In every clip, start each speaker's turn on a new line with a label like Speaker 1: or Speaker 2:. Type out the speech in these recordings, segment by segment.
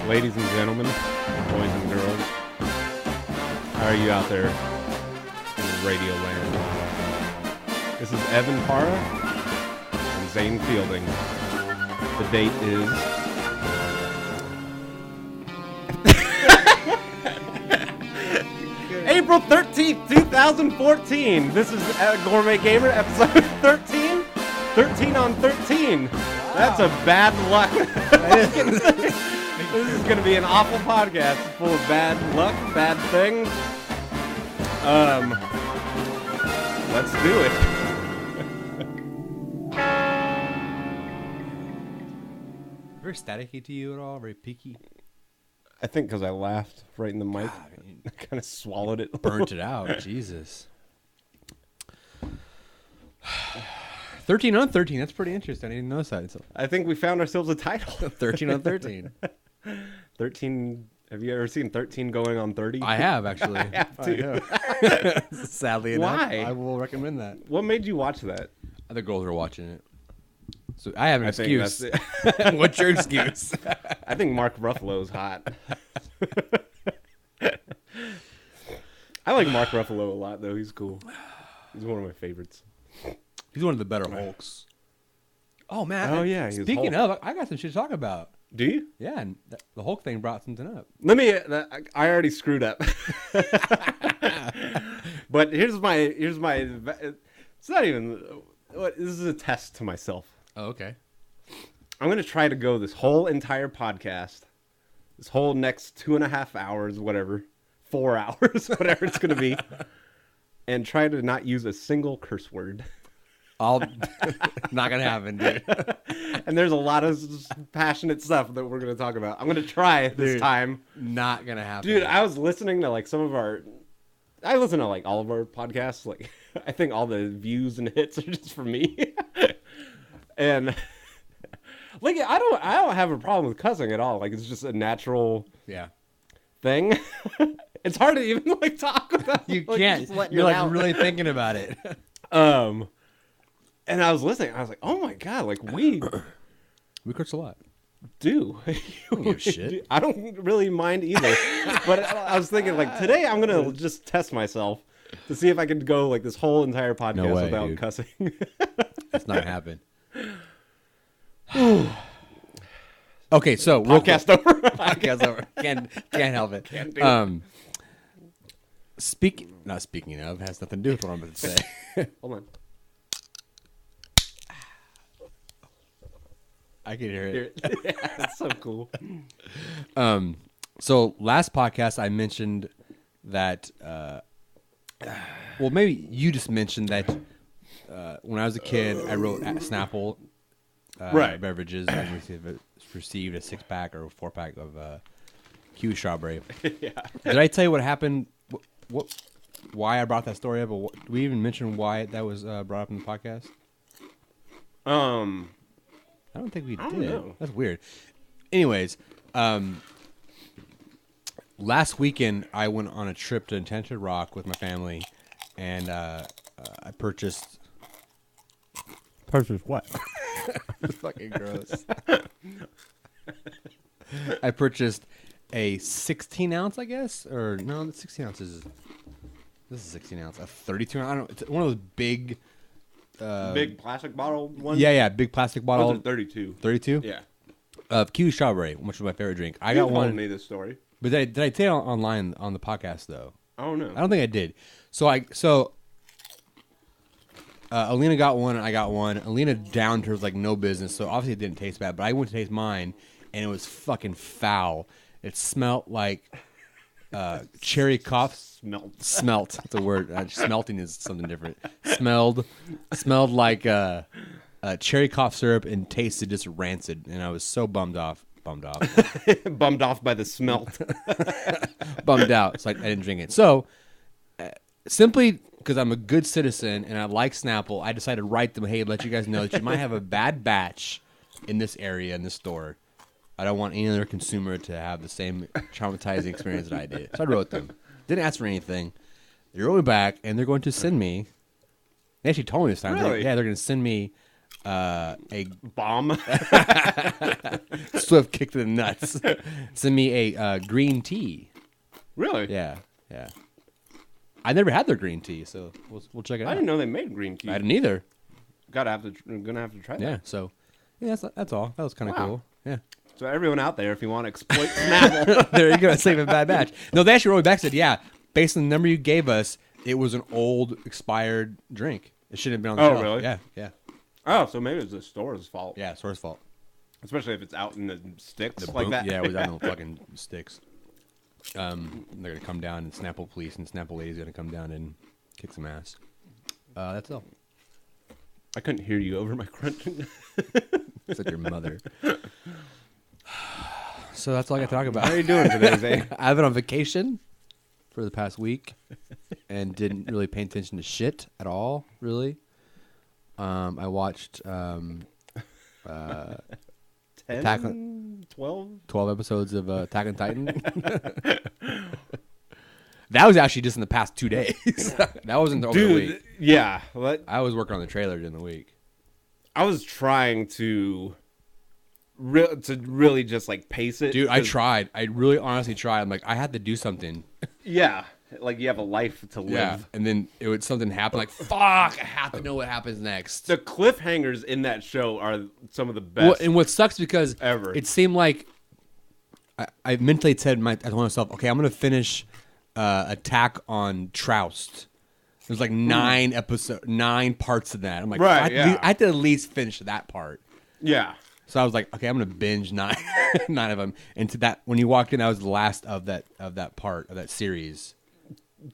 Speaker 1: Ladies and gentlemen, boys and girls, how are you out there in radio land? This is Evan Parra and Zane Fielding. The date is April 13th, 2014. This is Gourmet Gamer, episode 13. 13 on 13. Wow. That's a bad luck. This is going to be an awful podcast full of bad luck, bad things. Let's do it.
Speaker 2: Very staticky to you at all? Very peaky?
Speaker 1: I think because I laughed right in the mic. God, I kind of swallowed it.
Speaker 2: Burnt it out. Jesus. 13 on 13. That's pretty interesting. I didn't notice that.
Speaker 1: I think we found ourselves a title.
Speaker 2: 13 on 13.
Speaker 1: 13. Have you ever seen 13 going on 30?
Speaker 2: I have, actually.
Speaker 1: I have too.
Speaker 2: Sadly enough.
Speaker 1: Why?
Speaker 2: I will recommend that.
Speaker 1: What made you watch that?
Speaker 2: Other girls are watching it. So I have an excuse.
Speaker 1: Think that's it.
Speaker 2: What's your excuse?
Speaker 1: I think Mark Ruffalo's hot. I like Mark Ruffalo a lot, though. He's cool. He's one of my favorites.
Speaker 2: He's one of the better Hulks. Oh, man.
Speaker 1: Oh, yeah.
Speaker 2: Speaking of, I got some shit to talk about.
Speaker 1: Do you?
Speaker 2: Yeah, and the Hulk thing brought something up.
Speaker 1: I already screwed up. But here's my, it's not even, this is a test to myself.
Speaker 2: Oh, okay.
Speaker 1: I'm going to try to go this whole entire podcast, this whole next 2.5 hours, whatever, 4 hours, whatever it's going to be, and try to not use a single curse word.
Speaker 2: Not going to happen, dude.
Speaker 1: And there's a lot of passionate stuff that we're going to talk about. I'm going to try this time.
Speaker 2: Not going to happen.
Speaker 1: Dude, I was listening to I listen to all of our podcasts. Like, I think all the views and hits are just for me. And like, I don't have a problem with cussing at all. Like, it's just a natural thing. It's hard to even talk about.
Speaker 2: You can't. You're really thinking about it.
Speaker 1: And I was listening. I was like, oh my God, we
Speaker 2: curse a lot.
Speaker 1: Do.
Speaker 2: I don't give a shit.
Speaker 1: I don't really mind either. But I was thinking, today I'm going to just test myself to see if I can go this whole entire podcast without cussing.
Speaker 2: It's not happen. Okay, so
Speaker 1: podcast over.
Speaker 2: Podcast over. Can't help it.
Speaker 1: Can't do it.
Speaker 2: Not speaking of, has nothing to do with what I'm about to say.
Speaker 1: Hold on.
Speaker 2: I can hear it.
Speaker 1: Yeah, that's so cool.
Speaker 2: So last podcast I mentioned that. Well, maybe you just mentioned that when I was a kid, I wrote at Snapple beverages and received a 6-pack or a 4-pack of Q strawberry.
Speaker 1: Yeah.
Speaker 2: Did I tell you what happened? Why I brought that story up? Or did we even mention why that was brought up in the podcast? I don't think we did.
Speaker 1: I don't know.
Speaker 2: That's weird. Anyways, last weekend I went on a trip to Enchanted Rock with my family, and I purchased.
Speaker 1: Purchased what?
Speaker 2: It's fucking gross. I purchased a 16 ounce, I guess, or no, the 16 ounces. This is 16 ounce, a 32. I don't know. It's one of those big.
Speaker 1: Big plastic bottle ones?
Speaker 2: Yeah, big plastic bottle.
Speaker 1: Those are 32.
Speaker 2: 32?
Speaker 1: Yeah.
Speaker 2: Of kiwi strawberry, which was my favorite drink. I
Speaker 1: You
Speaker 2: got one.
Speaker 1: told me this story.
Speaker 2: But did I tell it online on the podcast though?
Speaker 1: I don't know.
Speaker 2: I don't think I did. So Alina got one and I got one. Alina downed hers like no business, so obviously it didn't taste bad. But I went to taste mine, and it was fucking foul. It smelled like cherry cough. Smelt. That's a word. Smelting is something different. Smelled like cherry cough syrup and tasted just rancid. And I was so bummed off. Bummed off by the smelt. Bummed out. So I didn't drink it. So simply because I'm a good citizen and I like Snapple, I decided to write them, hey, let you guys know that you might have a bad batch in this area, in this store. I don't want any other consumer to have the same traumatizing experience that I did. So I wrote them. Didn't ask for anything. They wrote me back, and they're going to send me. They actually told me this time.
Speaker 1: Really?
Speaker 2: They're going to send me a
Speaker 1: bomb.
Speaker 2: Swift kick to the nuts. Send me a green tea.
Speaker 1: Really?
Speaker 2: Yeah. I never had their green tea, so we'll check it out.
Speaker 1: I didn't know they made green tea.
Speaker 2: I didn't either.
Speaker 1: Gonna have to try that.
Speaker 2: Yeah. So yeah, that's all. That was kind of cool. Yeah.
Speaker 1: So everyone out there, if you want to exploit Snapple,
Speaker 2: There you go. Save a bad batch. No, they actually wrote me back and said, yeah, based on the number you gave us, it was an old expired drink. It shouldn't have been on the shelf.
Speaker 1: really?
Speaker 2: Yeah.
Speaker 1: oh, so maybe it's the store's fault.
Speaker 2: Yeah, source fault.
Speaker 1: Especially if it's out in the sticks
Speaker 2: The
Speaker 1: like
Speaker 2: boom-
Speaker 1: that.
Speaker 2: Yeah, it was out on the fucking sticks. They're gonna come down and Snapple police and Snapple lady's gonna come down and kick some ass. That's all.
Speaker 1: I couldn't hear you over my crunching.
Speaker 2: It's like your mother. So that's all I got to talk about.
Speaker 1: How are you doing today, Zay?
Speaker 2: I've been on vacation for the past week and didn't really pay attention to shit at all, really. I watched
Speaker 1: 10,
Speaker 2: Attack
Speaker 1: 12?
Speaker 2: 12 episodes of Attack on Titan. That was actually just in the past 2 days. That wasn't over the week.
Speaker 1: Yeah. What?
Speaker 2: I was working on the trailer during the week.
Speaker 1: I was trying to really just like pace it.
Speaker 2: Dude, I tried. I really honestly tried. I'm like, I had to do something.
Speaker 1: Yeah. Like you have a life to live.
Speaker 2: Yeah. And then something happened. Like, fuck, I have to know what happens next.
Speaker 1: The cliffhangers in that show are some of the best.
Speaker 2: Well, and what sucks because
Speaker 1: ever.
Speaker 2: It seemed like I mentally said I told myself, okay, I'm gonna finish Attack on Troust. There's like 9 parts of that. I'm like,
Speaker 1: right,
Speaker 2: I had to at least finish that part.
Speaker 1: Yeah.
Speaker 2: So I was like, okay, I'm gonna binge 9 of them. And to that, when you walked in, that was the last of that part of that series.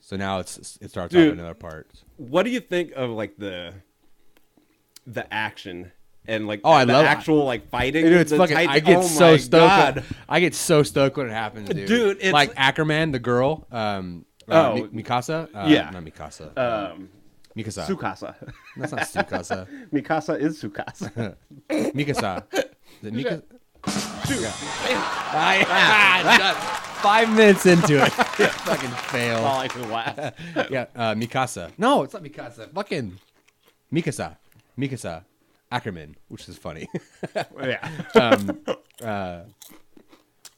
Speaker 2: So now it starts off another part.
Speaker 1: What do you think of like the action and like
Speaker 2: I
Speaker 1: the
Speaker 2: love
Speaker 1: actual like fighting?
Speaker 2: Dude, it's fucking. I get so stoked. I get so stoked when it happens, dude.
Speaker 1: Dude, it's
Speaker 2: like Ackerman, the girl. Mikasa.
Speaker 1: Yeah,
Speaker 2: not Mikasa. Mikasa.
Speaker 1: Sukasa.
Speaker 2: That's not Sukasa.
Speaker 1: Mikasa is Sukasa.
Speaker 2: Mikasa. Is it Mikasa?
Speaker 1: Shoot.
Speaker 2: Yeah. 5 minutes into it, fucking fail.
Speaker 1: All I can laugh.
Speaker 2: Yeah, Mikasa. No, it's not Mikasa. Fucking Mikasa. Mikasa. Ackerman, which is funny.
Speaker 1: Yeah.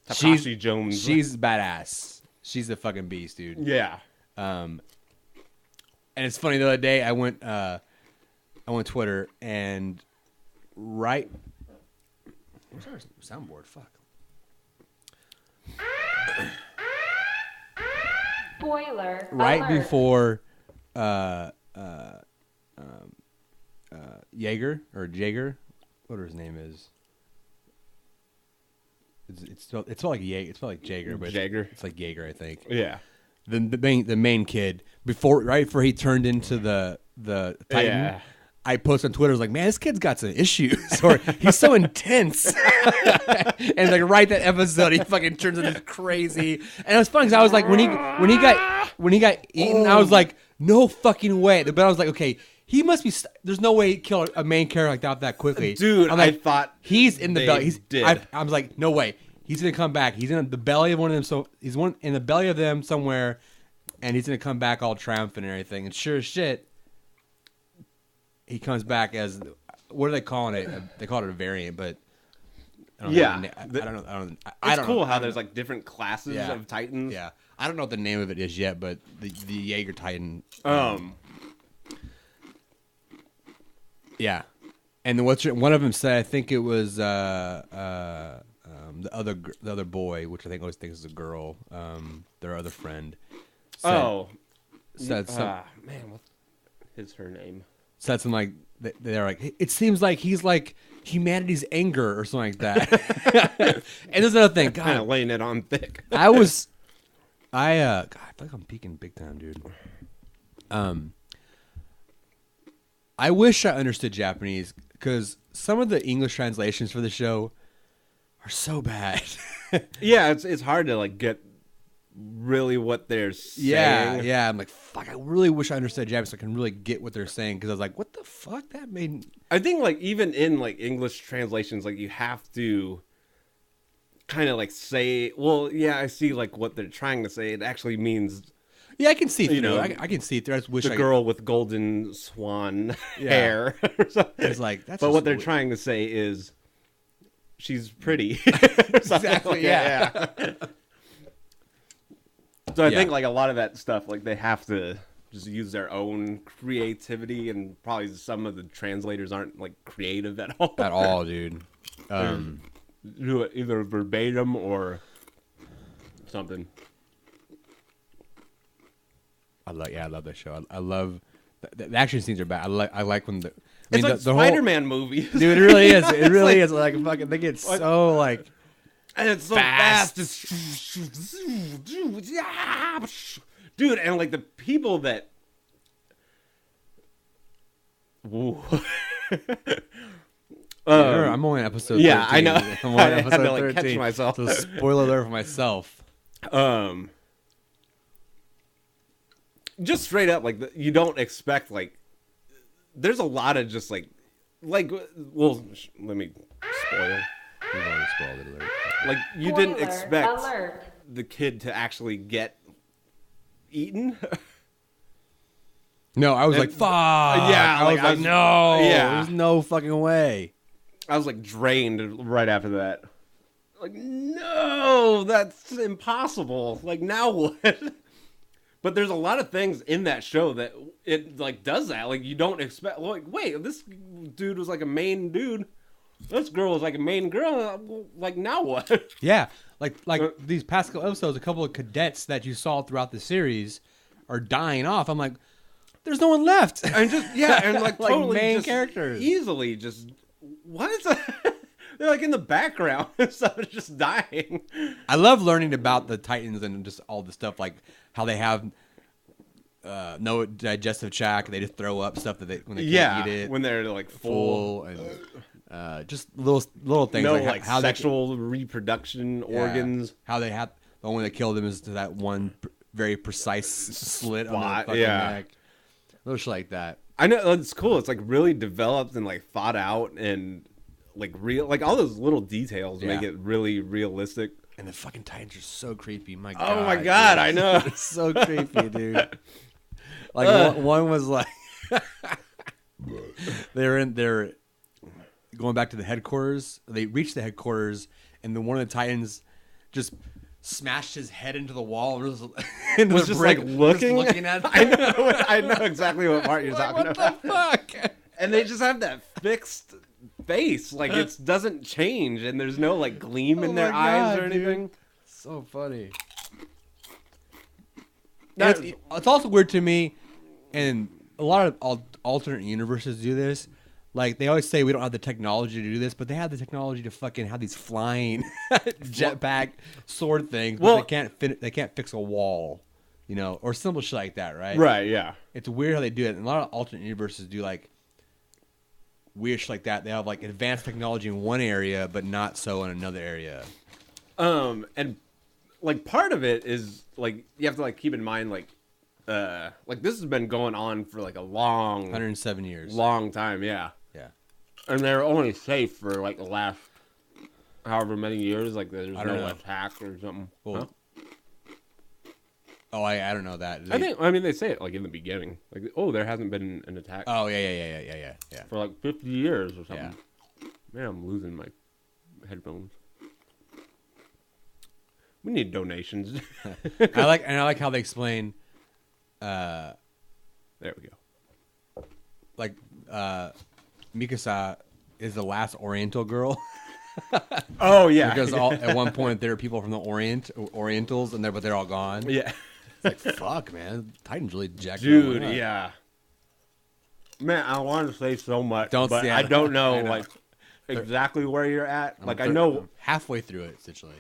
Speaker 2: Takashi
Speaker 1: Jones.
Speaker 2: She's badass. She's a fucking beast, dude.
Speaker 1: Yeah.
Speaker 2: And it's funny. The other day, I went Twitter and right. Where's our soundboard? Fuck.
Speaker 3: Spoiler.
Speaker 2: Right
Speaker 3: alert.
Speaker 2: before Jaeger, whatever his name is. It's spelled like Jaeger. It's spelled like Jaeger, but
Speaker 1: Jaeger.
Speaker 2: it's like Jaeger, I think.
Speaker 1: Yeah.
Speaker 2: The main kid right before he turned into the Titan.
Speaker 1: Yeah.
Speaker 2: I posted on Twitter, I was like, man, this kid's got some issues, or he's so intense. And like right that episode, he fucking turns into crazy. And it was funny because I was like, when he got eaten, I was like, no fucking way. But I was like, okay, he must be. There's no way he killed a main character like that quickly,
Speaker 1: Dude.
Speaker 2: I'm like,
Speaker 1: I thought
Speaker 2: he's in the
Speaker 1: they
Speaker 2: belly.
Speaker 1: did.
Speaker 2: I was like, no way, he's gonna come back. He's in the belly of one of them. So he's in the belly of them somewhere, and he's gonna come back all triumphant and everything. And sure as shit, he comes back as, what are they calling it? They call it a variant, but I don't know.
Speaker 1: It's cool how there's like different classes of Titans.
Speaker 2: Yeah, I don't know what the name of it is yet, but the Jaeger Titan. Yeah, and then one of them said, I think it was the other boy, which I think always thinks is a girl. Their other friend.
Speaker 1: Man, what's her name?
Speaker 2: Said something like they're like, it seems like he's like humanity's anger or something like that. And there's another thing,
Speaker 1: Kind of
Speaker 2: God,
Speaker 1: laying it on thick.
Speaker 2: God, I feel like I'm peaking big time, dude. I wish I understood Japanese because some of the English translations for the show are so bad.
Speaker 1: Yeah, it's hard to like get really what they're saying.
Speaker 2: Yeah. I'm like, fuck. I really wish I understood Japanese so I can really get what they're saying because I was like, what the fuck? That made.
Speaker 1: I think like even in like English translations, like you have to kind of like say, well, yeah, I see like what they're trying to say. It actually means.
Speaker 2: Yeah, I can see through.
Speaker 1: know,
Speaker 2: I can see through. I just wish
Speaker 1: the girl with golden swan hair.
Speaker 2: It's like that's.
Speaker 1: But
Speaker 2: just
Speaker 1: what they're
Speaker 2: weird.
Speaker 1: trying to say is she's pretty. Exactly. Yeah. So I think like a lot of that stuff, like they have to just use their own creativity, and probably some of the translators aren't like creative at all.
Speaker 2: At all, dude.
Speaker 1: Do it either verbatim or something.
Speaker 2: I love that show. I love the action scenes are bad. I like when
Speaker 1: It's like
Speaker 2: the
Speaker 1: Spider-Man movies.
Speaker 2: dude. It really is. It really is. Like fucking, they get so like,
Speaker 1: and it's so fast. Dude, and like the people that. Ooh.
Speaker 2: I'm only on episode 13.
Speaker 1: Yeah, I know.
Speaker 2: I'm only on
Speaker 1: I had
Speaker 2: episode
Speaker 1: to like
Speaker 2: 13.
Speaker 1: catch myself.
Speaker 2: So spoiler alert for myself.
Speaker 1: Just straight up, like you don't expect like. There's a lot of just like, well, let me spoil.
Speaker 2: We've already spoiled it. Alert.
Speaker 1: Like you
Speaker 3: Spoiler
Speaker 1: didn't expect
Speaker 3: alert.
Speaker 1: the kid to actually get eaten.
Speaker 2: No, I was like, fuck. Yeah, I was like, no.
Speaker 1: Yeah.
Speaker 2: There's no fucking way.
Speaker 1: I was like drained right after that. Like, no, that's impossible. Like, now what? But there's a lot of things in that show that it like does that. Like, you don't expect. Like, wait, this dude was like a main dude. This girl was like a main girl. Like, now what?
Speaker 2: Yeah, like these past couple episodes, a couple of cadets that you saw throughout the series are dying off. I'm like, there's no one left.
Speaker 1: And just and like
Speaker 2: like
Speaker 1: totally
Speaker 2: main
Speaker 1: just
Speaker 2: characters
Speaker 1: easily just what is that? They're like in the background and stuff is just dying.
Speaker 2: I love learning about the Titans and just all the stuff, like how they have no digestive tract. They just throw up stuff that they when they can't eat it.
Speaker 1: When they're like full
Speaker 2: and just little things.
Speaker 1: No,
Speaker 2: like how
Speaker 1: sexual reproduction organs.
Speaker 2: How they have the only way to kill them is to that one very precise slit on their fucking neck. Little shit like that.
Speaker 1: I know it's cool. It's like really developed and like thought out and like real. Like all those little details make it really realistic.
Speaker 2: And the fucking Titans are so creepy. My God.
Speaker 1: Oh my God,
Speaker 2: dude.
Speaker 1: I know.
Speaker 2: It's so creepy, dude. Like one was like they're going back to the headquarters. They reached the headquarters, and then one of the Titans just smashed his head into the wall and
Speaker 1: was just like looking
Speaker 2: at them.
Speaker 1: I know exactly what part you're talking about.
Speaker 2: What the fuck?
Speaker 1: And they just have that fixed face, like it doesn't change, and there's no like gleam in their eyes or anything.
Speaker 2: Dude. So funny. It's also weird to me, and a lot of alternate universes do this. Like, they always say we don't have the technology to do this, but they have the technology to fucking have these flying jetpack sword things, but they can't fix a wall, you know, or simple shit like that, right?
Speaker 1: Right, yeah.
Speaker 2: It's weird how they do it. And a lot of alternate universes do, like, weird shit like that. They have, like, advanced technology in one area, but not so in another area.
Speaker 1: And, like, part of it is, like, you have to, like, keep in mind, like, this has been going on for, like, a
Speaker 2: 107 years.
Speaker 1: Long time, yeah.
Speaker 2: Yeah.
Speaker 1: And they're only safe for like the last however many years. Like there's no attack or something.
Speaker 2: Well, Oh, I don't know that.
Speaker 1: I mean they say it like in the beginning. Like, oh, there hasn't been an attack.
Speaker 2: Oh yeah.
Speaker 1: For like 50 years or something.
Speaker 2: Yeah.
Speaker 1: Man, I'm losing my headphones. We need donations.
Speaker 2: I like how they explain.
Speaker 1: There we go.
Speaker 2: Like Mikasa is the last Oriental girl.
Speaker 1: Oh yeah,
Speaker 2: because at one point there are people from the Orientals, but they're all gone.
Speaker 1: Yeah,
Speaker 2: it's like fuck, man. Titans really jacked.
Speaker 1: Dude, yeah. Man, I want to say so much, but I don't know, like exactly where you're at. Like I know
Speaker 2: I'm halfway through it essentially.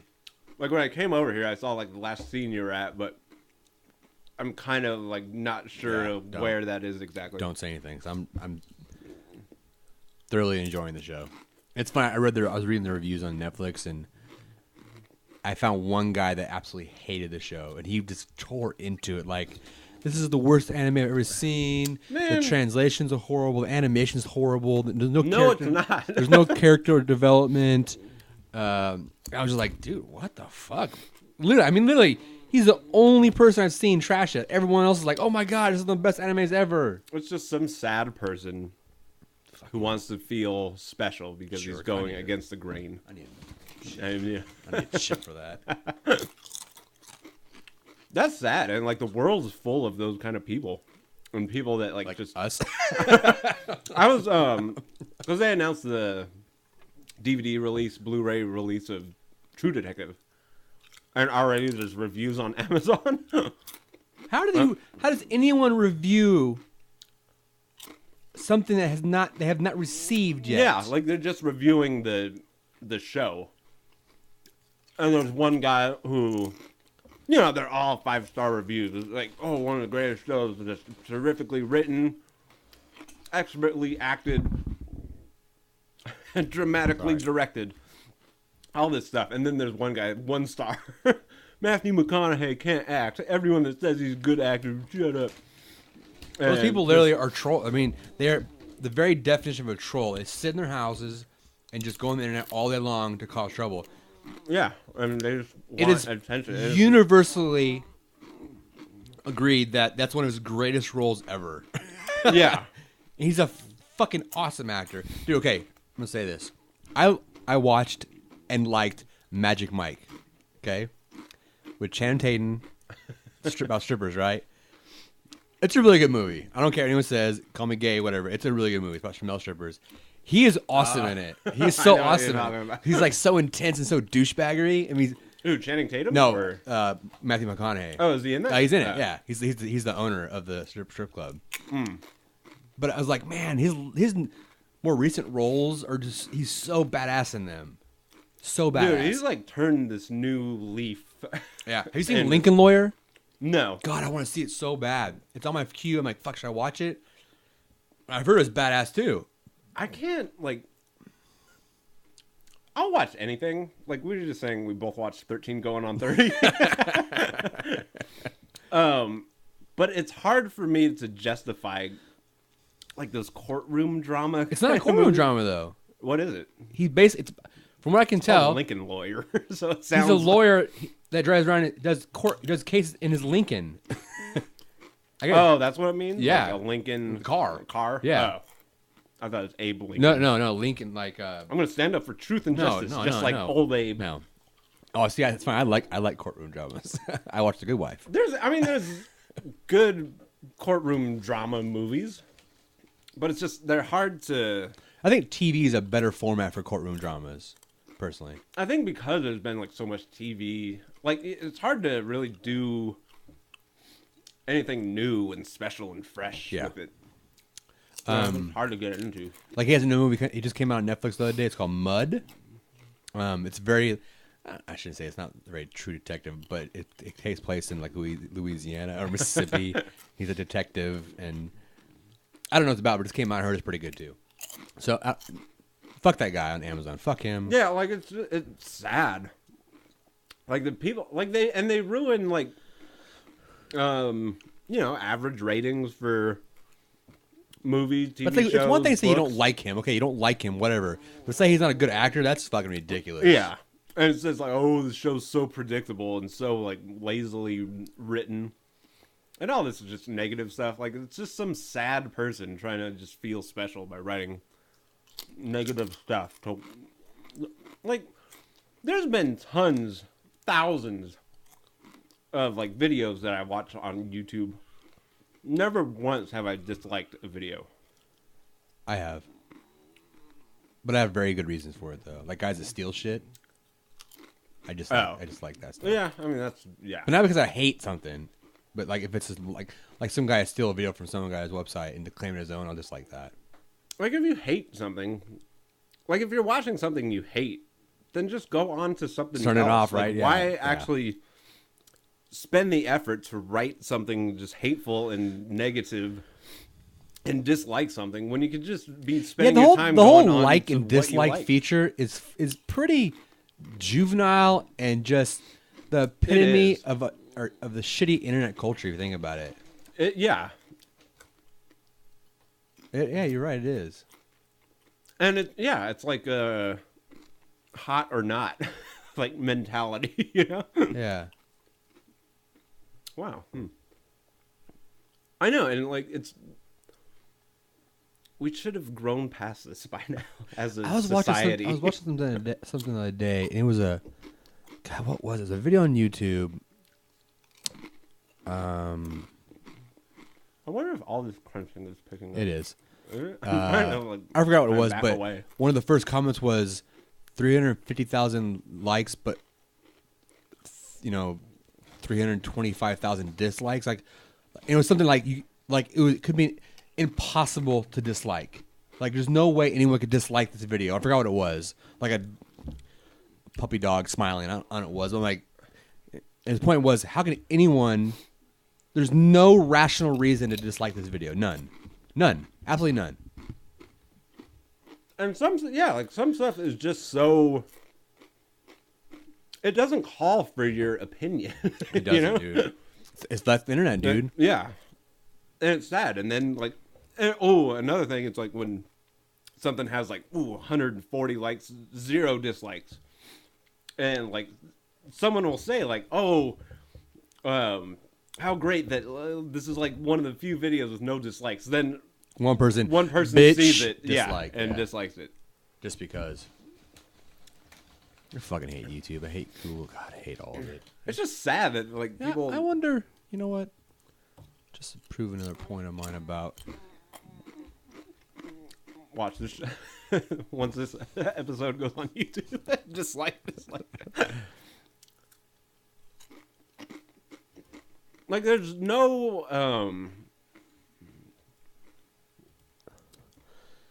Speaker 1: Like when I came over here, I saw like the last scene you were at, but I'm kind of like not sure where that is exactly.
Speaker 2: Don't say anything. So I'm thoroughly enjoying the show. It's fun. I was reading the reviews on Netflix, and I found one guy that absolutely hated the show, and he just tore into it. Like, this is the worst anime I've ever seen. Man. The translations are horrible. The animation's horrible. There's
Speaker 1: it's not.
Speaker 2: There's no character development. I was just like, dude, what the fuck? Literally, he's the only person I've seen trash it. Everyone else is like, oh my god, this is the best animes ever.
Speaker 1: It's just some sad person who wants to feel special because he's going
Speaker 2: I need
Speaker 1: against the grain.
Speaker 2: I need
Speaker 1: Yeah.
Speaker 2: I need shit for that.
Speaker 1: That's sad, and like the world is full of those kind of people, and people that like just.
Speaker 2: Us.
Speaker 1: I was because they announced the DVD release, Blu-ray release of True Detective, and already there's reviews on Amazon.
Speaker 2: How does anyone review something that they have not received yet?
Speaker 1: Yeah, like they're just reviewing the show, and there's one guy who, they're all 5-star reviews. It's like, oh, one of the greatest shows, just terrifically written, expertly acted, and dramatically directed. All this stuff. And then there's one guy, 1 star. Matthew McConaughey can't act. Everyone that says he's a good actor, shut up.
Speaker 2: Those people literally are troll. I mean, they're the very definition of a troll is sit in their houses and just go on the internet all day long to cause trouble.
Speaker 1: Yeah, I mean, they just
Speaker 2: It
Speaker 1: want
Speaker 2: is
Speaker 1: attention.
Speaker 2: universally agreed that that's one of his greatest roles ever.
Speaker 1: Yeah.
Speaker 2: He's a fucking awesome actor. Dude, okay, I'm going to say this. I watched and liked Magic Mike, okay? With Channing Tatum, about strippers, right? It's a really good movie. I don't care what anyone says, call me gay, whatever. It's a really good movie. It's about female strippers. He is awesome in it. He's so awesome. He's like so intense and so douchebaggery. I mean,
Speaker 1: Ooh, Channing Tatum?
Speaker 2: no,
Speaker 1: Or...
Speaker 2: Matthew McConaughey.
Speaker 1: Oh, is he in that?
Speaker 2: He's in it. Yeah, he's the owner of the strip club. But I was like, man, his more recent roles are just he's so badass in them, so badass.
Speaker 1: Dude, he's like turned this new leaf.
Speaker 2: Yeah. Have you seen Lincoln Lawyer?
Speaker 1: No.
Speaker 2: God, I want to see it so bad. It's on my queue. I'm like, fuck, should I watch it? I've heard it's badass too.
Speaker 1: I can't, like... I'll watch anything. Like, we were just saying we both watched 13 going on 30. But it's hard for me to justify, like, those courtroom drama.
Speaker 2: It's not a courtroom drama, though.
Speaker 1: What is it?
Speaker 2: It's from what I can tell,
Speaker 1: Lincoln Lawyer. So it sounds
Speaker 2: he's a lawyer that drives around and does cases in his Lincoln.
Speaker 1: Oh, that's what it means?
Speaker 2: Yeah.
Speaker 1: Like a Lincoln
Speaker 2: Car.
Speaker 1: Oh.
Speaker 2: Yeah.
Speaker 1: I thought it was Abe Lincoln.
Speaker 2: No, Lincoln, like...
Speaker 1: I'm going to stand up for truth and justice, like old Abe.
Speaker 2: No. Oh, see, it's fine. I like courtroom dramas. I watched The Good Wife.
Speaker 1: There's good courtroom drama movies, but it's just, they're hard to...
Speaker 2: I think TV is a better format for courtroom dramas, personally.
Speaker 1: I think because there's been, like, so much TV, like, it's hard to really do anything new and special and fresh with it. It's hard to get into.
Speaker 2: Like, he has a new movie. He just came out on Netflix the other day. It's called Mud. It's very... I shouldn't say it's not very True Detective, but it takes place in, like, Louisiana or Mississippi. He's a detective, and I don't know what it's about, but it came out. I heard it's pretty good, too. So, fuck that guy on Amazon. Fuck him.
Speaker 1: Yeah, like, it's sad. Like, the people... Like, they ruin, like... average ratings for... movies, TV shows,
Speaker 2: it's one thing to say you
Speaker 1: books.
Speaker 2: don't like him. Okay, you don't like him, whatever. But say he's not a good actor, that's fucking ridiculous.
Speaker 1: Yeah. And it's just like, oh, the show's so predictable and so, like, lazily written. And all this is just negative stuff. Like, it's just some sad person trying to just feel special by writing negative stuff. Like, there's been thousands of, like, videos that I watch on YouTube. Never once have I disliked a video.
Speaker 2: I have. But I have very good reasons for it, though. Like, guys that steal shit. I just like that stuff.
Speaker 1: Yeah, I mean,
Speaker 2: But not because I hate something. But, like, if it's just, like some guy steal a video from some guy's website and to claim it as his own, I'll just like that.
Speaker 1: Like, if you hate something, like, if you're watching something you hate, then just go on to something
Speaker 2: Turn
Speaker 1: else.
Speaker 2: it off,
Speaker 1: Like,
Speaker 2: right?
Speaker 1: Why actually spend the effort to write something just hateful and negative and dislike something when you could just be spending your time
Speaker 2: the
Speaker 1: going
Speaker 2: whole
Speaker 1: on
Speaker 2: like
Speaker 1: to
Speaker 2: and
Speaker 1: what you
Speaker 2: dislike
Speaker 1: like.
Speaker 2: feature is pretty juvenile and just the epitome of the shitty internet culture if you think about it.
Speaker 1: Yeah.
Speaker 2: Yeah, you're right, it is.
Speaker 1: And it's like a hot or not like mentality, you know?
Speaker 2: Yeah.
Speaker 1: Wow. I know, and like we should have grown past this by now as a
Speaker 2: I was
Speaker 1: society.
Speaker 2: watching something the other day, and it was God, what was it? It was a video on YouTube.
Speaker 1: I wonder if all this crunching is picking up.
Speaker 2: It is.
Speaker 1: I
Speaker 2: I forgot what it was, but one of the first comments was 350,000 likes, but 325,000 dislikes. Like it was something like it could be impossible to dislike. Like there's no way anyone could dislike this video. I forgot what it was. Like a puppy dog smiling. I don't know what it was. I'm like, and his point was, how can anyone? There's no rational reason to dislike this video. None. Absolutely none.
Speaker 1: And some stuff is just so. It doesn't call for your opinion.
Speaker 2: It doesn't, dude. That's the internet, dude.
Speaker 1: Yeah, and it's sad. And then another thing, it's like when something has 140 likes, 0 dislikes, and someone will say how great that this is one of the few videos with no dislikes. Then one person sees it, and dislikes it
Speaker 2: just because. I fucking hate YouTube. I hate Google. God, I hate all of it.
Speaker 1: It's just sad that people.
Speaker 2: I wonder. You know what? Just to prove another point of mine about.
Speaker 1: Watch this. Once this episode goes on YouTube, dislike. There's no.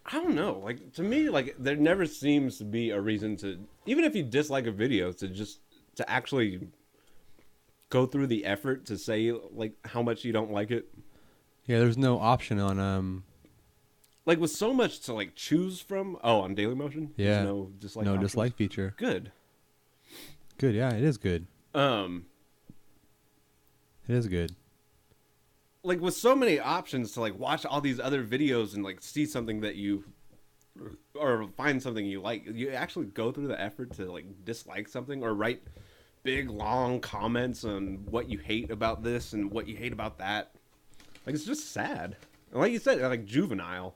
Speaker 1: I don't know. To me, there never seems to be a reason to, even if you dislike a video, to actually go through the effort to say how much you don't like it.
Speaker 2: Yeah, there's no option on
Speaker 1: with so much to choose from. Oh, on Dailymotion.
Speaker 2: Yeah.
Speaker 1: There's no dislike.
Speaker 2: No dislike feature.
Speaker 1: Good.
Speaker 2: Good. Yeah, it is good. It is good.
Speaker 1: With so many options to watch all these other videos and see something that you or find something you like, you actually go through the effort to dislike something or write big long comments on what you hate about this and what you hate about that. It's just sad. And like you said, juvenile,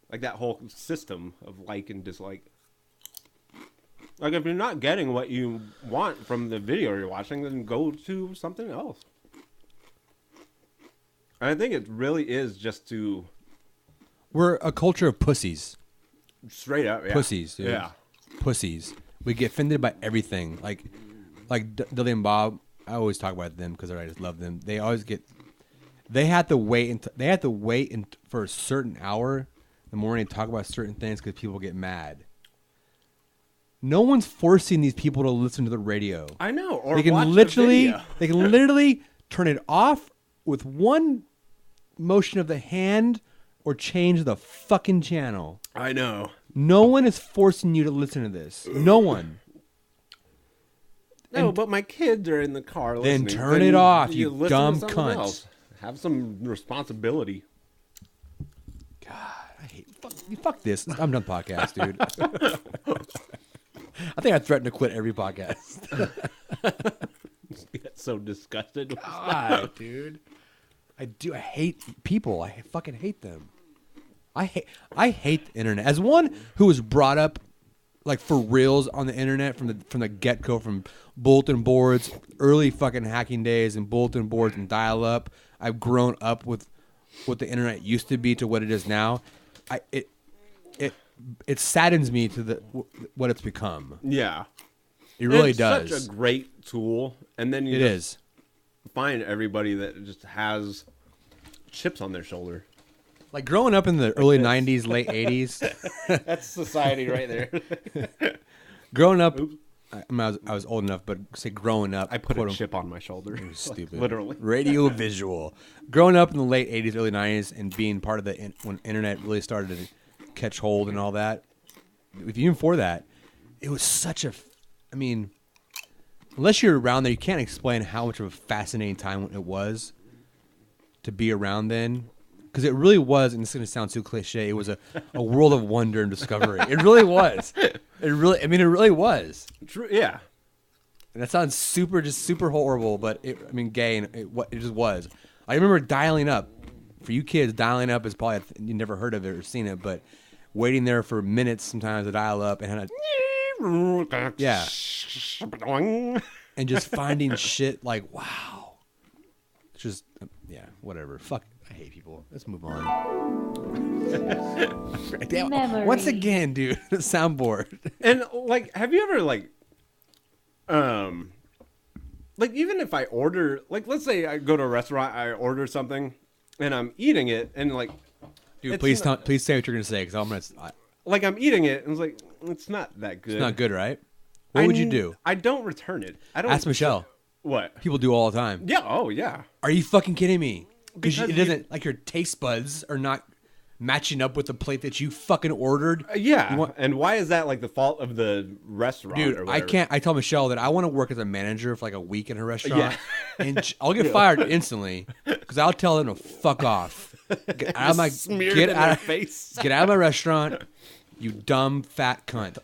Speaker 1: that whole system of like and dislike. If you're not getting what you want from the video you're watching, then go to something else. I think it really is just to.
Speaker 2: We're a culture of pussies.
Speaker 1: Straight up, yeah.
Speaker 2: Pussies, dude.
Speaker 1: Yeah.
Speaker 2: Pussies. We get offended by everything. Like Dilly and Bob, I always talk about them because I just love them. They always get. They had to wait. For a certain hour in the morning to talk about certain things because people get mad. No one's forcing these people to listen to the radio.
Speaker 1: I know. Or
Speaker 2: they can
Speaker 1: watch
Speaker 2: literally.
Speaker 1: the video.
Speaker 2: They can literally turn it off with one motion of the hand or change the fucking channel.
Speaker 1: I know.
Speaker 2: No one is forcing you to listen to this. No one.
Speaker 1: No, but my kids are in the car
Speaker 2: then
Speaker 1: listening.
Speaker 2: Turn it off, you
Speaker 1: listen
Speaker 2: dumb
Speaker 1: to something
Speaker 2: cunt.
Speaker 1: else. Have some responsibility.
Speaker 2: God, I hate fuck this. I'm done podcast, dude. I think I threaten to quit every podcast.
Speaker 1: Get so disgusted.
Speaker 2: God, dude. I do. I hate people. I fucking hate them. I hate the internet. As one who was brought up for reals on the internet from the get go, from bulletin boards, early fucking hacking days, and bulletin boards and dial up. I've grown up with what the internet used to be to what it is now. It saddens me to what it's become.
Speaker 1: Yeah,
Speaker 2: it really does.
Speaker 1: Such a great tool, and then you just find everybody that just has chips on their shoulder.
Speaker 2: Like growing up in the early 90s, late 80s.
Speaker 1: That's society right there.
Speaker 2: Growing up, I was old enough, but say growing up.
Speaker 1: I put a chip on my shoulder.
Speaker 2: Stupid.
Speaker 1: Literally.
Speaker 2: Radio visual. Growing up in the late 80s, early 90s, and being part of when internet really started to catch hold and all that. Even before that, it was such a... I mean, unless you're around there, you can't explain how much of a fascinating time it was to be around then. Because it really was, and it's going to sound too cliche, it was a world of wonder and discovery. It really was. It really was.
Speaker 1: True, yeah.
Speaker 2: And that sounds super horrible, but gay, and it just was. I remember dialing up for you kids, dialing up is probably you never heard of it or seen it, but waiting there for minutes sometimes to dial up and yeah, and just finding shit like wow, just yeah, whatever. Fuck, I hate people. Let's move on. Damn, once again, dude, soundboard.
Speaker 1: And like, have you ever like even if I order, like, let's say I go to a restaurant, I order something, and I'm eating it, and like,
Speaker 2: dude, please say what you're gonna say, because
Speaker 1: like I'm eating it, and it's like it's not that good.
Speaker 2: It's not good, right? What would you do?
Speaker 1: I don't return it. I don't.
Speaker 2: Ask Michelle.
Speaker 1: What?
Speaker 2: People do all the time.
Speaker 1: Yeah. Oh, yeah.
Speaker 2: Are you fucking kidding me? Because it doesn't
Speaker 1: you,
Speaker 2: like your taste buds are not matching up with the plate that you fucking ordered.
Speaker 1: Yeah. And why is that like the fault of the restaurant?
Speaker 2: Dude,
Speaker 1: or
Speaker 2: I
Speaker 1: whatever?
Speaker 2: can't. I tell Michelle that I want to work as a manager for like a week in her restaurant,
Speaker 1: Yeah.
Speaker 2: and I'll get fired instantly because I'll tell them to fuck off. Get out of my
Speaker 1: face.
Speaker 2: Get out of my restaurant, you dumb fat cunt.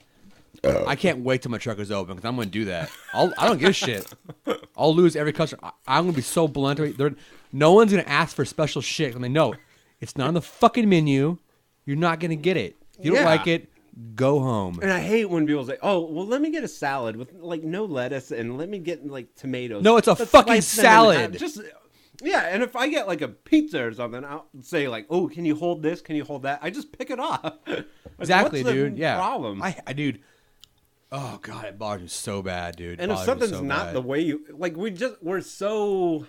Speaker 2: I can't wait till my truck is open because I'm going to do that. I don't give a shit. I'll lose every customer. I'm going to be so blunt. No one's going to ask for special shit. I'm like, no, it's not on the fucking menu. You're not going to get it. If you don't like it, go home.
Speaker 1: And I hate when people say, oh, well, let me get a salad with like no lettuce and let me get like tomatoes.
Speaker 2: No, it's a
Speaker 1: Let's
Speaker 2: fucking
Speaker 1: slice them in half."
Speaker 2: salad.
Speaker 1: Just yeah, and if I get like a pizza or something, I'll say like, oh, can you hold this? Can you hold that? I just pick it off. Like,
Speaker 2: Exactly,
Speaker 1: what's the
Speaker 2: dude. Yeah.
Speaker 1: problem?
Speaker 2: Dude. Oh god, it bothers me so bad, dude.
Speaker 1: And if something's not the way you like, we're so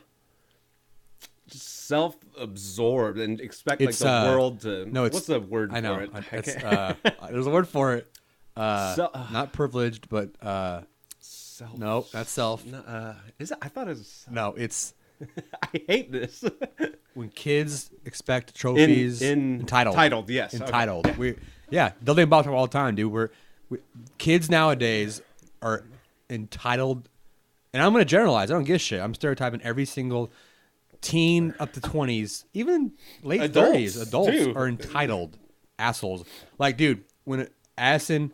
Speaker 1: just self-absorbed and expect like the world to.
Speaker 2: No, it's
Speaker 1: what's the word
Speaker 2: I know.
Speaker 1: for it?
Speaker 2: There's a word for it. Not privileged, but
Speaker 1: Self.
Speaker 2: no, that's self.
Speaker 1: No, is it? I thought it was.
Speaker 2: No, it's
Speaker 1: I hate this.
Speaker 2: when kids expect trophies.
Speaker 1: Entitled, yes.
Speaker 2: Entitled.
Speaker 1: Okay.
Speaker 2: They'll think about it all the time, dude. Kids nowadays are entitled, and I'm going to generalize. I don't give a shit. I'm stereotyping every single teen up to 20s, even late 30s. Adults
Speaker 1: too.
Speaker 2: are entitled assholes. Like, dude, when Addison's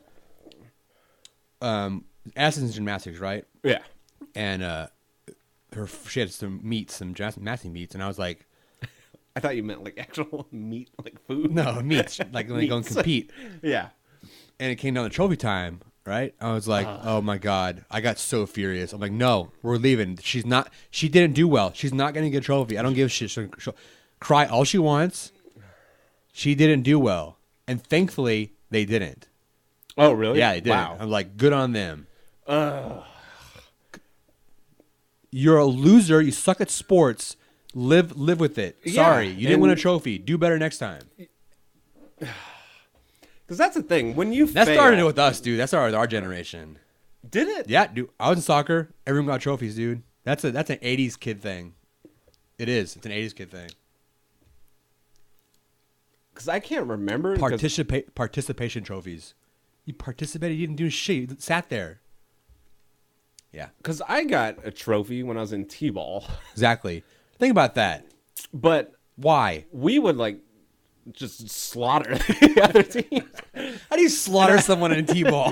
Speaker 2: in gymnastics, right?
Speaker 1: Yeah.
Speaker 2: And she had some gymnastics meets, and I was like,
Speaker 1: I thought you meant like actual meat, like food.
Speaker 2: no, meets, like when they go and compete.
Speaker 1: Yeah.
Speaker 2: And it came down to trophy time, right? I was like, oh my God. I got so furious. I'm like, no, we're leaving. She didn't do well. She's not going to get a trophy. I don't give a shit. She'll cry all she wants. She didn't do well. And thankfully, they didn't.
Speaker 1: Oh, really?
Speaker 2: Yeah, they didn't.
Speaker 1: Wow.
Speaker 2: I'm like, good on them. You're a loser. You suck at sports. Live with it. Sorry. You didn't win a trophy. Do better next time.
Speaker 1: Because that's the thing. When you
Speaker 2: That
Speaker 1: fail,
Speaker 2: started with us, dude. That started with our generation.
Speaker 1: Did it?
Speaker 2: Yeah, dude. I was in soccer. Everyone got trophies, dude. That's an 80s kid thing. It is. It's an 80s kid thing.
Speaker 1: Because I can't remember.
Speaker 2: Participation trophies. You participated. You didn't do shit. You sat there. Yeah.
Speaker 1: Because I got a trophy when I was in T-ball.
Speaker 2: Exactly. Think about that.
Speaker 1: But
Speaker 2: why?
Speaker 1: We would like just slaughter the other team.
Speaker 2: How do you slaughter someone in T-ball?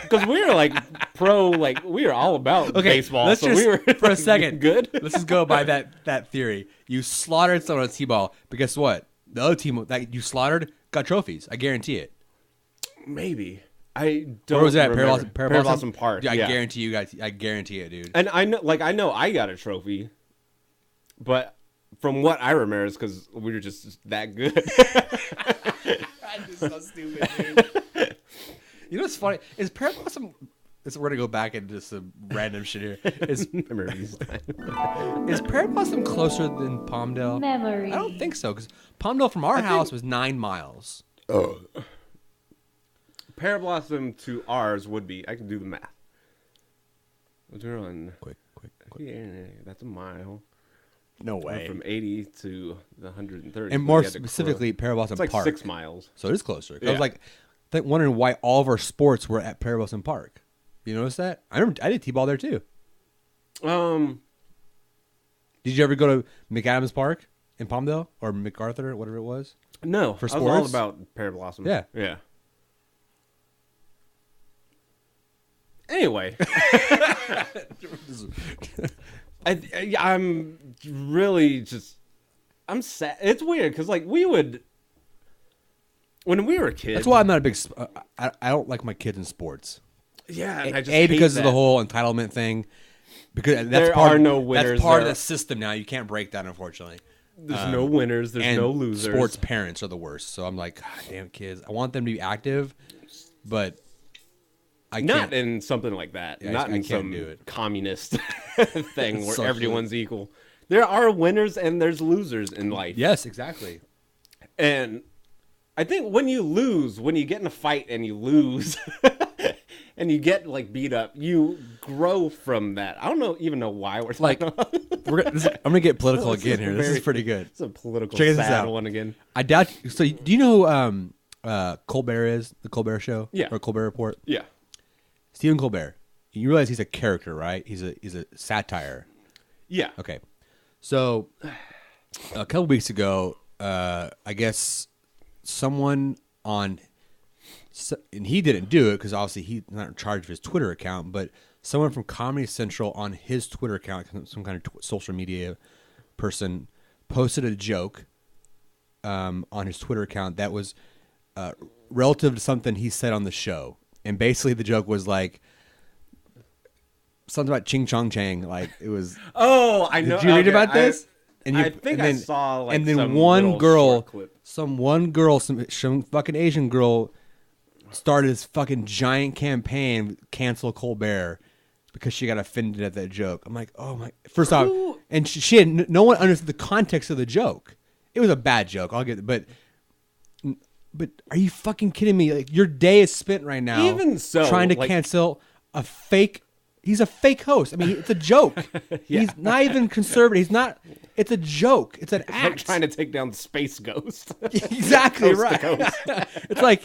Speaker 1: Because we were like pro, like we were all about baseball.
Speaker 2: Let's
Speaker 1: so
Speaker 2: just,
Speaker 1: we were
Speaker 2: for a
Speaker 1: like,
Speaker 2: second.
Speaker 1: good.
Speaker 2: Let's just go by that theory. You slaughtered someone on T-ball, but guess what? The other team that you slaughtered got trophies. I guarantee it.
Speaker 1: Maybe I don't.
Speaker 2: Where was that?
Speaker 1: Remember.
Speaker 2: Parablossom
Speaker 1: Park.
Speaker 2: Dude,
Speaker 1: yeah.
Speaker 2: I guarantee you guys. I guarantee it, dude.
Speaker 1: And I know I got a trophy, but from what I remember is because we were just that good.
Speaker 2: I'm just so stupid, dude. You know what's funny? Is Parablossom... We're going to go back into some random shit here. Is Parablossom closer than Palmdale?
Speaker 3: Memory.
Speaker 2: I don't think so, because Palmdale from our house was 9 miles.
Speaker 1: Oh. Parablossom to ours would be... I can do the math. We're on...
Speaker 2: Quick.
Speaker 1: Yeah, that's a mile.
Speaker 2: No
Speaker 1: We're
Speaker 2: way.
Speaker 1: from 80 to the 130.
Speaker 2: And more specifically, Parablossom
Speaker 1: it's like
Speaker 2: Park.
Speaker 1: 6 miles.
Speaker 2: So it is closer. I
Speaker 1: Yeah.
Speaker 2: was like wondering why all of our sports were at Parablossom Park. You notice that? I did T-ball there too.
Speaker 1: Um,
Speaker 2: Did you ever go to McAdams Park in Palmdale or MacArthur, whatever it was?
Speaker 1: no.
Speaker 2: For
Speaker 1: I was all
Speaker 2: sports?
Speaker 1: about Parablossom.
Speaker 2: Yeah.
Speaker 1: Yeah. Anyway. I'm really just I'm sad. It's weird because like we would when we were kids.
Speaker 2: That's why I'm not a big. I don't like my kids in sports.
Speaker 1: Yeah, and I just
Speaker 2: because
Speaker 1: hate
Speaker 2: of the
Speaker 1: that.
Speaker 2: whole entitlement thing. Because that's
Speaker 1: There
Speaker 2: part
Speaker 1: are
Speaker 2: of,
Speaker 1: no winners.
Speaker 2: That's part of
Speaker 1: There-
Speaker 2: the system now. You can't break that, unfortunately.
Speaker 1: There's no winners. There's
Speaker 2: And
Speaker 1: no losers.
Speaker 2: sports parents are the worst. So I'm like, God damn kids. I want them to be active, but I
Speaker 1: Not
Speaker 2: can't.
Speaker 1: in something like that.
Speaker 2: Yeah,
Speaker 1: Not
Speaker 2: I
Speaker 1: in
Speaker 2: can't
Speaker 1: some
Speaker 2: do it.
Speaker 1: communist thing where
Speaker 2: Socialist.
Speaker 1: everyone's equal. There are winners and there's losers in life.
Speaker 2: Yes, exactly.
Speaker 1: And I think when you lose, when you get in a fight and you lose, and you get like beat up, you grow from that. I don't even know why we're
Speaker 2: Like,
Speaker 1: talking about.
Speaker 2: I'm gonna get political
Speaker 1: This
Speaker 2: again
Speaker 1: is
Speaker 2: here. This is
Speaker 1: very-
Speaker 2: pretty good.
Speaker 1: It's a political
Speaker 2: Check this
Speaker 1: sad
Speaker 2: out.
Speaker 1: one again.
Speaker 2: I doubt. So, do you know who Colbert is? The Colbert Show?
Speaker 1: Yeah.
Speaker 2: Or Colbert Report?
Speaker 1: Yeah.
Speaker 2: Stephen Colbert. You realize he's a character, right? He's a satire.
Speaker 1: Yeah.
Speaker 2: Okay. So, a couple weeks ago, I guess someone on, and he didn't do it because obviously he's not in charge of his Twitter account, but someone from Comedy Central on his Twitter account, some kind of social media person, posted a joke on his Twitter account that was relative to something he said on the show. And basically the joke was like, something about Ching Chong Chang. Like, it was...
Speaker 1: Oh, I know.
Speaker 2: Did you read
Speaker 1: okay,
Speaker 2: about this?
Speaker 1: I think I saw like
Speaker 2: and then
Speaker 1: some
Speaker 2: one
Speaker 1: little
Speaker 2: girl,
Speaker 1: short clip.
Speaker 2: some fucking Asian girl, started this fucking giant campaign cancel Colbert because she got offended at that joke. I'm like, oh my! First off, and she had no one understood the context of the joke. It was a bad joke. I'll get it, but are you fucking kidding me? Like, your day is spent right now,
Speaker 1: Even so,
Speaker 2: trying to
Speaker 1: like-
Speaker 2: cancel a fake. He's a fake host. I mean, it's a joke.
Speaker 1: Yeah.
Speaker 2: He's not even conservative. He's not. It's a joke. It's an
Speaker 1: It's like
Speaker 2: act.
Speaker 1: trying to take down the Space Ghost.
Speaker 2: Exactly
Speaker 1: Coast to
Speaker 2: right.
Speaker 1: coast.
Speaker 2: It's like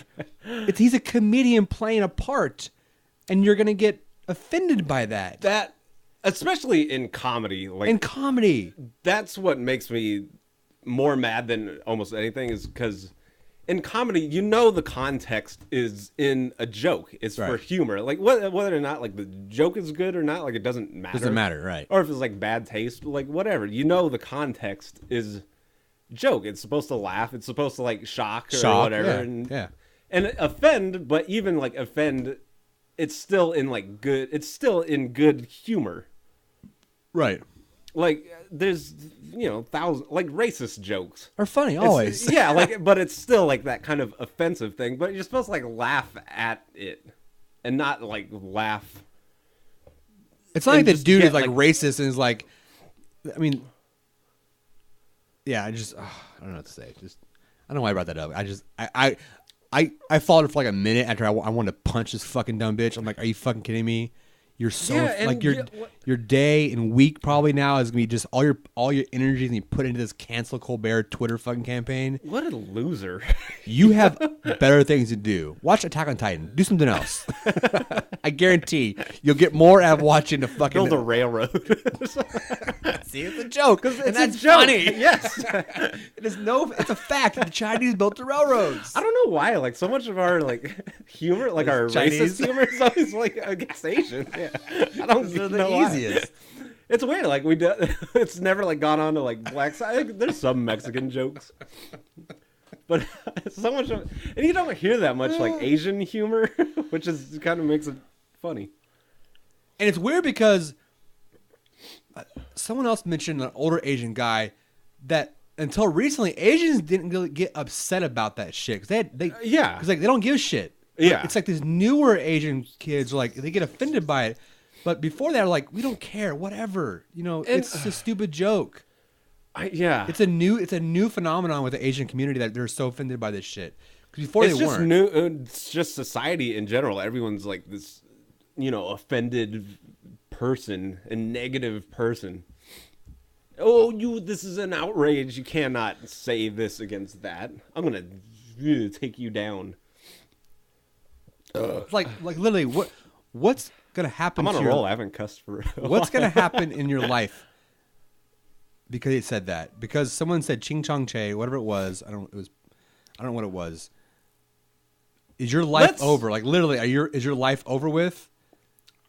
Speaker 2: he's a comedian playing a part, and you're gonna get offended by that.
Speaker 1: That, especially in comedy, like
Speaker 2: In comedy,
Speaker 1: that's what makes me more mad than almost anything is because in comedy, you know, the context is in a joke. It's for
Speaker 2: Right.
Speaker 1: humor. Like whether or not like the joke is good or not, like it doesn't matter.
Speaker 2: doesn't matter, right?
Speaker 1: Or if it's like bad taste, like whatever. You know, the context is joke. It's supposed to laugh. It's supposed to like shock or whatever.
Speaker 2: yeah,
Speaker 1: and,
Speaker 2: yeah.
Speaker 1: and offend, but even like offend, it's still in like good. It's still in good humor.
Speaker 2: Right.
Speaker 1: Like there's thousands like racist jokes.
Speaker 2: Are funny
Speaker 1: It's-
Speaker 2: always.
Speaker 1: yeah, like but it's still like that kind of offensive thing. But you're supposed to like laugh at it and not like laugh.
Speaker 2: It's not like
Speaker 1: and
Speaker 2: the
Speaker 1: just
Speaker 2: dude
Speaker 1: get,
Speaker 2: is like
Speaker 1: like-
Speaker 2: racist and is like, I mean, yeah. I don't know what to say. Just I don't know why I brought that up. I followed it for like a minute after I wanted to punch this fucking dumb bitch. I'm like, are you fucking kidding me? You're so
Speaker 1: Yeah, and
Speaker 2: like
Speaker 1: yeah, what-
Speaker 2: your day and week probably now is gonna be just all your energy is gonna be put into this cancel Colbert Twitter fucking campaign.
Speaker 1: What a loser!
Speaker 2: You have better things to do. Watch Attack on Titan. Do something else. I guarantee you'll get more out of watching the fucking.
Speaker 1: Build a railroad.
Speaker 2: See, it's a joke, and
Speaker 1: It's
Speaker 2: that's
Speaker 1: a joke.
Speaker 2: funny.
Speaker 1: Yes.
Speaker 2: It's a fact. The Chinese built the railroads.
Speaker 1: I don't know why. Like so much of our like humor, like our
Speaker 2: Chinese.
Speaker 1: racist humor, is always like against Asian. Yeah. I don't
Speaker 2: They're the
Speaker 1: know why.
Speaker 2: easiest.
Speaker 1: It's weird. Like we do. It's never like gone on to like black side. There's some Mexican jokes, but so much of, and you don't hear that much like Asian humor, which is kind of makes it funny.
Speaker 2: And it's weird because someone else mentioned an older Asian guy that until recently Asians didn't really get upset about that shit because
Speaker 1: Yeah.
Speaker 2: because like they don't give a shit.
Speaker 1: Yeah.
Speaker 2: It's like these newer Asian kids like they get offended by it, but before that, like we don't care, whatever. You know, it's a stupid joke.
Speaker 1: Yeah.
Speaker 2: It's a new phenomenon with the Asian community that they're so offended by this shit. Because before
Speaker 1: It's
Speaker 2: they
Speaker 1: just
Speaker 2: weren't.
Speaker 1: new. It's just society in general. Everyone's like this, offended person, a negative person. Oh, this is an outrage. You cannot say this against that. I'm gonna take you down.
Speaker 2: It's like literally what's gonna happen?
Speaker 1: I'm on
Speaker 2: to
Speaker 1: a
Speaker 2: your-
Speaker 1: roll. I haven't cussed for.
Speaker 2: What's gonna happen in your life? Because he said that. Because someone said Ching Chong Che, whatever it was. I don't know what it was. Is your life over? Like literally, is your life over with?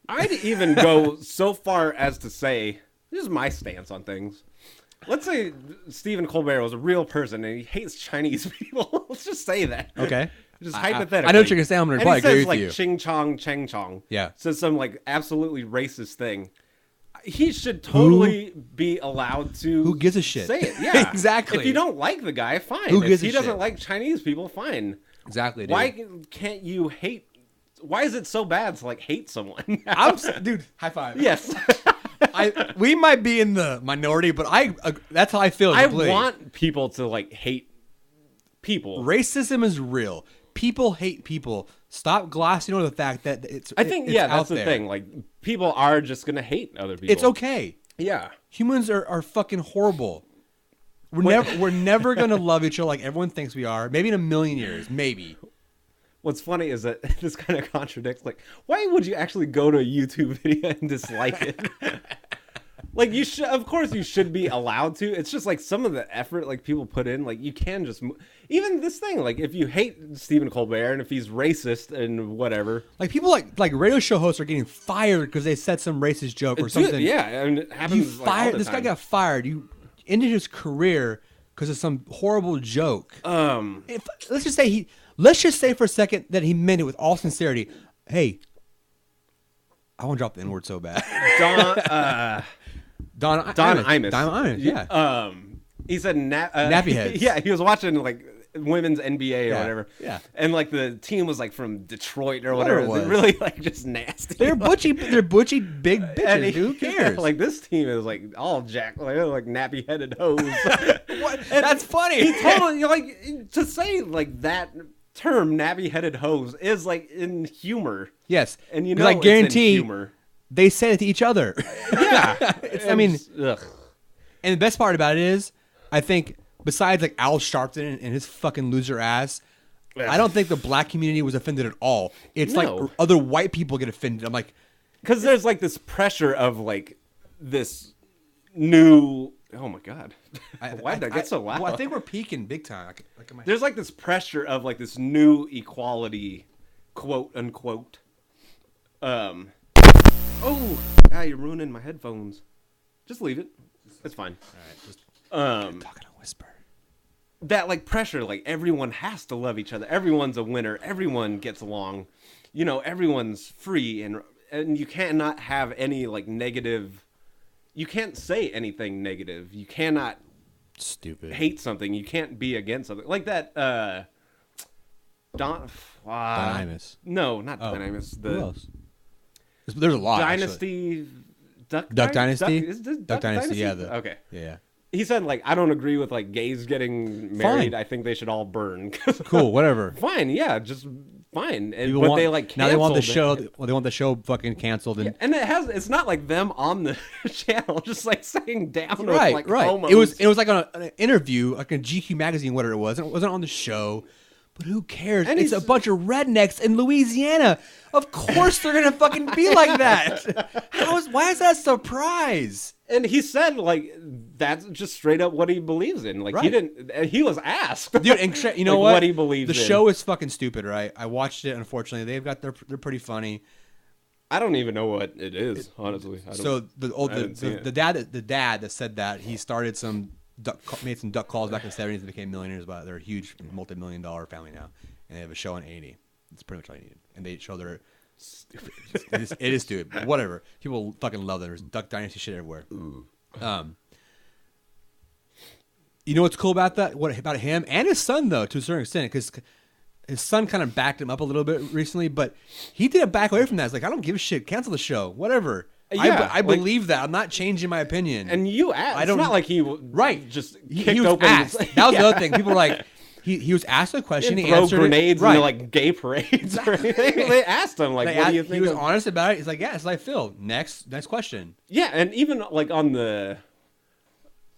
Speaker 1: I'd even go so far as to say, this is my stance on things. let's say Stephen Colbert was a real person and he hates Chinese people. Let's just say that.
Speaker 2: Okay.
Speaker 1: Just hypothetically.
Speaker 2: I know what you're going to say. I'm going to probably agree with
Speaker 1: like,
Speaker 2: you.
Speaker 1: Ching Chong, Cheng Chong.
Speaker 2: Yeah.
Speaker 1: Says some like absolutely racist thing. He should totally be allowed to.
Speaker 2: Who gives a shit?
Speaker 1: Say it. Yeah.
Speaker 2: Exactly.
Speaker 1: If you don't like the guy, fine.
Speaker 2: Who gives
Speaker 1: if he
Speaker 2: a
Speaker 1: doesn't
Speaker 2: shit?
Speaker 1: like Chinese people, fine.
Speaker 2: Exactly, dude.
Speaker 1: Why can't you hate? Why is it so bad to like hate someone?
Speaker 2: Dude, high five.
Speaker 1: Yes.
Speaker 2: We might be in the minority, but that's how I feel.
Speaker 1: I
Speaker 2: completely.
Speaker 1: want people to like hate people.
Speaker 2: Racism is real. People hate people. Stop glossing over the fact that it's.
Speaker 1: I think
Speaker 2: it's
Speaker 1: that's
Speaker 2: out
Speaker 1: the
Speaker 2: there.
Speaker 1: thing. Like people are just gonna hate other people.
Speaker 2: It's okay.
Speaker 1: Yeah.
Speaker 2: Humans are fucking horrible. We're never gonna love each other like everyone thinks we are. Maybe in a million years. Maybe.
Speaker 1: What's funny is that this kind of contradicts. Like, why would you actually go to a YouTube video and dislike it? Like, you should, of course, you should be allowed to. It's just like some of the effort like people put in. Like, you can just even this thing. Like, if you hate Stephen Colbert and if he's racist and whatever,
Speaker 2: Like people like radio show hosts are getting fired because they said some racist joke or something.
Speaker 1: Yeah, and it happens.
Speaker 2: You
Speaker 1: like, all
Speaker 2: fired
Speaker 1: the
Speaker 2: this
Speaker 1: time.
Speaker 2: guy got fired. You ended his career because of some horrible joke. Let's just say for a second that he meant it with all sincerity. Hey, I want to drop the N word so bad. Don
Speaker 1: Imus.
Speaker 2: Don Imus, yeah.
Speaker 1: He said
Speaker 2: Nappy heads.
Speaker 1: Yeah, he was watching like women's NBA or
Speaker 2: Yeah,
Speaker 1: whatever.
Speaker 2: yeah.
Speaker 1: And like the team was like from Detroit or
Speaker 2: Whatever
Speaker 1: whatever.
Speaker 2: it was.
Speaker 1: Really like just nasty.
Speaker 2: They're butchy big bitches,
Speaker 1: And
Speaker 2: dude. Who cares?
Speaker 1: Like this team is like all jacked, like nappy headed hoes.
Speaker 2: What? That's funny.
Speaker 1: He totally like to say like that term nappy headed hose is like in humor.
Speaker 2: Yes.
Speaker 1: And you
Speaker 2: 'Cause
Speaker 1: know
Speaker 2: I
Speaker 1: it's
Speaker 2: guarantee
Speaker 1: in humor.
Speaker 2: they say it to each other.
Speaker 1: Yeah.
Speaker 2: I mean,
Speaker 1: ugh.
Speaker 2: and the best part about it is, I think besides like Al Sharpton and his fucking loser ass, I don't think the black community was offended at all. It's
Speaker 1: No.
Speaker 2: like other white people get offended. I'm like,
Speaker 1: Because there's like this pressure of like this new. Oh my god! Why did I get so loud?
Speaker 2: Well, I think we're peaking big time.
Speaker 1: There's like this pressure of like this new equality, quote unquote. Oh, you're ruining my headphones. Just leave it. It's fine.
Speaker 2: All right, just
Speaker 1: Um,
Speaker 2: talking a whisper.
Speaker 1: that like pressure, like everyone has to love each other. Everyone's a winner. Everyone gets along. You know, everyone's free and you cannot have any like negative. You can't say anything negative. You cannot
Speaker 2: Stupid.
Speaker 1: hate something. You can't be against something like that. Don
Speaker 2: Imus.
Speaker 1: No, not
Speaker 2: Oh.
Speaker 1: Don Imus.
Speaker 2: Who else? There's a lot.
Speaker 1: Dynasty.
Speaker 2: Duck Dynasty.
Speaker 1: Is this
Speaker 2: Duck Dynasty. Yeah.
Speaker 1: Okay.
Speaker 2: Yeah.
Speaker 1: He said like I don't agree with like gays getting married.
Speaker 2: Fine.
Speaker 1: I think they should all burn.
Speaker 2: Cool. Whatever.
Speaker 1: Fine. Yeah. Just fine. And
Speaker 2: People
Speaker 1: but
Speaker 2: want-
Speaker 1: they like
Speaker 2: now they want the show.
Speaker 1: canceled it.
Speaker 2: Well, they want the show fucking canceled. And
Speaker 1: And it's not like them on the channel just like saying down with
Speaker 2: right,
Speaker 1: like
Speaker 2: right.
Speaker 1: homos.
Speaker 2: It was like on an interview, like a GQ magazine, whatever it was. It wasn't on the show. But who cares?
Speaker 1: And
Speaker 2: It's a
Speaker 1: he's-
Speaker 2: bunch of rednecks in Louisiana. Of course they're gonna fucking be like that. Why is that a surprise?
Speaker 1: And he said like that's just straight up what he believes in. Like he
Speaker 2: Right.
Speaker 1: didn't. And he was asked,
Speaker 2: Dude, and you know
Speaker 1: like,
Speaker 2: what?
Speaker 1: he believes
Speaker 2: The
Speaker 1: in.
Speaker 2: show is fucking stupid, right? I watched it. Unfortunately, they're pretty funny.
Speaker 1: I don't even know what it is. Honestly, I don't,
Speaker 2: So
Speaker 1: I haven't seen it.
Speaker 2: the dad that said that he started made some duck calls back in the 70s and became millionaires. But they're a huge multi-million-dollar family now, and they have a show on 80. It's pretty much all you need, and they show their.
Speaker 1: Stupid.
Speaker 2: It is stupid. But whatever. People fucking love them. There's Duck Dynasty shit everywhere. You know what's cool about that? What about him and his son though, to a certain extent, because his son kind of backed him up a little bit recently, but he didn't back away from that. It's like I don't give a shit. Cancel the show. Whatever.
Speaker 1: Yeah,
Speaker 2: I believe that. I'm not changing my opinion.
Speaker 1: And you asked.
Speaker 2: I don't-
Speaker 1: It's not like he
Speaker 2: right.
Speaker 1: just
Speaker 2: He
Speaker 1: kicked
Speaker 2: was
Speaker 1: open.
Speaker 2: asked. That was the other thing. People were like, he was asked a question.
Speaker 1: He
Speaker 2: He
Speaker 1: throw
Speaker 2: answered
Speaker 1: grenades
Speaker 2: it. Right.
Speaker 1: into like gay parades or anything. They asked him like, "What do you think?"
Speaker 2: He was
Speaker 1: of-"
Speaker 2: honest about it. He's like, yeah, it's like Phil. Next question.
Speaker 1: Yeah, and even like on the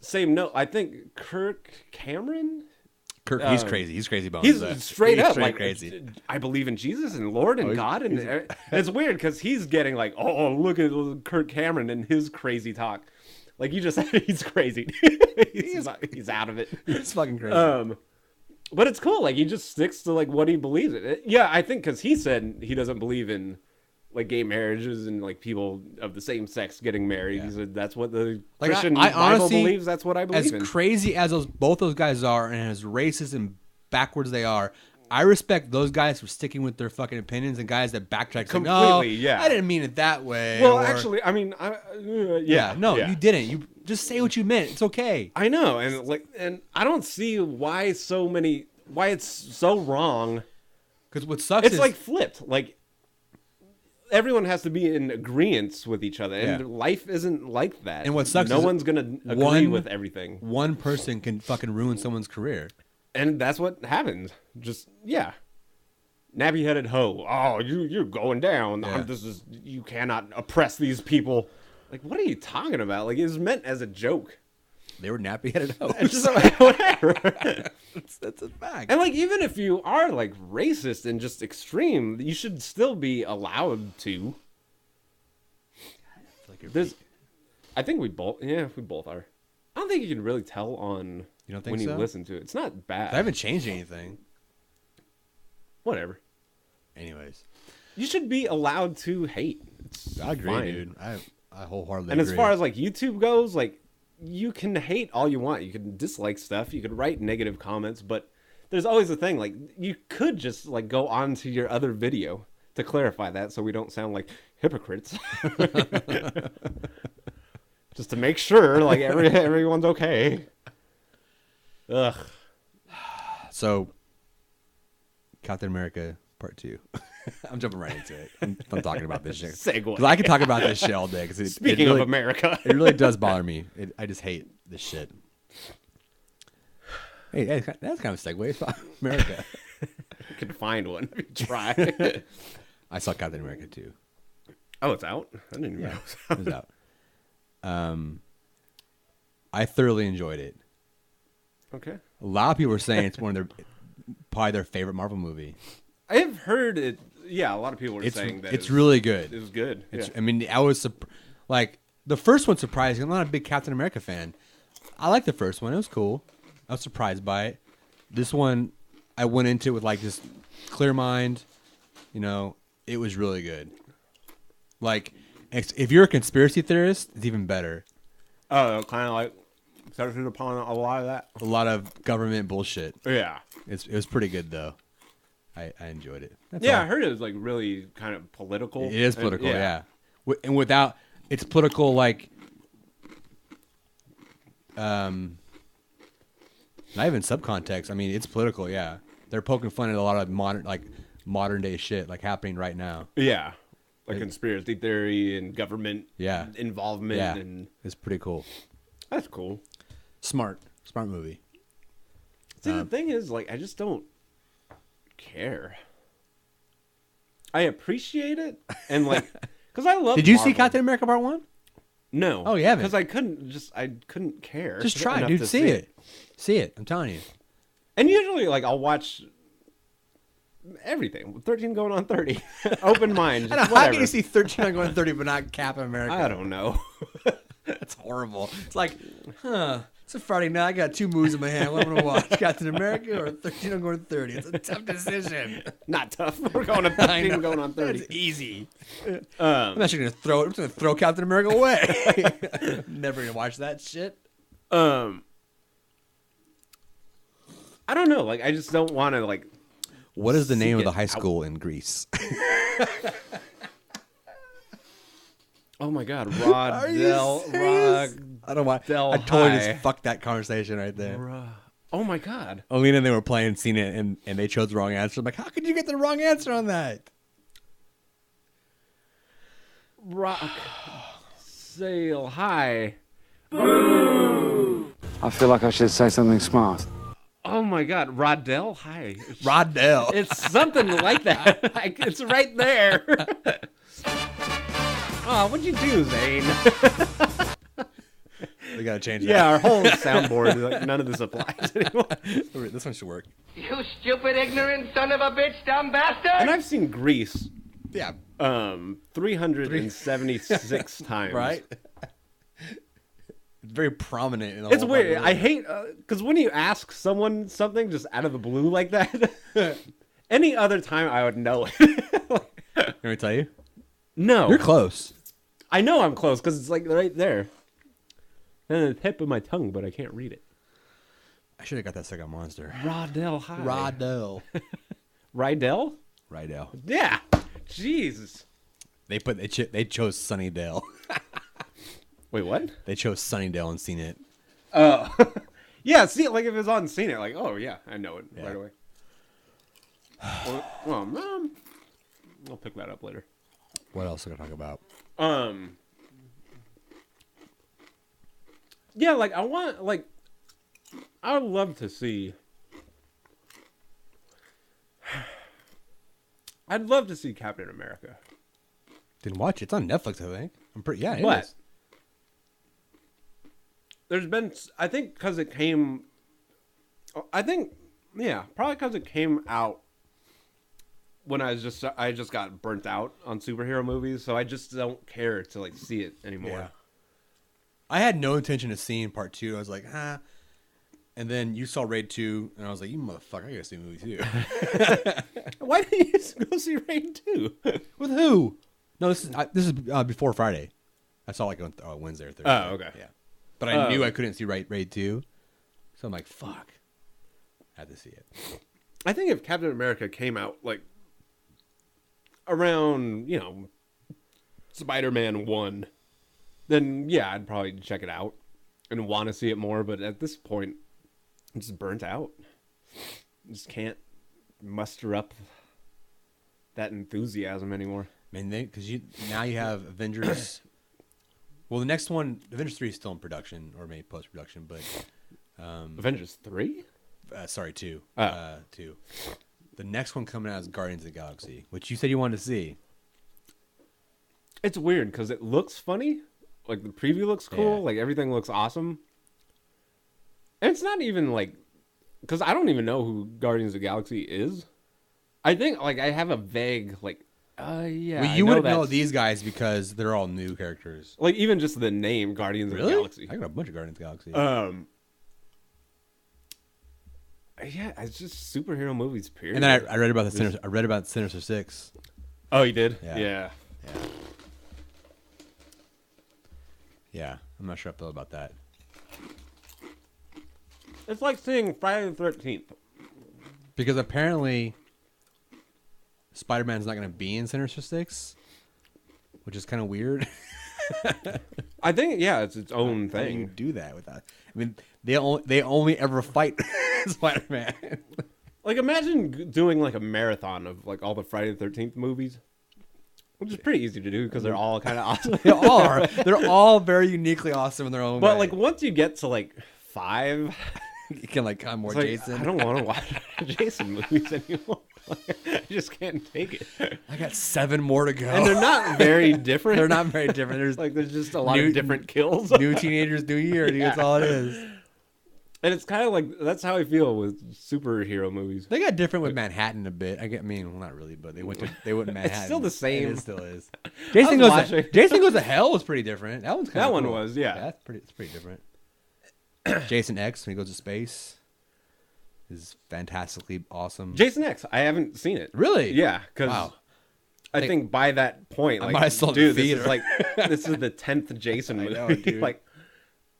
Speaker 1: same note, I think Kirk Cameron.
Speaker 2: Kirk, he's crazy. He's crazy bones.
Speaker 1: He's straight
Speaker 2: He's
Speaker 1: up
Speaker 2: straight
Speaker 1: like
Speaker 2: crazy.
Speaker 1: I believe in Jesus and Lord and God, and it's weird because he's getting like, oh, look at Kirk Cameron and his crazy talk. Like you just said, he's crazy. he's out of it.
Speaker 2: It's fucking crazy.
Speaker 1: But it's cool. Like he just sticks to like what he believes in. Yeah, I think because he said he doesn't believe in like gay marriages and like people of the same sex getting married.
Speaker 2: Yeah.
Speaker 1: He said that's what the
Speaker 2: Like,
Speaker 1: Christian
Speaker 2: I
Speaker 1: Bible
Speaker 2: honestly,
Speaker 1: believes. That's what I believe
Speaker 2: as
Speaker 1: in.
Speaker 2: crazy as both those guys are, and as racist and backwards they are, I respect those guys for sticking with their fucking opinions, and guys that backtrack
Speaker 1: Completely,
Speaker 2: like,
Speaker 1: yeah.
Speaker 2: I didn't mean it that way.
Speaker 1: Well,
Speaker 2: or,
Speaker 1: actually, I mean,
Speaker 2: yeah, no, you didn't. You just say what you meant. It's okay.
Speaker 1: I know, and I don't see why it's so wrong.
Speaker 2: Because what sucks
Speaker 1: It's
Speaker 2: is
Speaker 1: like flipped. Like everyone has to be in agreement with each other, and
Speaker 2: Yeah.
Speaker 1: life isn't like that.
Speaker 2: And what sucks
Speaker 1: no
Speaker 2: is
Speaker 1: one's gonna agree with everything,
Speaker 2: one person can fucking ruin someone's career.
Speaker 1: and that's what happens. Just nappy-headed hoe. Oh, you're going down.
Speaker 2: Yeah.
Speaker 1: You cannot oppress these people. Like, what are you talking about? Like, it was meant as a joke.
Speaker 2: They were nappy-headed hoes.
Speaker 1: It's just like, whatever.
Speaker 2: That's a fact.
Speaker 1: And like, even if you are like racist and just extreme, you should still be allowed to. I think we both are. I don't think you can really tell on
Speaker 2: You don't think
Speaker 1: when
Speaker 2: so?
Speaker 1: you listen to it. It's not bad.
Speaker 2: I haven't changed anything.
Speaker 1: Whatever.
Speaker 2: Anyways,
Speaker 1: You should be allowed to hate. It's
Speaker 2: I agree,
Speaker 1: fine.
Speaker 2: dude. I wholeheartedly
Speaker 1: And
Speaker 2: agree.
Speaker 1: as far as like YouTube goes, like you can hate all you want. You can dislike stuff. You can write negative comments, but there's always a thing. Like you could just like go on to your other video to clarify that, so we don't sound like hypocrites. Just to make sure, like everyone's okay. Ugh.
Speaker 2: So, Captain America Part 2. I'm jumping right into it. I'm talking about this shit.
Speaker 1: Segue.
Speaker 2: Because I can talk about this shit all day. Cause
Speaker 1: Speaking
Speaker 2: really,
Speaker 1: of America,
Speaker 2: it really does bother me. I just hate this shit. Hey, that's kind of a segue. It's about America.
Speaker 1: you can find one if you try.
Speaker 2: I saw Captain America 2.
Speaker 1: Oh, it's out? I didn't even know.
Speaker 2: It was out. I thoroughly enjoyed it.
Speaker 1: Okay.
Speaker 2: A lot of people are saying it's probably their favorite Marvel movie.
Speaker 1: I have heard it. Yeah, a lot of people were saying that
Speaker 2: it's really good.
Speaker 1: It was good.
Speaker 2: I mean, I was like the first one surprised me. I'm not a big Captain America fan. I liked the first one. It was cool. I was surprised by it. This one, I went into it with like just clear mind. You know, it was really good. Like, if you're a conspiracy theorist, it's even better.
Speaker 1: Oh, kind of like touches upon a lot of that.
Speaker 2: A lot of government bullshit.
Speaker 1: Yeah.
Speaker 2: It was pretty good though. I enjoyed it. That's
Speaker 1: Yeah,
Speaker 2: all.
Speaker 1: I heard it was like really kind of political.
Speaker 2: It is political,
Speaker 1: And,
Speaker 2: yeah. And without, it's political like, not even subcontext. I mean, it's political, yeah. They're poking fun at a lot of modern day shit like happening right now.
Speaker 1: Yeah. Like conspiracy theory and government involvement.
Speaker 2: Yeah,
Speaker 1: And
Speaker 2: it's pretty cool.
Speaker 1: that's cool.
Speaker 2: Smart movie.
Speaker 1: See, the thing is, like, I just don't care. I appreciate it, and like, because I love.
Speaker 2: Did you see
Speaker 1: Marvel.
Speaker 2: Captain America Part 1?
Speaker 1: No.
Speaker 2: Oh, you haven't?
Speaker 1: Because I couldn't care.
Speaker 2: Just try,
Speaker 1: enough
Speaker 2: dude.
Speaker 1: to
Speaker 2: See it. See it. I'm telling you.
Speaker 1: And usually, like, I'll watch everything. 13 going on 30. Open mind. Just
Speaker 2: How
Speaker 1: whatever.
Speaker 2: can you see 13 on going 30 but not Captain America?
Speaker 1: I don't know.
Speaker 2: That's horrible. It's like, it's a Friday night. I got two movies in my hand. What am I going to watch? Captain America or 13 on going 30? It's a tough decision.
Speaker 1: Not tough. We're going to 13 going on 30.
Speaker 2: It's easy. I'm actually going to throw Captain America away. Never going to watch that shit.
Speaker 1: I don't know. Like, I just don't want to, like.
Speaker 2: What is the name of
Speaker 1: it
Speaker 2: the high
Speaker 1: out.
Speaker 2: school in Greece?
Speaker 1: Oh my God,
Speaker 2: Are you serious? I don't know why.
Speaker 1: Del
Speaker 2: I totally
Speaker 1: High.
Speaker 2: just fucked that conversation right there.
Speaker 1: Oh my God.
Speaker 2: Alina and they were playing, seen it, and they chose the wrong answer. I'm like, how could you get the wrong answer on that?
Speaker 1: Rock. Sail high.
Speaker 3: I feel like I should say something smart.
Speaker 1: Oh my God, Rodell High.
Speaker 2: Roddell.
Speaker 1: It's something like that. Like, it's right there. Oh, what'd you do, Zane?
Speaker 2: They gotta change that.
Speaker 1: Yeah, our whole soundboard, like, none of this applies anymore.
Speaker 2: This one should work.
Speaker 4: You stupid, ignorant son of a bitch, dumb bastard!
Speaker 1: And I've seen Grease
Speaker 2: Yeah.
Speaker 1: 376 times.
Speaker 2: Right? It's very prominent in the
Speaker 1: It's
Speaker 2: whole
Speaker 1: weird.
Speaker 2: fucking
Speaker 1: I hate because when you ask someone something just out of the blue like that, any other time I would know it.
Speaker 2: Let me tell you.
Speaker 1: No.
Speaker 2: You're close.
Speaker 1: I know I'm close because it's like right there. And the tip of my tongue, but I can't read it.
Speaker 2: I should have got that second monster.
Speaker 1: Rodell High.
Speaker 2: Rydell.
Speaker 1: Rydell?
Speaker 2: Rydell.
Speaker 1: Yeah. Jesus.
Speaker 2: They chose Sunnydale.
Speaker 1: Wait, what?
Speaker 2: They chose Sunnydale and seen it.
Speaker 1: Oh. Yeah, see, like if it's on scene, like, oh yeah, I know it right away. Well, I'll pick that up later.
Speaker 2: What else are we gonna talk about?
Speaker 1: Yeah, like I would love to see. I'd love to see Captain America.
Speaker 2: Didn't watch it. It's on Netflix, I think. I'm pretty. Yeah, it
Speaker 1: But
Speaker 2: is.
Speaker 1: there's been, I think, because it came. Probably because it came out when I just got burnt out on superhero movies, so I just don't care to like see it anymore.
Speaker 2: Yeah. I had no intention of seeing part 2. I was like, huh. And then you saw Raid 2, and I was like, you motherfucker, I gotta see the movie too.
Speaker 1: Why didn't you go see Raid 2?
Speaker 2: With who? No, this is before Friday. I saw like on Wednesday or Thursday.
Speaker 1: Oh, okay.
Speaker 2: Yeah. But I knew I couldn't see Raid 2. So I'm like, fuck. I had to see it.
Speaker 1: I think if Captain America came out like around, Spider-Man 1, then yeah, I'd probably check it out and want to see it more. But at this point, I'm just burnt out. Just can't muster up that enthusiasm anymore.
Speaker 2: I mean, because now you have Avengers. Well, the next one, Avengers 3 is still in production or maybe post-production, but
Speaker 1: Avengers 3?
Speaker 2: Sorry, 2.
Speaker 1: Oh.
Speaker 2: 2. The next one coming out is Guardians of the Galaxy, which you said you wanted to see.
Speaker 1: It's weird because it looks funny. Like the preview looks cool.
Speaker 2: Yeah.
Speaker 1: Like everything looks awesome. And it's not even like, because I don't even know who Guardians of the Galaxy is. I think like I have a vague like, yeah.
Speaker 2: Well, you wouldn't know these guys because they're all new characters.
Speaker 1: Like even just the name Guardians of the Galaxy.
Speaker 2: I got a bunch of Guardians of the Galaxy.
Speaker 1: Yeah, it's just superhero movies. Period.
Speaker 2: And then I read about I read about Sinister Six.
Speaker 1: Oh, you did?
Speaker 2: Yeah. Yeah, I'm not sure I feel about that.
Speaker 1: It's like seeing Friday the 13th.
Speaker 2: Because apparently Spider-Man's not going to be in Sinister Six, which is kind of weird.
Speaker 1: I think, yeah, it's its own
Speaker 2: How do you
Speaker 1: thing.
Speaker 2: do that without? I mean, they only ever fight Spider-Man.
Speaker 1: Like, imagine doing like a marathon of like all the Friday the 13th movies, which is pretty easy to do because they're all kind of awesome.
Speaker 2: They are. They're all very uniquely awesome in their own way.
Speaker 1: But like once you get to like 5,
Speaker 2: you can like kind of more
Speaker 1: it's like,
Speaker 2: Jason.
Speaker 1: I don't want to watch Jason movies anymore. Like, I just can't take it.
Speaker 2: I got 7 more to go.
Speaker 1: And they're not very different.
Speaker 2: They're not very different. There's
Speaker 1: Like there's just a lot
Speaker 2: New-
Speaker 1: of different kills.
Speaker 2: new teenagers, new year, dude. That's all it is.
Speaker 1: And it's kind of like that's how I feel with superhero movies.
Speaker 2: They got different with Manhattan a bit. I mean, well, not really, but they went to Manhattan.
Speaker 1: still the same.
Speaker 2: It still is. Jason Goes to Hell was pretty different. That one's kind of
Speaker 1: That one
Speaker 2: cool.
Speaker 1: was, yeah.
Speaker 2: That's pretty. It's pretty different. Jason X when he goes to space is fantastically awesome.
Speaker 1: Jason X, I haven't seen it.
Speaker 2: Really?
Speaker 1: Yeah, because
Speaker 2: Wow.
Speaker 1: I think by that point,
Speaker 2: I
Speaker 1: like,
Speaker 2: might have saw the
Speaker 1: dude, this
Speaker 2: theater.
Speaker 1: is like this is the 10th Jason movie.
Speaker 2: know, dude.
Speaker 1: Like,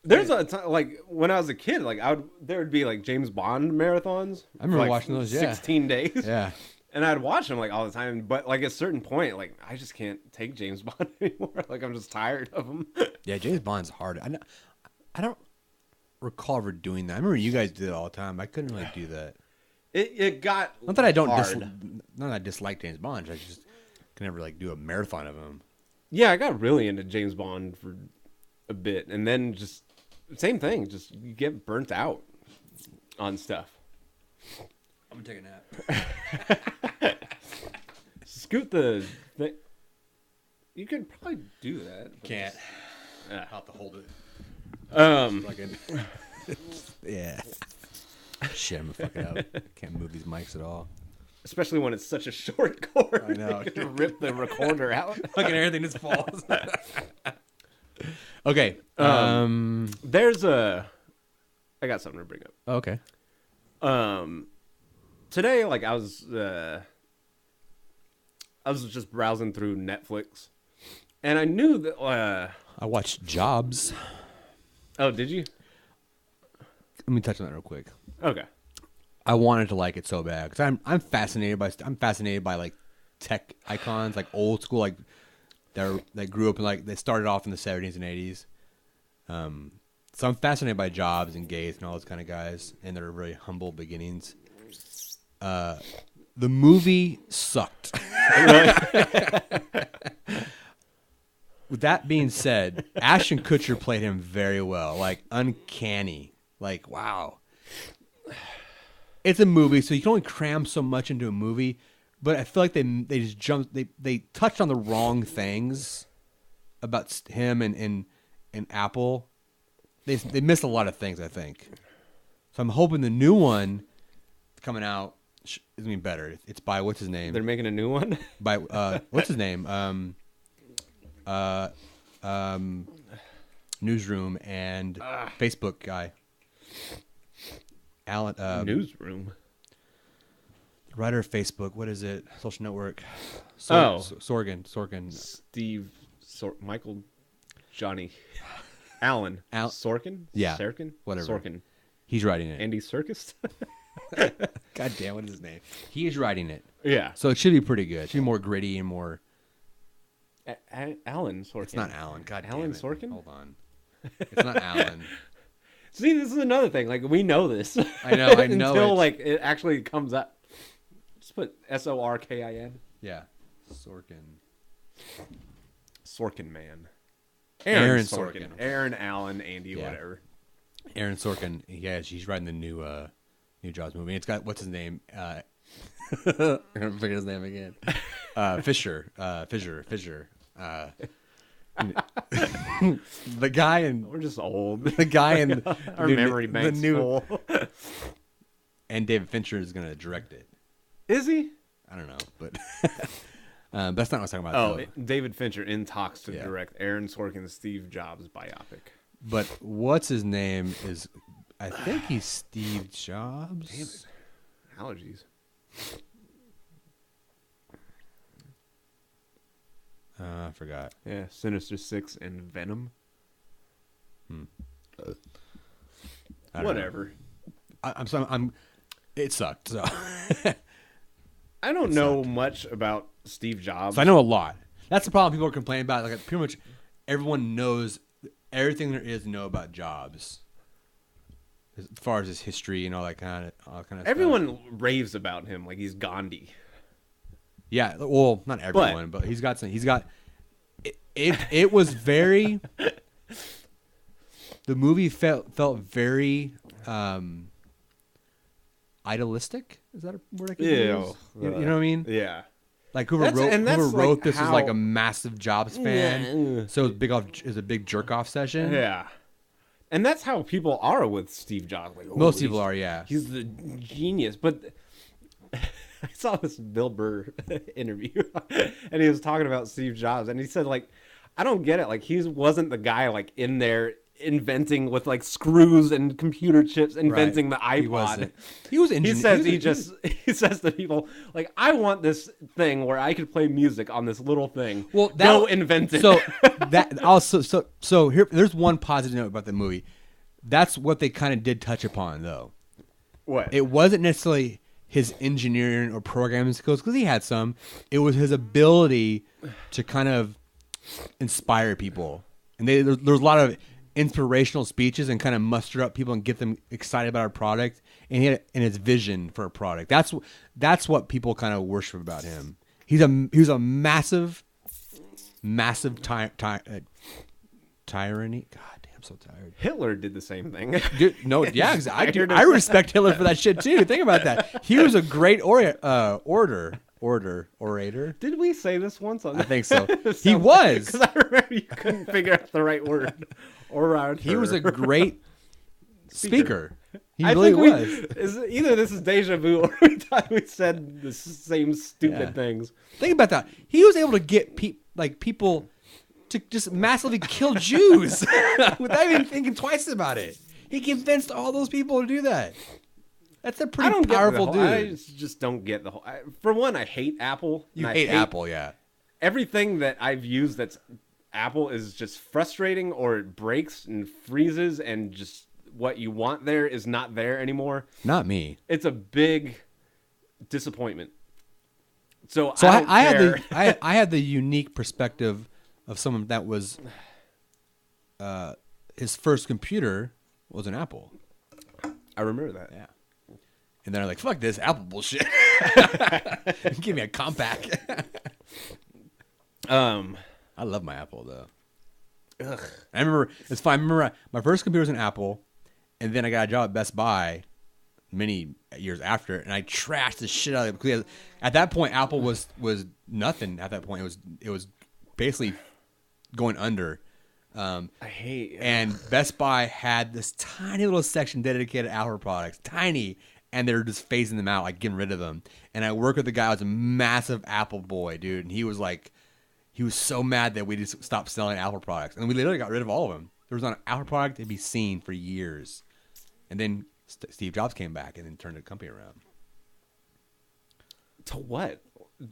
Speaker 1: there's a time, like when I was a kid, like there would be like James Bond marathons.
Speaker 2: I remember
Speaker 1: for, like,
Speaker 2: watching those, yeah.
Speaker 1: 16 days.
Speaker 2: Yeah.
Speaker 1: And I'd watch them like all the time, but like at a certain point, like I just can't take James Bond anymore. Like I'm just tired of him.
Speaker 2: Yeah, James Bond's hard. I don't recall ever doing that. I remember you guys did it all the time. I couldn't really do that.
Speaker 1: It got
Speaker 2: Not that I don't
Speaker 1: hard.
Speaker 2: not that I dislike James Bond. I just can never like do a marathon of him.
Speaker 1: Yeah, I got really into James Bond for a bit, and then just same thing. Just you get burnt out on stuff.
Speaker 2: I'm gonna take a nap.
Speaker 1: Scoot the. You could probably do that. but
Speaker 2: Can't.
Speaker 1: Yeah.
Speaker 2: I'll have to hold it.
Speaker 1: Fucking.
Speaker 2: Yeah. Shit, I'm gonna fuck it up. Can't move these mics at all.
Speaker 1: Especially when it's such a short cord.
Speaker 2: I know.
Speaker 1: You could rip the recorder out.
Speaker 2: Fucking everything just falls. Okay.
Speaker 1: There's a. I got something to bring up.
Speaker 2: Okay.
Speaker 1: Today, like I was just browsing through Netflix, And I knew that.
Speaker 2: I watched Jobs.
Speaker 1: Oh, did you?
Speaker 2: Let me touch on that real quick.
Speaker 1: Okay.
Speaker 2: I wanted to like it so bad because I'm fascinated by like tech icons, like old school, like that grew up in like they started off in the 70s and 80s. So I'm fascinated by Jobs and Gates and all those kind of guys and their very humble beginnings. The movie sucked. With that being said, Ashton Kutcher played him very well, like uncanny, like wow. It's a movie, so you can only cram so much into a movie. But I feel like they just jumped. They touched on the wrong things about him and Apple. They missed a lot of things, I think. So I'm hoping the new one coming out is gonna be better. It's by what's his name?
Speaker 1: They're making a new one.
Speaker 2: By what's his name? Newsroom and Facebook guy. Alan.
Speaker 1: Newsroom.
Speaker 2: Writer of Facebook. What is it? Social network. Sorkin.
Speaker 1: Steve. Michael. Johnny. Alan. Sorkin.
Speaker 2: Yeah.
Speaker 1: Sorkin.
Speaker 2: Whatever.
Speaker 1: Sorkin.
Speaker 2: He's writing it.
Speaker 1: Andy Serkis.
Speaker 2: God damn, what is his name? He is writing it.
Speaker 1: Yeah.
Speaker 2: So it should be pretty good. It should be more gritty and more.
Speaker 1: Alan Sorkin.
Speaker 2: It's not Alan. God damn
Speaker 1: Alan
Speaker 2: it.
Speaker 1: Sorkin?
Speaker 2: Hold on. It's not Alan.
Speaker 1: See, this is another thing. Like, we know this.
Speaker 2: I know.
Speaker 1: Until, like, it actually comes up. Just put Sorkin.
Speaker 2: Yeah. Sorkin.
Speaker 1: Sorkin man.
Speaker 2: Aaron
Speaker 1: Sorkin.
Speaker 2: Sorkin.
Speaker 1: Aaron, Allen, Andy,
Speaker 2: Yeah.
Speaker 1: whatever.
Speaker 2: Aaron Sorkin. Yeah, he's writing the new Jaws movie. It's got, what's his name? I'm going to forget his name again. Fisher. The guy in
Speaker 1: We're just old.
Speaker 2: the guy in
Speaker 1: Our memory bank's full.
Speaker 2: and David Fincher is going to direct it.
Speaker 1: Is he?
Speaker 2: I don't know, but that's not what I was talking about.
Speaker 1: Oh,
Speaker 2: though.
Speaker 1: David Fincher in talks to
Speaker 2: Yeah.
Speaker 1: direct Aaron Sorkin's Steve Jobs biopic.
Speaker 2: But what's his name is, I think he's Steve Jobs.
Speaker 1: Damn it. Allergies.
Speaker 2: I forgot.
Speaker 1: Yeah, Sinister Six and Venom.
Speaker 2: I don't
Speaker 1: Whatever.
Speaker 2: know. It sucked. So.
Speaker 1: I don't know much about Steve Jobs.
Speaker 2: So I know a lot. That's the problem people are complaining about. Like pretty much everyone knows everything there is to know about Jobs, as far as his history and all that kind of stuff.
Speaker 1: Everyone raves about him like he's Gandhi.
Speaker 2: Yeah, well, not everyone, but he's got some. He's got. It was very. The movie felt very idealistic. Is that a word I can use? You know what I mean?
Speaker 1: Yeah.
Speaker 2: Like whoever wrote
Speaker 1: like
Speaker 2: this was like a
Speaker 1: how-
Speaker 2: massive Jobs fan,
Speaker 1: Yeah.
Speaker 2: so it was a big jerk off session.
Speaker 1: Yeah. And that's how people are with Steve Jobs. Like,
Speaker 2: Most
Speaker 1: he's-
Speaker 2: people are, yeah.
Speaker 1: He's the genius. But I saw this Bill Burr interview, and he was talking about Steve Jobs, and he said, like, I don't get it. Like, he wasn't the guy, like, in there inventing with, like, screws and computer chips, inventing the iPod.
Speaker 2: He wasn't. He says to people, like, I want this thing where I could play music on this little thing. Well,
Speaker 1: go invent it.
Speaker 2: So that also so here there's one positive note about the movie. That's what they kind of did touch upon, though.
Speaker 1: What?
Speaker 2: It wasn't necessarily his engineering or programming skills, because he had some. It was his ability to kind of inspire people, and there's a lot of inspirational speeches and kind of muster up people and get them excited about our product, and his vision for a product. That's what people kind of worship about him. He was a massive tyranny. God damn, I'm so tired.
Speaker 1: Hitler did the same thing.
Speaker 2: Dude, no, yeah, I respect Hitler for that shit too. Think about that. He was a great orator.
Speaker 1: Did we say this once on?
Speaker 2: I think so. He was.
Speaker 1: Because I remember you couldn't figure out the right word. Orator.
Speaker 2: He was a great speaker. He
Speaker 1: I
Speaker 2: really
Speaker 1: think
Speaker 2: was.
Speaker 1: Either this is deja vu or we thought we said the same stupid things.
Speaker 2: Think about that. He was able to get people to just massively kill Jews without even thinking twice about it. He convinced all those people to do that. That's a pretty powerful dude.
Speaker 1: I just don't get the whole. For one, I hate Apple.
Speaker 2: You
Speaker 1: and I
Speaker 2: hate Apple, yeah.
Speaker 1: Everything that I've used that's Apple is just frustrating, or it breaks and freezes, and just what you want there is not there anymore.
Speaker 2: Not me.
Speaker 1: It's a big disappointment. So
Speaker 2: I
Speaker 1: don't care.
Speaker 2: I had the unique perspective of someone that was his first computer was an Apple.
Speaker 1: I remember that.
Speaker 2: Yeah. And then I'm like, fuck this Apple bullshit. Give me a compact. I love my Apple though.
Speaker 1: Ugh.
Speaker 2: I remember it's fine. I remember my first computer was an Apple, and then I got a job at Best Buy many years after, and I trashed the shit out of it because at that point Apple was nothing. At that point, it was basically going under.
Speaker 1: I hate.
Speaker 2: And Best Buy had this tiny little section dedicated to Apple products, tiny, and they're just phasing them out, like getting rid of them. And I worked with a guy who was a massive Apple boy, dude, and he was so mad that we just stopped selling Apple products, and we literally got rid of all of them. There was not an Apple product to be seen for years, and then Steve Jobs came back and then turned the company around.
Speaker 1: To what?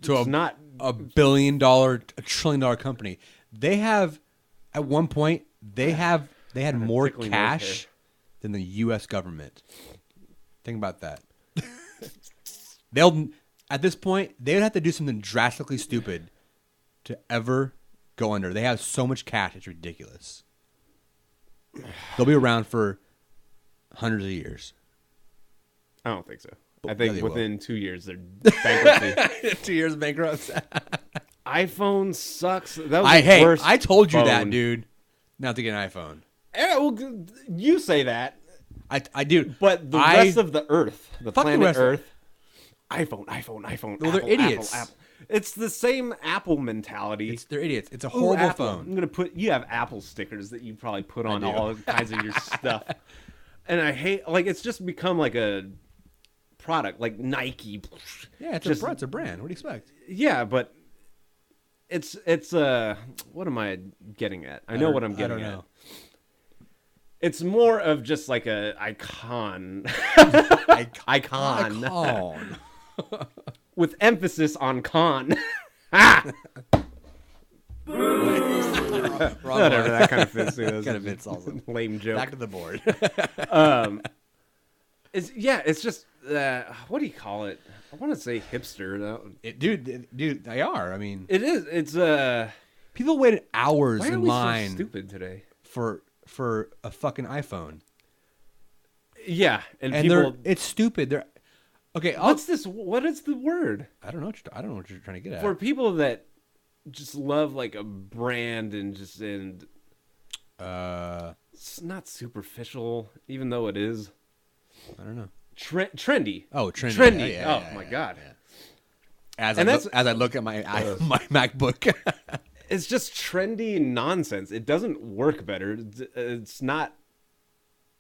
Speaker 2: To
Speaker 1: It's not
Speaker 2: a $1 billion, $1 trillion company. They have, at one point, they had more
Speaker 1: tickling
Speaker 2: cash
Speaker 1: nose hair.
Speaker 2: than the U.S. government. Think about that. At this point, they would have to do something drastically stupid to ever go under. They have so much cash, it's ridiculous. They'll be around for hundreds of years.
Speaker 1: I don't think so. I
Speaker 2: Yeah,
Speaker 1: think
Speaker 2: they
Speaker 1: within 2 years they're bankruptcy.
Speaker 2: 2 years of bankruptcy.
Speaker 1: iPhone sucks. That was the worst
Speaker 2: I told you that,
Speaker 1: phone.
Speaker 2: dude. Not to get an iPhone.
Speaker 1: Well, you say that,
Speaker 2: I do.
Speaker 1: but the rest of the Earth, the
Speaker 2: Fuck the
Speaker 1: planet
Speaker 2: rest of-
Speaker 1: Earth, iPhone.
Speaker 2: Well, they're
Speaker 1: Apple,
Speaker 2: idiots.
Speaker 1: Apple. It's the same Apple mentality.
Speaker 2: They're idiots. It's a
Speaker 1: Ooh,
Speaker 2: horrible
Speaker 1: Apple.
Speaker 2: phone.
Speaker 1: I'm gonna put. You have Apple stickers that you probably put on
Speaker 2: do.
Speaker 1: all kinds of your stuff, and I hate. It's just become like a product, like Nike.
Speaker 2: Yeah, it's a brand. What do you expect?
Speaker 1: Yeah, but it's what am I getting at? I know what I'm getting at. It's more of just like a icon. Icon. With emphasis on con. Whatever, that kind of fits.
Speaker 2: Kind of fits also.
Speaker 1: Lame joke.
Speaker 2: Back to the board.
Speaker 1: It's just what do you call it? I want to say hipster though.
Speaker 2: Dude, they are. I mean,
Speaker 1: It is. It's
Speaker 2: people waited hours
Speaker 1: why are
Speaker 2: in
Speaker 1: we
Speaker 2: line
Speaker 1: so stupid today?
Speaker 2: for a fucking iPhone.
Speaker 1: Yeah, and
Speaker 2: And
Speaker 1: people.
Speaker 2: it's stupid. They're okay.
Speaker 1: What's this? What is the word
Speaker 2: I don't know. I don't know what you're trying to get at.
Speaker 1: for people that just love like a brand and it's not superficial, even though it is.
Speaker 2: I don't know.
Speaker 1: Trendy.
Speaker 2: Oh, trendy.
Speaker 1: Trendy.
Speaker 2: Yeah,
Speaker 1: Oh my god.
Speaker 2: As
Speaker 1: And
Speaker 2: I look at my my MacBook.
Speaker 1: It's just trendy nonsense. It doesn't work better. It's not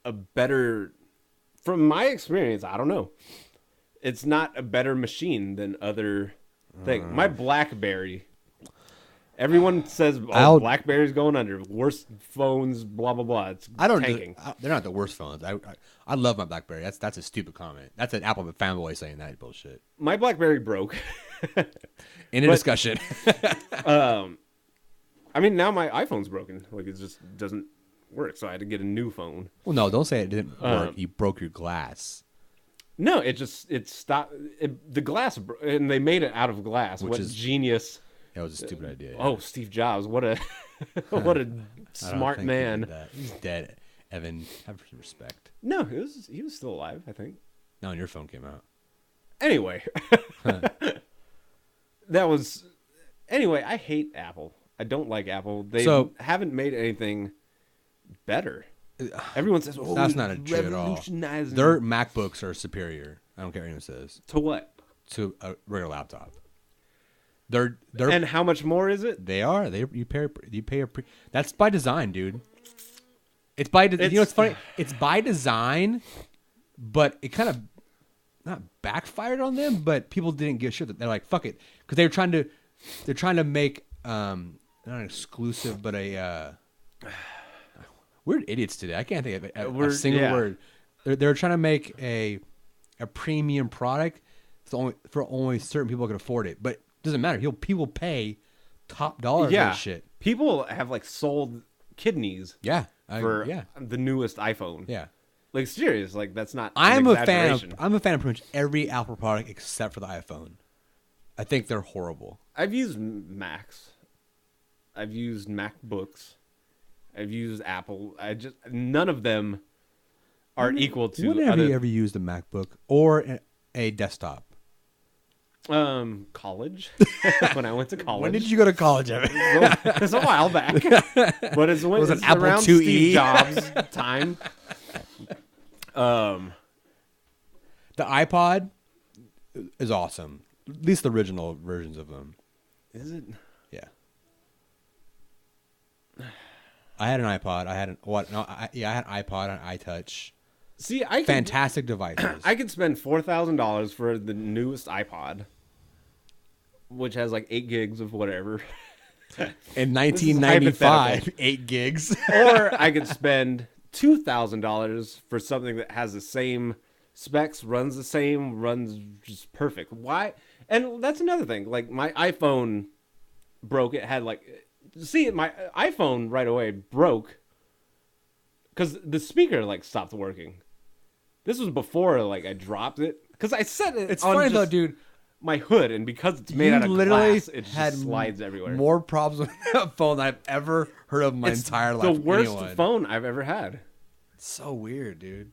Speaker 1: a better. From my experience, I don't know. It's not a better machine than other things. My BlackBerry. Everyone says BlackBerry's going under. Worst phones, blah blah blah. It's tanking.
Speaker 2: They're not the worst phones. I love my BlackBerry. That's a stupid comment. That's an Apple fanboy saying that bullshit.
Speaker 1: My BlackBerry broke.
Speaker 2: In a discussion.
Speaker 1: I mean, now my iPhone's broken. Like, it just doesn't work. So I had to get a new phone.
Speaker 2: Well, no, don't say it didn't work. You broke your glass.
Speaker 1: No, it stopped. The glass, and they made it out of glass.
Speaker 2: Which
Speaker 1: What
Speaker 2: is
Speaker 1: genius.
Speaker 2: That was a stupid idea. Yeah.
Speaker 1: Oh, Steve Jobs. What a what a
Speaker 2: I don't
Speaker 1: smart
Speaker 2: think he
Speaker 1: man.
Speaker 2: did that. He's dead. Evan, have some respect.
Speaker 1: No, he was still alive, I think.
Speaker 2: No, and your phone came out.
Speaker 1: Anyway. Anyway, I hate Apple. I don't like Apple. They haven't made anything better. Everyone says, "Oh,
Speaker 2: that's not true at all."
Speaker 1: revolutionizing."
Speaker 2: Their MacBooks are superior. I don't care what anyone says.
Speaker 1: To what?
Speaker 2: To a regular laptop.
Speaker 1: And how much more is it?
Speaker 2: They are. You pay a that's by design, dude. It's by you know what's funny? It's by design, but it kind of not backfired on them, but people didn't give a shit. They're like, fuck it, because they're trying to make not an exclusive, but a we're idiots today. I can't think of a single word. They're trying to make a premium product for only certain people who can afford it, but it doesn't matter. People pay top dollar for
Speaker 1: Yeah,
Speaker 2: this shit.
Speaker 1: people have like sold kidneys
Speaker 2: Yeah.
Speaker 1: for
Speaker 2: yeah.
Speaker 1: the newest iPhone.
Speaker 2: Yeah.
Speaker 1: Like serious, like that's not.
Speaker 2: I'm
Speaker 1: an
Speaker 2: a fan of
Speaker 1: exaggeration.
Speaker 2: pretty much every Apple product except for the iPhone. I think they're horrible.
Speaker 1: I've used Macs. I've used MacBooks. I've used Apple. None of them are equal to.
Speaker 2: When have you ever used a MacBook or a desktop?
Speaker 1: College. When I went to college.
Speaker 2: When did you go to college, Evan?
Speaker 1: It's a while back, but it's when
Speaker 2: Was it
Speaker 1: it's
Speaker 2: Apple
Speaker 1: around
Speaker 2: IIe?
Speaker 1: Steve Jobs' time.
Speaker 2: The iPod is awesome. At least the original versions of them.
Speaker 1: Is it?
Speaker 2: Yeah. I had an iPod. I had an I had an iPod, an iTouch.
Speaker 1: See, I could,
Speaker 2: Fantastic devices.
Speaker 1: I could spend $4,000 for the newest iPod, which has like 8 gigs of whatever.
Speaker 2: In
Speaker 1: This is
Speaker 2: 1995,
Speaker 1: hypothetical.
Speaker 2: 8 gigs.
Speaker 1: Or I could spend $2,000 for something that has the same specs, runs the same, runs just perfect. Why? And that's another thing. Like my iPhone broke. It had like, see, my iPhone right away broke because the speaker like stopped working. This was before like I dropped it because I set it.
Speaker 2: It's
Speaker 1: on
Speaker 2: funny
Speaker 1: just
Speaker 2: though, dude.
Speaker 1: my hood, and because it's made
Speaker 2: You
Speaker 1: out of
Speaker 2: literally
Speaker 1: glass, it
Speaker 2: had
Speaker 1: just slides everywhere.
Speaker 2: more problems with that phone than I've ever heard of in my
Speaker 1: It's
Speaker 2: entire life.
Speaker 1: the
Speaker 2: from
Speaker 1: worst
Speaker 2: anyone.
Speaker 1: phone I've ever had.
Speaker 2: It's so weird, dude.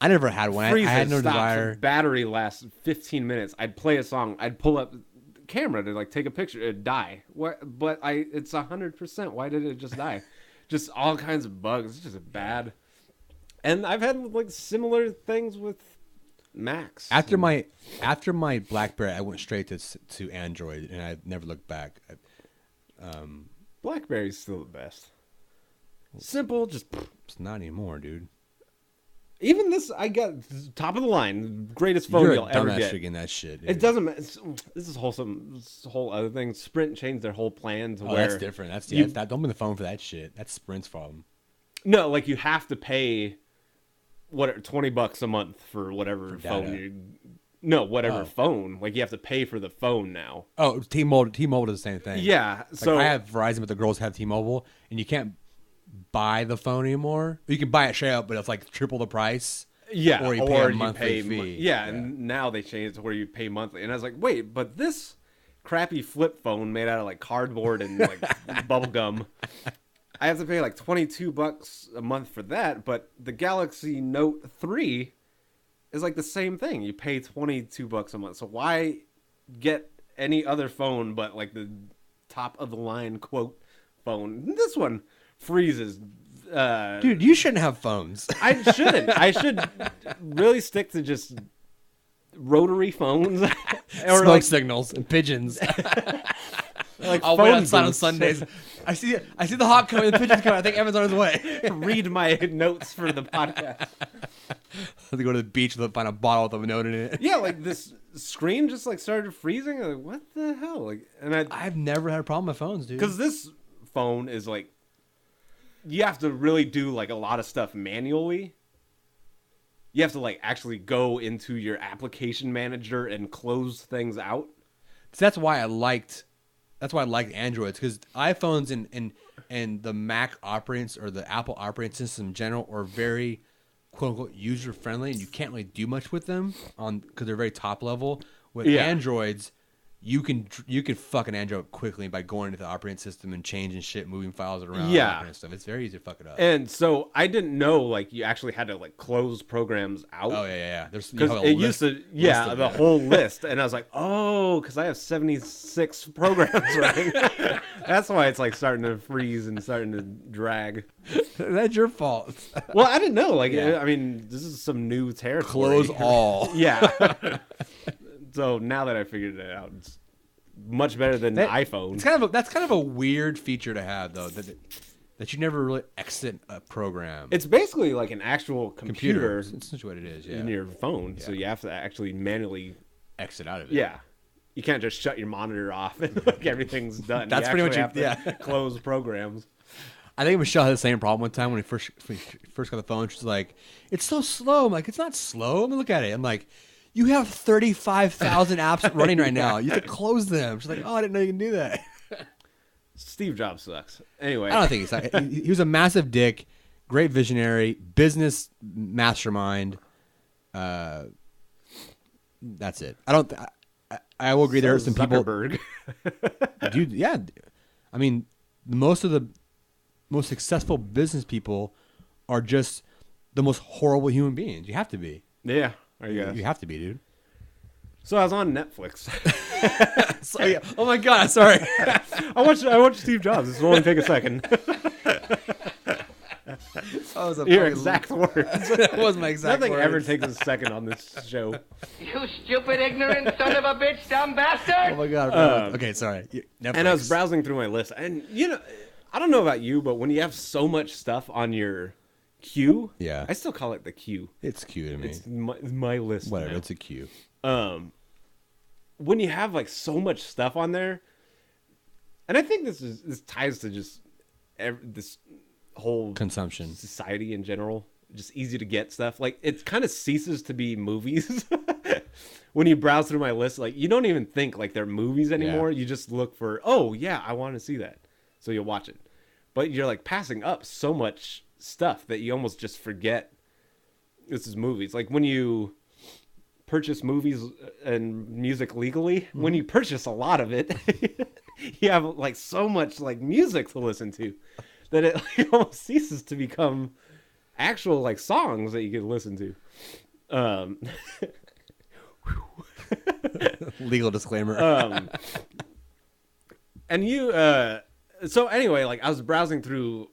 Speaker 2: I never had one. I
Speaker 1: Freezes,
Speaker 2: had no
Speaker 1: stops,
Speaker 2: desire.
Speaker 1: battery lasts 15 minutes. I'd play a song. I'd pull up the camera to like take a picture. It'd die. What? But it's 100%. Why did it just die? Just all kinds of bugs. It's just bad. And I've had like similar things with Macs.
Speaker 2: After my BlackBerry, I went straight to Android, and I never looked back.
Speaker 1: BlackBerry's still the best. Simple, just
Speaker 2: It's not anymore, dude.
Speaker 1: even this. I got top of the line, greatest phone
Speaker 2: You're
Speaker 1: you'll
Speaker 2: a
Speaker 1: ever
Speaker 2: dumbass
Speaker 1: get.
Speaker 2: for getting that shit. Dude.
Speaker 1: It doesn't. This is wholesome. This is a whole other thing. Sprint changed their whole plan to
Speaker 2: Oh,
Speaker 1: where
Speaker 2: that's different. That's
Speaker 1: you-
Speaker 2: that. Don't be the phone for that shit. That's Sprint's problem.
Speaker 1: No, like you have to pay $20 a month for whatever
Speaker 2: data.
Speaker 1: phone you. No, whatever
Speaker 2: Oh.
Speaker 1: phone. Like you have to pay for the phone now.
Speaker 2: Oh, T-Mobile. T-Mobile does the same thing.
Speaker 1: Yeah.
Speaker 2: Like,
Speaker 1: So
Speaker 2: I have Verizon, but the girls have T-Mobile, and you can't buy the phone anymore. You can buy it straight up, but it's like triple the price.
Speaker 1: yeah,
Speaker 2: or you pay a monthly fee.
Speaker 1: Yeah, and now they changed it to where you pay monthly. And I was like, wait, but this crappy flip phone made out of like cardboard and like bubble gum. I have to pay like $22 a month for that, but the Galaxy Note 3 is like the same thing. You pay $22 a month. So why get any other phone but like the top of the line quote phone? This one freezes.
Speaker 2: Dude, you shouldn't have phones.
Speaker 1: I shouldn't. I should really stick to just rotary phones or
Speaker 2: Smoke
Speaker 1: like
Speaker 2: signals and pigeons.
Speaker 1: I'll
Speaker 2: I'll wait outside on Sundays. I see the hawk coming, the pigeons coming. I think Evan's on his way.
Speaker 1: read my notes for the podcast.
Speaker 2: To go to the beach and find a bottle with a note in it.
Speaker 1: Yeah, like this screen just like started freezing. I'm like, what the hell? Like, and
Speaker 2: I've never had a problem with phones, dude.
Speaker 1: because this phone is like, you have to really do like a lot of stuff manually. You have to like actually go into your application manager and close things out.
Speaker 2: So that's why I liked Androids, because iPhones and the Mac operating or the Apple operating system in general are very quote unquote user friendly, and you can't really do much with them because they're very top level. With
Speaker 1: Yeah.
Speaker 2: Androids, you can fuck an Android quickly by going into the operating system and changing shit, moving files around,
Speaker 1: Yeah.
Speaker 2: all that kind of stuff. It's very easy to fuck it up.
Speaker 1: And so I didn't know like you actually had to like close programs out.
Speaker 2: Oh yeah. There's you
Speaker 1: Because
Speaker 2: have a
Speaker 1: it
Speaker 2: list-
Speaker 1: used to, yeah,
Speaker 2: list of
Speaker 1: the
Speaker 2: them.
Speaker 1: whole list, and I was like, oh, because I have 76 programs running. That's why it's like starting to freeze and starting to drag.
Speaker 2: That's your fault.
Speaker 1: Well, I didn't know. Like,
Speaker 2: Yeah.
Speaker 1: I mean, this is some new territory.
Speaker 2: Close all.
Speaker 1: Yeah. So now that I figured it out, it's much better than iPhone.
Speaker 2: That's kind of a weird feature to have though, that you never really exit a program.
Speaker 1: It's basically like an actual computer
Speaker 2: It's essentially what it is. Yeah.
Speaker 1: in your phone, so you have to actually manually.
Speaker 2: Exit out of it.
Speaker 1: Yeah. You can't just shut your monitor off and like everything's done.
Speaker 2: That's
Speaker 1: you
Speaker 2: pretty much
Speaker 1: actually have
Speaker 2: it,
Speaker 1: to close programs.
Speaker 2: I think Michelle had the same problem one time when we first got the phone. She's like, "It's so slow." I'm like, "It's not slow." I'm mean, look at it. I'm like, "You have 35,000 apps running right now. You have to close them." She's like, "Oh, I didn't know you can do that."
Speaker 1: Steve Jobs sucks. Anyway,
Speaker 2: I don't think he was a massive dick, great visionary, business mastermind. That's it. I will agree. There are some
Speaker 1: Zuckerberg.
Speaker 2: people, dude. Yeah, I mean, most of the most successful business people are just the most horrible human beings. You have to be.
Speaker 1: Yeah, I guess.
Speaker 2: You have to be, dude.
Speaker 1: So I was on Netflix.
Speaker 2: So, yeah. Oh my god, sorry.
Speaker 1: I watched Steve Jobs. This will only take a second.
Speaker 2: That was
Speaker 1: Your exact words.
Speaker 2: That was my exact
Speaker 1: Nothing
Speaker 2: words.
Speaker 1: ever takes a second on this show.
Speaker 4: You stupid, ignorant son of a bitch, dumb
Speaker 2: Oh
Speaker 4: bastard!
Speaker 2: my god. Okay, sorry. Netflix.
Speaker 1: And I was browsing through my list, and I don't know about you, but when you have so much stuff on your queue,
Speaker 2: Yeah.
Speaker 1: I still call it the queue.
Speaker 2: It's cute to me.
Speaker 1: It's my list.
Speaker 2: Whatever.
Speaker 1: now.
Speaker 2: It's a cue.
Speaker 1: When you have like so much stuff on there, and I think this ties to just this whole
Speaker 2: Consumption.
Speaker 1: society in general, just easy to get stuff. Like it kind of ceases to be movies when you browse through my list. Like you don't even think like they're movies anymore.
Speaker 2: Yeah.
Speaker 1: You just look for, oh yeah, I want to see that, so you'll watch it. But you're like passing up so much stuff that you almost just forget this is movies. Like when you purchase movies and music legally, when you purchase a lot of it, you have like so much like music to listen to that it like, almost ceases to become actual like songs that you can listen to.
Speaker 2: Legal disclaimer.
Speaker 1: And you so anyway, like I was browsing through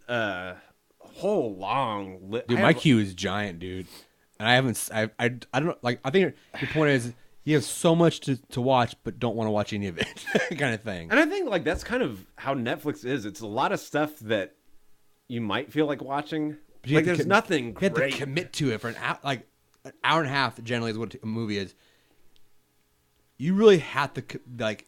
Speaker 1: a whole long list.
Speaker 2: Dude, my queue is giant, dude. And I don't know, like, I think your point is you have so much to watch, but don't want to watch any of it, kind of thing.
Speaker 1: And I think like that's kind of how Netflix is. It's a lot of stuff that you might feel like watching.
Speaker 2: But
Speaker 1: Like there's nothing
Speaker 2: You have to
Speaker 1: great.
Speaker 2: commit to it for an hour and a half. Generally, is what a movie is. You really have to like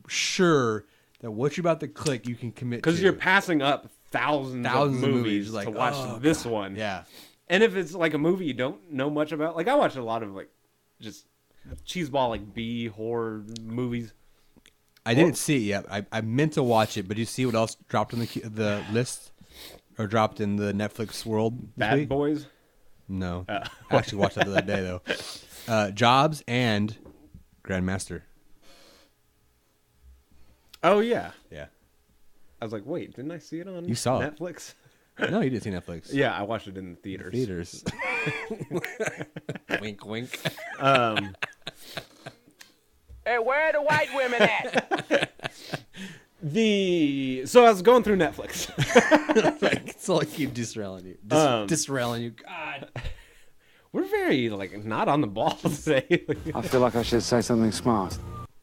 Speaker 2: sure that what you're about to click, you can commit to.
Speaker 1: Because you're passing up thousands of movies
Speaker 2: like,
Speaker 1: to watch
Speaker 2: oh,
Speaker 1: this one.
Speaker 2: Yeah.
Speaker 1: And if it's like a movie you don't know much about, like I watch a lot of like just cheeseball like B horror movies.
Speaker 2: I didn't see it yet. I meant to watch it, but you see what else dropped in the list or dropped in the Netflix world? This
Speaker 1: Bad
Speaker 2: week?
Speaker 1: Boys.
Speaker 2: No. I actually watched that the other day though. Jobs and Grandmaster.
Speaker 1: Oh yeah.
Speaker 2: Yeah.
Speaker 1: I was like, wait, didn't I see it on
Speaker 2: You saw it.
Speaker 1: Netflix?
Speaker 2: No, you didn't see Netflix.
Speaker 1: Yeah, I watched it in the theaters.
Speaker 2: Theaters. Wink, wink.
Speaker 4: Hey, where are the white women at?
Speaker 1: So I was going through Netflix.
Speaker 2: It's all keep disrailing you. Disrailing you. God.
Speaker 1: We're very like not on the ball today.
Speaker 3: I feel like I should say something smart.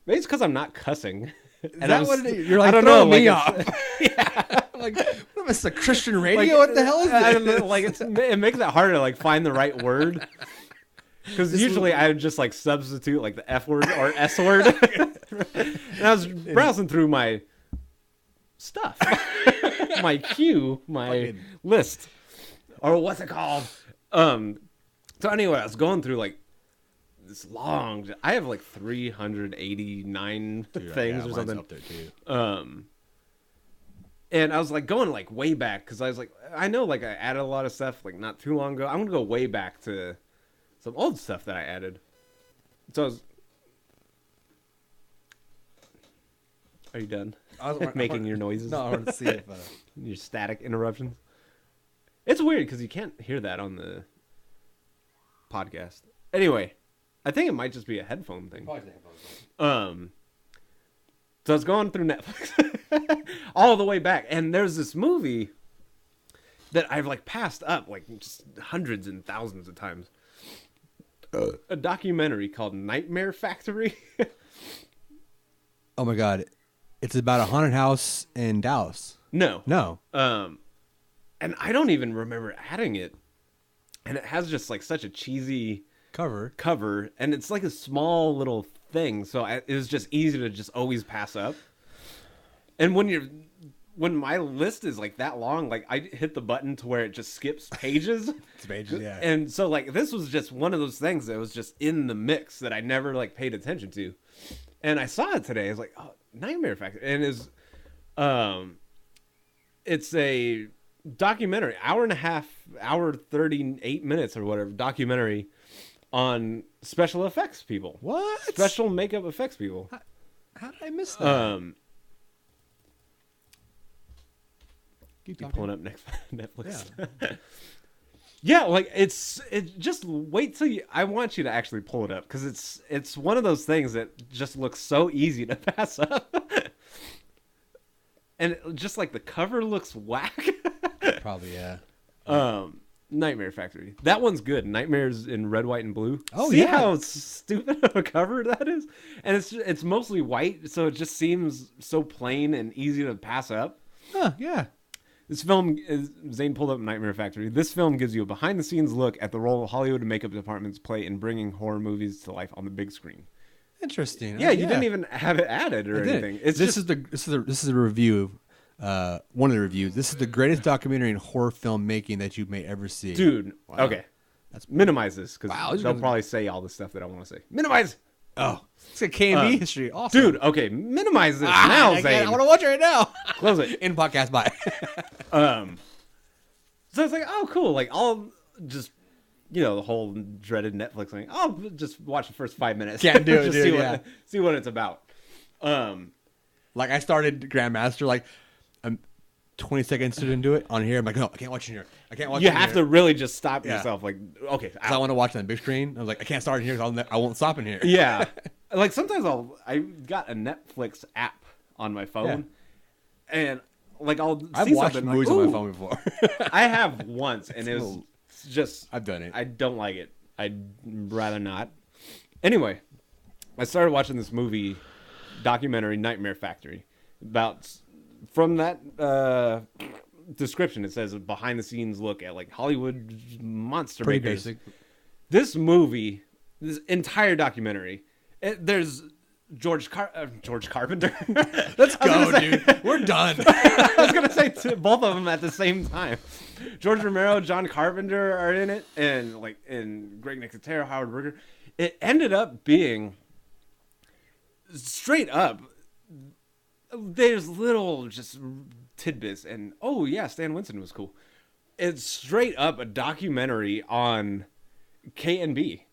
Speaker 1: Maybe it's because I'm not cussing.
Speaker 2: Is that what it is? You're like,
Speaker 1: I don't
Speaker 2: throwing
Speaker 1: know,
Speaker 2: me
Speaker 1: like,
Speaker 2: off. Yeah. Like, what is this, a Christian radio? What the hell is
Speaker 1: I
Speaker 2: this?
Speaker 1: don't know, like it makes it harder to like find the right word. Because usually I would just like substitute like the F word or S word. And I was browsing through my stuff, my queue, my list, or what's it called? So anyway, I was going through like this long. I have like 389 things or something.
Speaker 2: Up there too.
Speaker 1: And I was like going like way back because I was like, I know like I added a lot of stuff like not too long ago. I'm gonna go way back to some old stuff that I added. So I was. Are you done? Making your noises?
Speaker 2: No, I want to see if.
Speaker 1: Your static interruptions. It's weird because you can't hear that on the podcast. Anyway, I think it might just be a headphone thing. So I was going through Netflix all the way back, and there's this movie that I've like passed up like just hundreds and thousands of times. A documentary called Nightmare Factory.
Speaker 2: Oh my God, it's about a haunted house in Dallas.
Speaker 1: No.
Speaker 2: And
Speaker 1: I don't even remember adding it. And it has just like such a cheesy cover, and it's like a small little thing, so it was just easy to just always pass up. And when my list is like that long, like I hit the button to where it just skips pages.
Speaker 2: It's pages, yeah.
Speaker 1: And so like this was just one of those things that was just in the mix that I never like paid attention to. And I saw it today. I was like, oh, Nightmare Factory, and It's a documentary, hour and a half, hour 38 minutes or whatever, documentary on special effects people.
Speaker 2: What?
Speaker 1: Special makeup effects people.
Speaker 2: How did I miss that? Keep
Speaker 1: You
Speaker 2: talking.
Speaker 1: pulling up Netflix.
Speaker 2: Yeah.
Speaker 1: Yeah, like it. Just wait till I want you to actually pull it up because it's one of those things that just looks so easy to pass up, and just like the cover looks whack.
Speaker 2: Probably, yeah.
Speaker 1: Nightmare Factory. That one's good. Nightmares in red, white, and blue.
Speaker 2: Oh,
Speaker 1: See
Speaker 2: yeah.
Speaker 1: how stupid of a cover that is, and it's mostly white, so it just seems so plain and easy to pass up.
Speaker 2: Huh, yeah.
Speaker 1: This film is Zane pulled up Nightmare Factory. This film gives you a behind-the-scenes look at the role Hollywood makeup departments play in bringing horror movies to life on the big screen.
Speaker 2: Interesting.
Speaker 1: Yeah, you didn't even have it added or anything. It's
Speaker 2: this is a review. One of the reviews. This is the greatest documentary in horror film making that you may ever see.
Speaker 1: dude.
Speaker 2: Wow.
Speaker 1: Okay, minimize this because
Speaker 2: Wow,
Speaker 1: they'll probably say all the stuff that I want to say. Minimize,
Speaker 2: Oh, it's a K&B history. Awesome,
Speaker 1: dude. Okay, minimize this now,
Speaker 2: I
Speaker 1: Zane.
Speaker 2: want to watch it right now.
Speaker 1: Close it.
Speaker 2: In podcast. Bye.
Speaker 1: So it's like, oh, cool. Like, I'll just, the whole dreaded Netflix thing. I'll just watch the first 5 minutes.
Speaker 2: Can't do it,
Speaker 1: Just
Speaker 2: dude,
Speaker 1: see what it's about.
Speaker 2: Like I started Grandmaster. Like I'm 20 seconds into it on here. I'm like, no, I can't watch it here. I can't watch.
Speaker 1: You
Speaker 2: it
Speaker 1: have
Speaker 2: here.
Speaker 1: to really just stop
Speaker 2: Yeah.
Speaker 1: yourself. Like, okay,
Speaker 2: 'Cause I want to watch it on the big screen. I was like, I can't start in here because I won't stop in here.
Speaker 1: yeah. Like sometimes I got a Netflix app on my phone, and like
Speaker 2: I've
Speaker 1: see
Speaker 2: watched
Speaker 1: something
Speaker 2: movies
Speaker 1: like,
Speaker 2: on my
Speaker 1: "Ooh."
Speaker 2: phone before.
Speaker 1: I have once, and it was just
Speaker 2: I've done it.
Speaker 1: I don't like it. I'd rather not. Anyway, I started watching this movie documentary, Nightmare Factory, about from that description. It says a behind the scenes look at like Hollywood monster
Speaker 2: Pretty
Speaker 1: makers.
Speaker 2: basic.
Speaker 1: This movie, this entire documentary, there's George Carpenter.
Speaker 2: Let's go, dude. We're done.
Speaker 1: I was gonna say both of them at the same time. George Romero, John Carpenter are in it, and Greg Nicotero, Howard Berger. It ended up being straight up. There's little just tidbits, and oh yeah, Stan Winston was cool. It's straight up a documentary on K&B.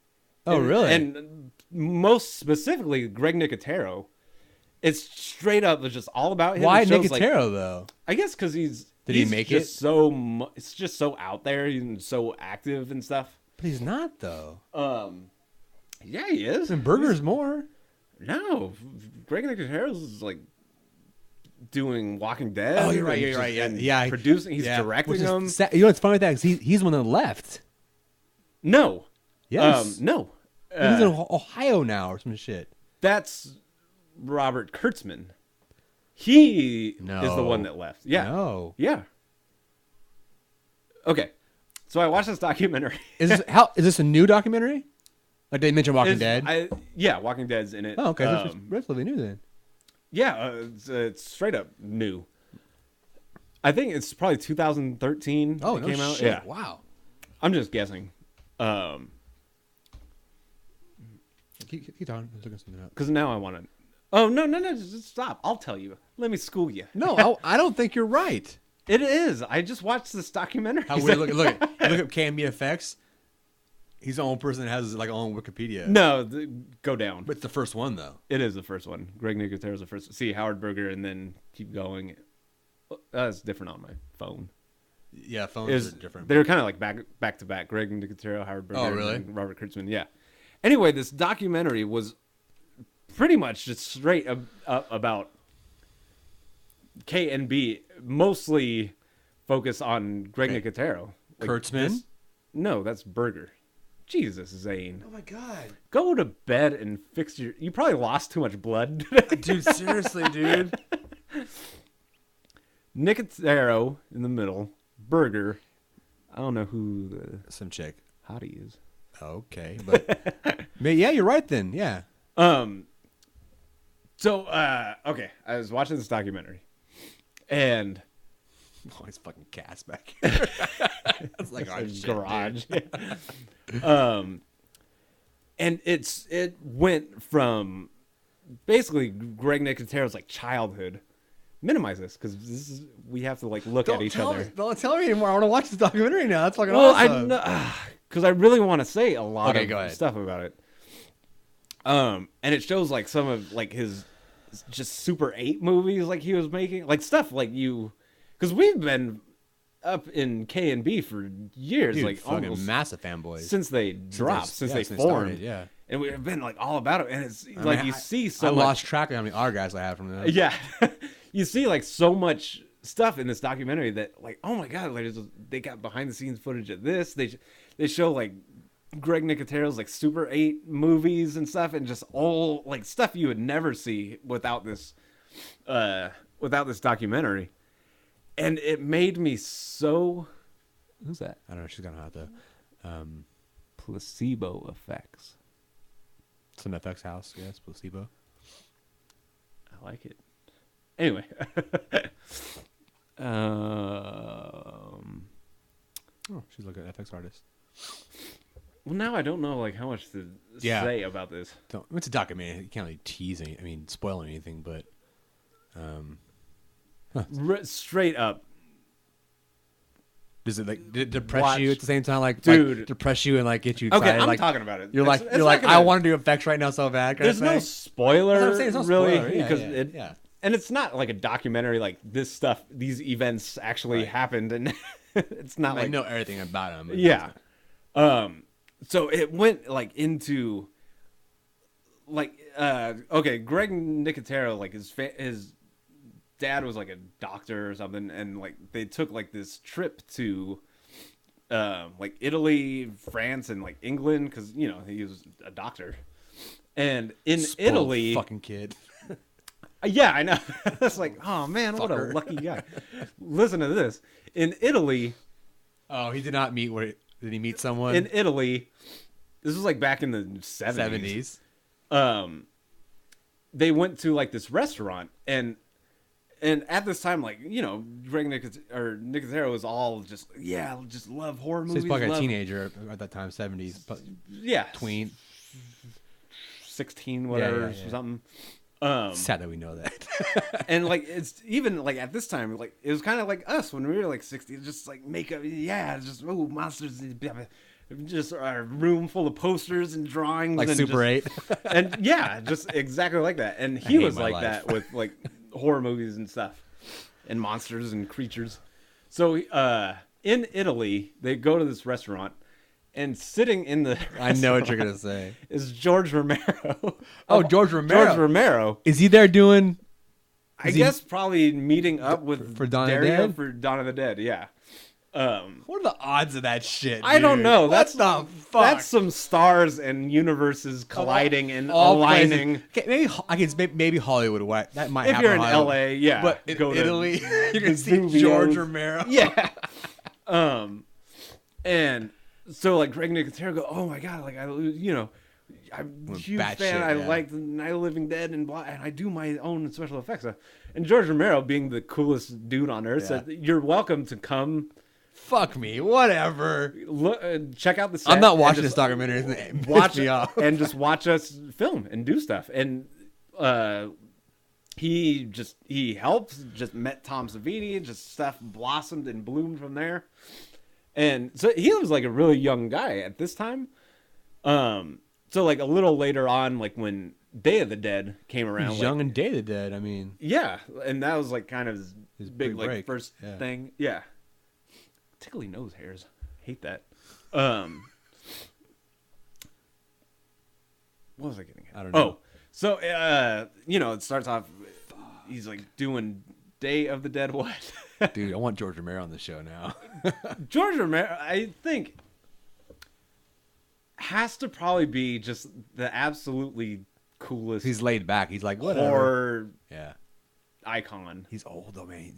Speaker 2: Oh, really?
Speaker 1: And most specifically, Greg Nicotero. It's straight up just all about him.
Speaker 2: Why
Speaker 1: It shows,
Speaker 2: Nicotero though?
Speaker 1: I guess because he's
Speaker 2: he make
Speaker 1: just
Speaker 2: it?
Speaker 1: so it's just so out there and so active and stuff.
Speaker 2: But he's not though.
Speaker 1: Yeah, he is.
Speaker 2: And Burger's more.
Speaker 1: No, Greg Nicotero's like doing Walking Dead.
Speaker 2: Oh, you're right.
Speaker 1: and
Speaker 2: You're
Speaker 1: just-
Speaker 2: right. Yeah,
Speaker 1: and
Speaker 2: yeah.
Speaker 1: producing. He's directing
Speaker 2: Which is
Speaker 1: them.
Speaker 2: sad. You know what's funny with that? 'Cause he's one that left.
Speaker 1: No.
Speaker 2: Yes.
Speaker 1: No.
Speaker 2: He's in Ohio now or some shit.
Speaker 1: That's Robert Kurtzman. He is the
Speaker 2: No.
Speaker 1: one that left. Yeah.
Speaker 2: No.
Speaker 1: Yeah. Okay. So I watched this documentary.
Speaker 2: Is this a new documentary? Like they mentioned Walking Dead.
Speaker 1: Yeah, Walking Dead's in it.
Speaker 2: Oh, okay. That's relatively new then.
Speaker 1: Yeah, it's straight up new. I think it's probably 2013.
Speaker 2: Oh,
Speaker 1: it
Speaker 2: no
Speaker 1: came out.
Speaker 2: shit.
Speaker 1: Yeah,
Speaker 2: Wow.
Speaker 1: I'm just guessing.
Speaker 2: Keep talking. I was looking something up.
Speaker 1: Because now I want to. Oh no! Just stop! I'll tell you. Let me school you.
Speaker 2: No, I don't think you're right.
Speaker 1: It is. I just watched this documentary.
Speaker 2: How weird! Look up KMB effects. He's the only person that has like own Wikipedia.
Speaker 1: No, go down.
Speaker 2: But it's the first one though.
Speaker 1: It is the first one. Greg Nicotero's the first. See Howard Berger, and then keep going. That's different on my phone.
Speaker 2: Yeah, phones are different.
Speaker 1: They're kind of like back to back. Greg Nicotero, Howard Berger,
Speaker 2: Oh, really?
Speaker 1: and Robert Kurtzman. Yeah. Anyway, this documentary was pretty much just straight up about K&B, mostly focused on Greg Nicotero.
Speaker 2: Kurtzman?
Speaker 1: No, that's Berger. Jesus, Zane.
Speaker 2: Oh my god,
Speaker 1: Go to bed and fix your... You probably lost too much blood.
Speaker 2: dude! Seriously, dude.
Speaker 1: Nicotero in the middle. Berger. I don't know who the
Speaker 2: Some chick.
Speaker 1: hottie is.
Speaker 2: Okay, but yeah, you're right then. Yeah.
Speaker 1: So, okay, I was watching this documentary, and
Speaker 2: Oh, he's fucking cast back here. That's like our shit,
Speaker 1: garage.
Speaker 2: dude.
Speaker 1: And it went from basically Greg Nicotero's like childhood minimize this because we have to like look at each other.
Speaker 2: Don't tell me anymore. I want to watch this documentary now. That's fucking
Speaker 1: Well,
Speaker 2: awesome.
Speaker 1: because I really want to say a lot
Speaker 2: Okay, go
Speaker 1: of
Speaker 2: ahead.
Speaker 1: stuff about it. And it shows like some of like his just Super 8 movies like he was making, like stuff like because we've been up in K and B for years,
Speaker 2: Dude,
Speaker 1: like
Speaker 2: fucking
Speaker 1: almost
Speaker 2: massive fanboys.
Speaker 1: since they dropped, since they formed,
Speaker 2: started, yeah.
Speaker 1: and we've been like all about it. And it's
Speaker 2: I
Speaker 1: like
Speaker 2: mean,
Speaker 1: you see so
Speaker 2: I
Speaker 1: much.
Speaker 2: lost track of how many autographs I have from them.
Speaker 1: Yeah, you see like so much stuff in this documentary that like, oh my god, like they got behind the scenes footage of this. They show like Greg Nicotero's like Super 8 movies and stuff, and just all like stuff you would never see without this documentary. And it made me so. Who's that?
Speaker 2: I don't know. She's got hot though.
Speaker 1: Placebo Effects.
Speaker 2: It's an FX house. Yes, placebo.
Speaker 1: I like it. Anyway.
Speaker 2: Oh, she's like an FX artist.
Speaker 1: Well, now I don't know like how much to say about this.
Speaker 2: It's a documentary. You can't really tease any. I mean, spoil anything, but
Speaker 1: Straight up.
Speaker 2: does it depress you at the same time? Like,
Speaker 1: Dude.
Speaker 2: like, depress you and like get you excited?
Speaker 1: Okay, I'm
Speaker 2: like,
Speaker 1: talking about it.
Speaker 2: You're
Speaker 1: It's
Speaker 2: like,
Speaker 1: not
Speaker 2: I
Speaker 1: gonna-
Speaker 2: want to do effects right now so bad. kind
Speaker 1: There's
Speaker 2: of
Speaker 1: no
Speaker 2: thing.
Speaker 1: spoiler,
Speaker 2: That's what I'm saying, it's no
Speaker 1: really,
Speaker 2: spoiler. Yeah,
Speaker 1: because
Speaker 2: yeah.
Speaker 1: and it's not like a documentary. Like this stuff, these events actually happened, and it's not
Speaker 2: I
Speaker 1: like
Speaker 2: know everything about him.
Speaker 1: yeah. So it went like into like okay, Greg Nicotero, like his dad was like a doctor or something, and like they took like this trip to like Italy, France, and like England because you know he was a doctor, and in
Speaker 2: Spoiled
Speaker 1: Italy,
Speaker 2: fucking kid.
Speaker 1: yeah, I know. It's like, oh man, what a
Speaker 2: Fucker.
Speaker 1: lucky guy. Listen to this. In Italy,
Speaker 2: Oh, he did not meet where. Did he meet someone?
Speaker 1: in Italy, this was like back in the 70s.
Speaker 2: 70s.
Speaker 1: They went to like this restaurant, and at this time, like you know, Greg Nicotero was all just love horror
Speaker 2: So
Speaker 1: movies.
Speaker 2: he's probably a
Speaker 1: love-
Speaker 2: teenager at that time, 70s. But
Speaker 1: yeah,
Speaker 2: tween.
Speaker 1: 16, whatever,
Speaker 2: yeah.
Speaker 1: or something.
Speaker 2: Sad that we know that.
Speaker 1: And like it's even like at this time, like it was kind of like us when we were like 60, just like makeup, just monsters, just a room full of posters and drawings,
Speaker 2: Like
Speaker 1: and
Speaker 2: Super 8.
Speaker 1: and yeah, just exactly like that. And he
Speaker 2: hate
Speaker 1: was
Speaker 2: my
Speaker 1: like
Speaker 2: life.
Speaker 1: that with like horror movies and stuff, and monsters and creatures. So in Italy, they go to this restaurant, and sitting in the
Speaker 2: I know what you're
Speaker 1: restaurant
Speaker 2: going to say.
Speaker 1: is George Romero.
Speaker 2: Oh, George Romero.
Speaker 1: George Romero.
Speaker 2: Is he there doing...
Speaker 1: I
Speaker 2: Is he-
Speaker 1: guess probably meeting up with
Speaker 2: for Dawn of the
Speaker 1: Dario
Speaker 2: Dead?
Speaker 1: for Dawn of the Dead. Yeah.
Speaker 2: What are the odds of that shit,
Speaker 1: I don't
Speaker 2: dude?
Speaker 1: know.
Speaker 2: What
Speaker 1: That's
Speaker 2: the fuck?
Speaker 1: That's some stars and universes colliding and
Speaker 2: All
Speaker 1: aligning.
Speaker 2: places. Okay, maybe I guess maybe Hollywood. What that might
Speaker 1: If
Speaker 2: happen
Speaker 1: you're in
Speaker 2: Hollywood.
Speaker 1: LA, yeah,
Speaker 2: but in
Speaker 1: go to
Speaker 2: Italy, you're gonna see
Speaker 1: Vesuvius.
Speaker 2: George Romero.
Speaker 1: Yeah. And so like Greg Nicotero go, oh my god, like I'm a huge
Speaker 2: bat
Speaker 1: fan.
Speaker 2: shit,
Speaker 1: I
Speaker 2: yeah.
Speaker 1: like Night of the Living Dead and blah, and I do my own special effects. And George Romero, being the coolest dude on earth, said, "You're welcome to come
Speaker 2: Fuck me, whatever.
Speaker 1: look, check out the set.
Speaker 2: I'm not
Speaker 1: and
Speaker 2: watching
Speaker 1: just
Speaker 2: this documentary. It
Speaker 1: watch
Speaker 2: pissed me off.
Speaker 1: and just watch us film and do stuff." And he helped, just met Tom Savini, just stuff blossomed and bloomed from there. And so he was like a really young guy at this time. So like a little later on, like when Day of the Dead came around,
Speaker 2: He's young and Day of the Dead. I mean,
Speaker 1: yeah, and that was like kind of his big
Speaker 2: big
Speaker 1: like
Speaker 2: break.
Speaker 1: first
Speaker 2: Yeah.
Speaker 1: thing. Yeah, tickly nose hairs, hate that. What was I getting at?
Speaker 2: I don't know.
Speaker 1: Oh, so it starts off. He's like doing Day of the Dead. What?
Speaker 2: dude, I want George Romero on the show now.
Speaker 1: George Romero, I think, has to probably be just the absolutely coolest
Speaker 2: He's laid back. He's like, whatever.
Speaker 1: horror
Speaker 2: Yeah.
Speaker 1: icon.
Speaker 2: He's old though, man.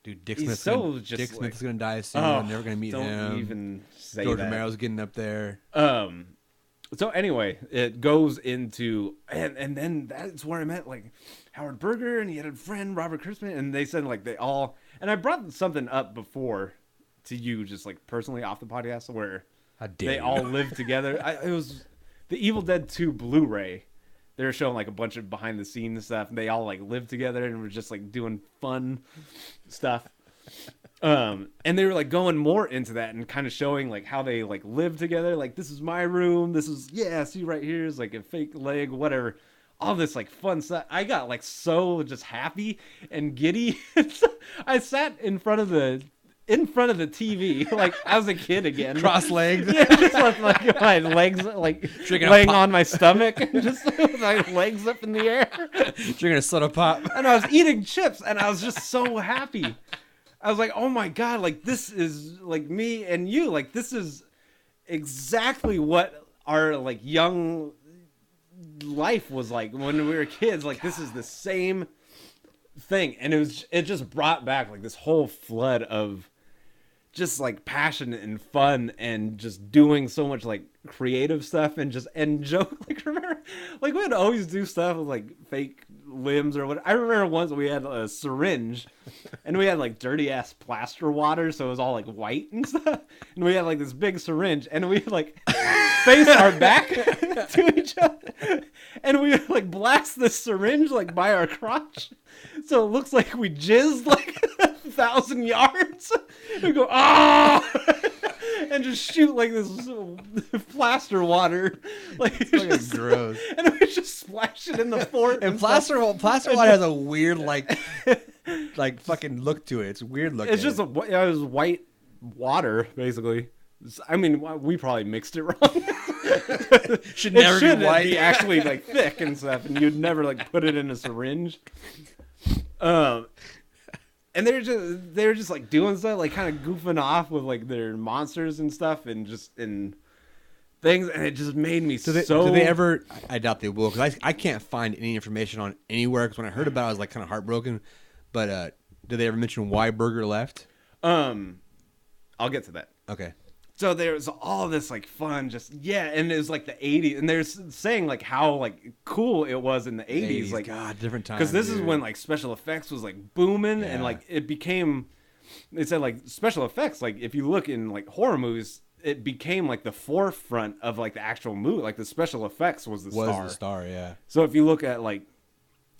Speaker 2: Dude, Dick
Speaker 1: He's
Speaker 2: Smith's
Speaker 1: so
Speaker 2: gonna,
Speaker 1: just
Speaker 2: Dick
Speaker 1: like-
Speaker 2: Smith's gonna die soon.
Speaker 1: Oh,
Speaker 2: I'm never gonna meet
Speaker 1: don't
Speaker 2: him.
Speaker 1: even say
Speaker 2: George
Speaker 1: that.
Speaker 2: Romero's getting up there.
Speaker 1: So anyway, it goes into and then that's where I met like Howard Berger, and he had a friend Robert Kurtzman, and they said like they all, and I brought something up before to you just like personally off the podcast where
Speaker 2: How dare
Speaker 1: they
Speaker 2: you.
Speaker 1: all lived together. It was the Evil Dead 2 Blu-ray they were showing like a bunch of behind the scenes stuff. And they all like lived together and were just like doing fun stuff. And they were like going more into that and kind of showing like how they like live together. Like, this is my room. This is, see right here is like a fake leg, whatever. All this like fun stuff. I got like so just happy and giddy. I sat in front of the TV like I was a kid again.
Speaker 2: Cross-legged.
Speaker 1: Yeah, just like my legs like laying on my stomach, just with my legs up in the air.
Speaker 2: Drinking a soda pop.
Speaker 1: And I was eating chips and I was just so happy. I was like, oh my God, like this is like me and you. Like, this is exactly what our like young life was like when we were kids. Like, this is the same thing. And it just brought back like this whole flood of just like passion and fun and just doing so much like creative stuff and joke. Like, remember, like we would always do stuff with like fake limbs or what. I remember once we had a syringe and we had like dirty ass plaster water, so it was all like white and stuff. And we had like this big syringe and we like face our back to each other and we would like blast this syringe like by our crotch, so it looks like we jizzed like 1,000 yards. We go, and just shoot like this plaster water, like it's just
Speaker 2: gross.
Speaker 1: And we just splash it in the fort.
Speaker 2: And plaster water has a weird like fucking look to it. It's a weird look.
Speaker 1: It's just it was white water basically. I mean, we probably mixed it wrong.
Speaker 2: Should never be white.
Speaker 1: Be actually like thick and stuff, and you'd never like put it in a syringe. And they're just like doing stuff, like kind of goofing off with like their monsters and stuff, and just in things, and it just made me
Speaker 2: Do they ever? I doubt they will, because I can't find any information on anywhere. Because when I heard about it, I was like kind of heartbroken. But did they ever mention why Burger left?
Speaker 1: I'll get to that.
Speaker 2: Okay.
Speaker 1: So there's all this like fun, and it was like the 80s, and they're saying like how like cool it was in the 80s, like
Speaker 2: God, different times.
Speaker 1: because this is when like special effects was like booming, and like it became. They said like special effects, like if you look in like horror movies, it became like the forefront of like the actual movie, like the special effects was the star.
Speaker 2: Yeah.
Speaker 1: So if you look at like.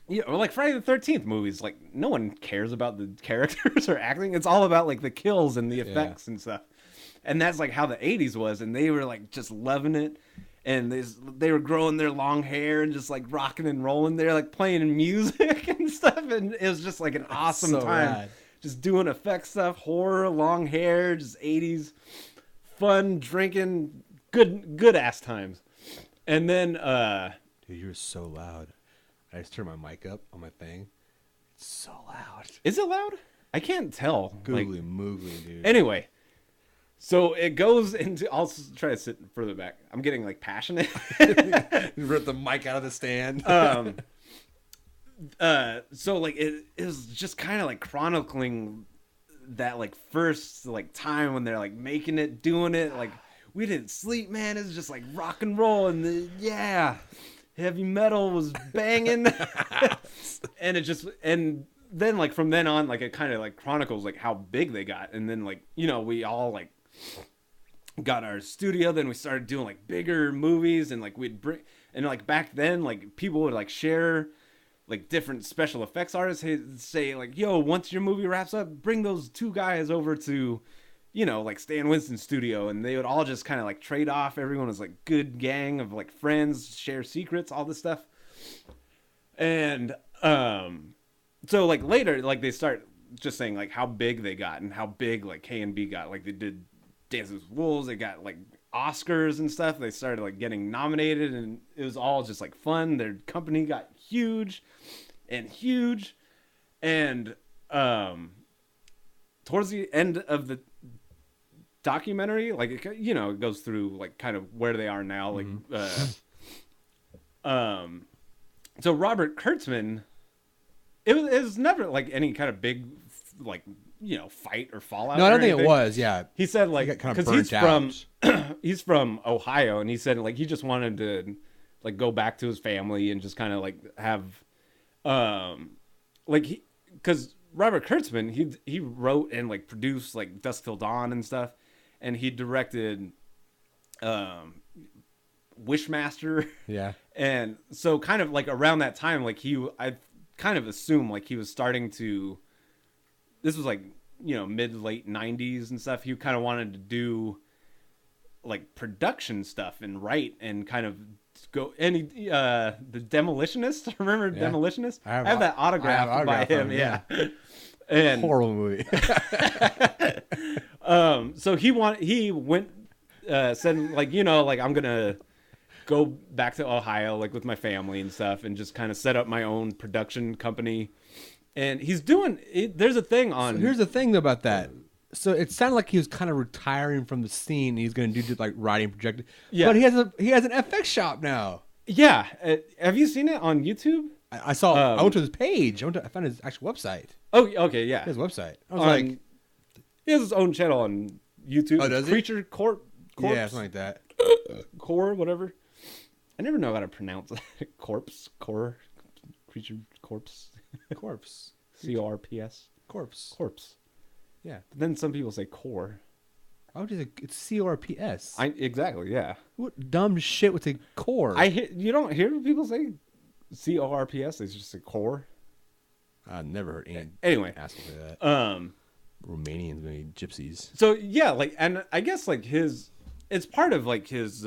Speaker 1: Yeah, or like Friday the 13th movies, like no one cares about the characters or acting. It's all about like the kills and the effects and stuff. And that's like how the 80s was, and they were like just loving it, and they were growing their long hair and just like rocking and rolling. They're like playing music and stuff, and it was just like an awesome time.
Speaker 2: Rad.
Speaker 1: Just doing effect stuff, horror, long hair, just 80s fun, drinking, good ass times. And then
Speaker 2: dude, you're so loud. I just turned my mic up on my thing. It's so loud.
Speaker 1: Is it loud? I can't tell.
Speaker 2: Googly moogly, dude.
Speaker 1: Anyway, so it goes into. I'll try to sit further back. I'm getting like passionate.
Speaker 2: You ripped the mic out of the stand.
Speaker 1: So like it was just kind of like chronicling that like first like time when they're like making it, doing it. Like, we didn't sleep, man. It was just like rock and roll, and heavy metal was banging. and then like from then on, like it kind of like chronicles like how big they got, and then like, you know, we all like got our studio, then we started doing like bigger movies, and like we'd bring, and like back then like people would like share, like different special effects artists say like, yo, once your movie wraps up, bring those two guys over to, you know, like Stan Winston's studio, and they would all just kind of like trade off. Everyone was like good gang of like friends, share secrets, all this stuff. And so like later, like they start just saying like how big they got and how big like K&B got. Like they did Dances with Wolves, they got like Oscars and stuff. They started like getting nominated, and it was all just like fun. Their company got huge. And towards the end of the documentary, like, you know, it goes through like kind of where they are now, like so Robert Kurtzman, it was never like any kind of big like, you know, fight or fallout.
Speaker 2: No, I don't think
Speaker 1: anything.
Speaker 2: it was. Yeah,
Speaker 1: he said like,
Speaker 2: because
Speaker 1: he's from Ohio, and he said like he just wanted to like go back to his family and just kind of like have like, because Robert Kurtzman, he wrote and like produced like Dusk Till Dawn and stuff, and he directed Wishmaster.
Speaker 2: Yeah.
Speaker 1: And so kind of like around that time, like I kind of assumed like he was starting to, this was like, mid late 90s and stuff. He kind of wanted to do like production stuff and write and kind of go, and the Demolitionist, remember Demolitionist? I have that autograph by him. Yeah. And
Speaker 2: horrible movie.
Speaker 1: So he went, said like, like I'm going to go back to Ohio, like with my family and stuff, and just kind of set up my own production company. And he's doing it. There's a thing on.
Speaker 2: So here's the thing though about that. So it sounded like he was kind of retiring from the scene. And he's going to do like writing, projecting.
Speaker 1: Yeah.
Speaker 2: But he has an FX shop now.
Speaker 1: Yeah. Have you seen it on YouTube?
Speaker 2: I saw. I went to his page. I found his actual website.
Speaker 1: Oh, okay, yeah.
Speaker 2: His website. I was like,
Speaker 1: he has his own channel on YouTube.
Speaker 2: Oh, does he?
Speaker 1: Creature Corpse.
Speaker 2: Yeah, something like that.
Speaker 1: Core, whatever. I never know how to pronounce it. Corpse, core, creature, corpse,
Speaker 2: Corpse.
Speaker 1: CORPS.
Speaker 2: Corpse. Yeah.
Speaker 1: But then some people say core.
Speaker 2: Why would you say it's CORPS?
Speaker 1: Exactly, yeah.
Speaker 2: What dumb shit with a core?
Speaker 1: You don't hear people say CORPS. They just say core.
Speaker 2: I've never heard any.
Speaker 1: Anyway,
Speaker 2: asking for that. Romanians, maybe gypsies.
Speaker 1: So yeah, like, and I guess like it's part of like his,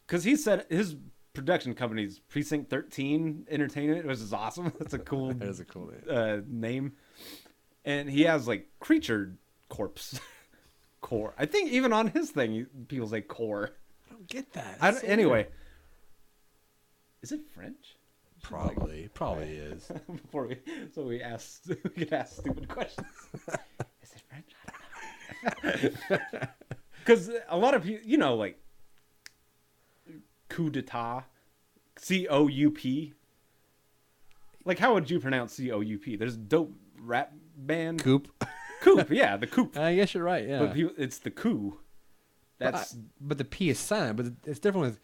Speaker 1: because he said his production company's Precinct 13 Entertainment, which is awesome. That's a cool.
Speaker 2: That is a cool
Speaker 1: name. And he has like Creature Corpse core. I think even on his thing, people say core.
Speaker 2: I don't get that.
Speaker 1: Anyway, is it French?
Speaker 2: Probably is.
Speaker 1: Before we could ask stupid questions. Is it French? I don't know. Because a lot of people, like coup d'état, COUP. Like, how would you pronounce COUP? There's a dope rap band.
Speaker 2: Coop.
Speaker 1: Coop, yeah, the Coop.
Speaker 2: I guess you're right. Yeah,
Speaker 1: but it's the coup. That's
Speaker 2: but the P is silent. But it's different with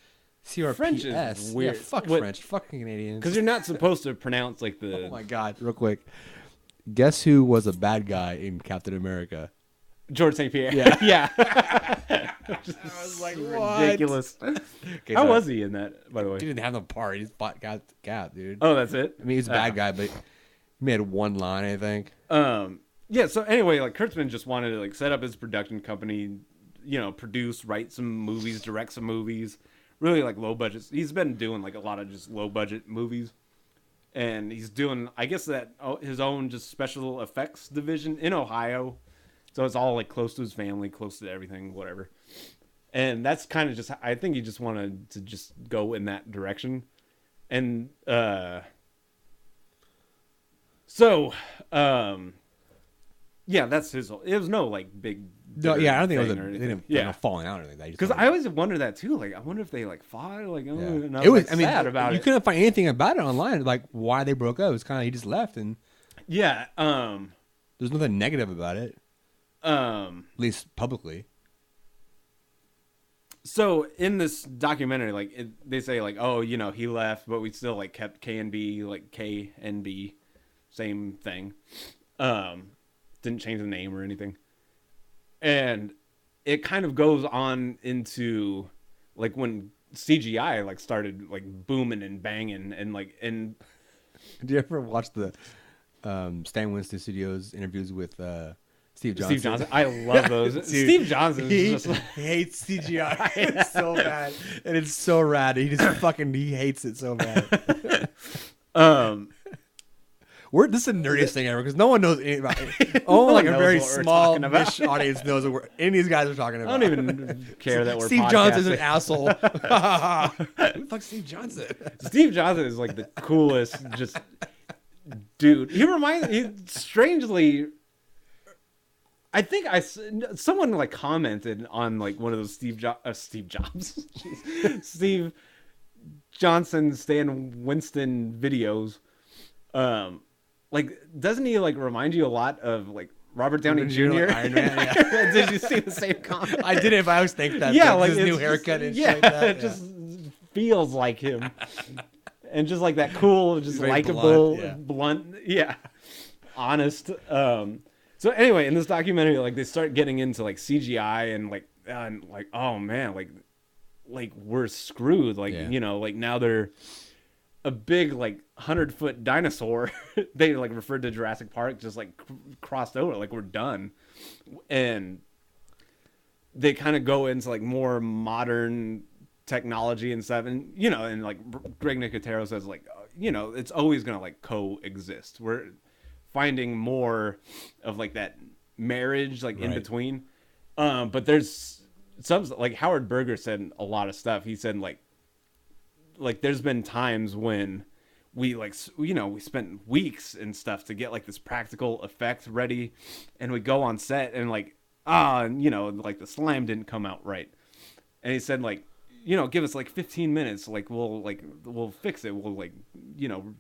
Speaker 2: CRPS.
Speaker 1: French is weird.
Speaker 2: Yeah, fuck French. Fucking Canadians.
Speaker 1: Because you're not supposed to pronounce like the.
Speaker 2: Oh my god! Real quick, guess who was a bad guy in Captain America?
Speaker 1: George St. Pierre.
Speaker 2: Yeah.
Speaker 1: Yeah.
Speaker 2: I was like,
Speaker 1: ridiculous.
Speaker 2: Okay,
Speaker 1: How was he in that, by the way?
Speaker 2: He didn't have no part. He just fought Cap, dude.
Speaker 1: Oh, that's it?
Speaker 2: I mean, he's a bad guy, but he had one line, I think.
Speaker 1: Yeah, so anyway, like Kurtzman just wanted to like set up his production company, produce, write some movies, direct some movies, really like low budget. He's been doing like a lot of just low budget movies. And he's doing, I guess, his own just special effects division in Ohio. So it's all like close to his family, close to everything, whatever. And that's kind of just, I think he just wanted to just go in that direction. And yeah, that's his. It was no like big.
Speaker 2: No, yeah, I don't think it was.
Speaker 1: They
Speaker 2: didn't falling out or anything.
Speaker 1: Because I always wonder that too. Like, I wonder if they like fought. Like,
Speaker 2: yeah.
Speaker 1: It was. I mean, sad about
Speaker 2: you
Speaker 1: it.
Speaker 2: couldn't find anything about it online, like why they broke up. It was kind of he just left, and
Speaker 1: yeah.
Speaker 2: There's nothing negative about it. At least publicly.
Speaker 1: So in this documentary, like they say, like, oh, he left, but we still like kept KNB, like KNB, same thing. Didn't change the name or anything. And it kind of goes on into like when CGI like started like booming and banging and like and.
Speaker 2: Did you ever watch the Stan Winston Studios interviews with Steve Johnson?
Speaker 1: Steve Johnson, I love those.
Speaker 2: Dude,
Speaker 1: Steve Johnson
Speaker 2: just hates CGI. It's so bad, and it's so rad. He hates it so bad. This is the nerdiest thing ever because no one knows anything about it. Only like a very small niche audience knows what any of these guys are talking about.
Speaker 1: I don't even care that we're
Speaker 2: Steve
Speaker 1: podcasting.
Speaker 2: Johnson's an asshole. Who the fuck's Steve Johnson?
Speaker 1: Steve Johnson is like the coolest, just dude. He strangely. I think someone like commented on like one of those Steve Jobs, Steve Johnson, Stan Winston videos. Like, doesn't he like remind you a lot of like Robert Downey Jr.?
Speaker 2: Like Iron Man, yeah.
Speaker 1: Did you see the same comment?
Speaker 2: I didn't, but I always think that.
Speaker 1: Yeah, like
Speaker 2: his new haircut and shit
Speaker 1: yeah,
Speaker 2: like that.
Speaker 1: it just feels like him, and just like that cool, just
Speaker 2: very
Speaker 1: likable,
Speaker 2: blunt,
Speaker 1: yeah, honest. So anyway, in this documentary, like they start getting into like CGI and like oh man, like like we're screwed. Like,
Speaker 2: Yeah.
Speaker 1: you know, like now they're a big like 100-foot dinosaur. They like referred to Jurassic Park, just like crossed over, like we're done. And they kind of go into like more modern technology and stuff, and you know, and like Greg Nicotero says, like, you know, it's always gonna like coexist. We're finding more of like that marriage like in
Speaker 2: Right.
Speaker 1: between, but there's some, like Howard Berger said a lot of stuff. He said like there's been times when we like, you know, we spent weeks and stuff to get like this practical effect ready, and we go on set and like you know, like the slime didn't come out right, and he said like, you know, give us like 15 minutes, like we'll fix it, we'll like, you know,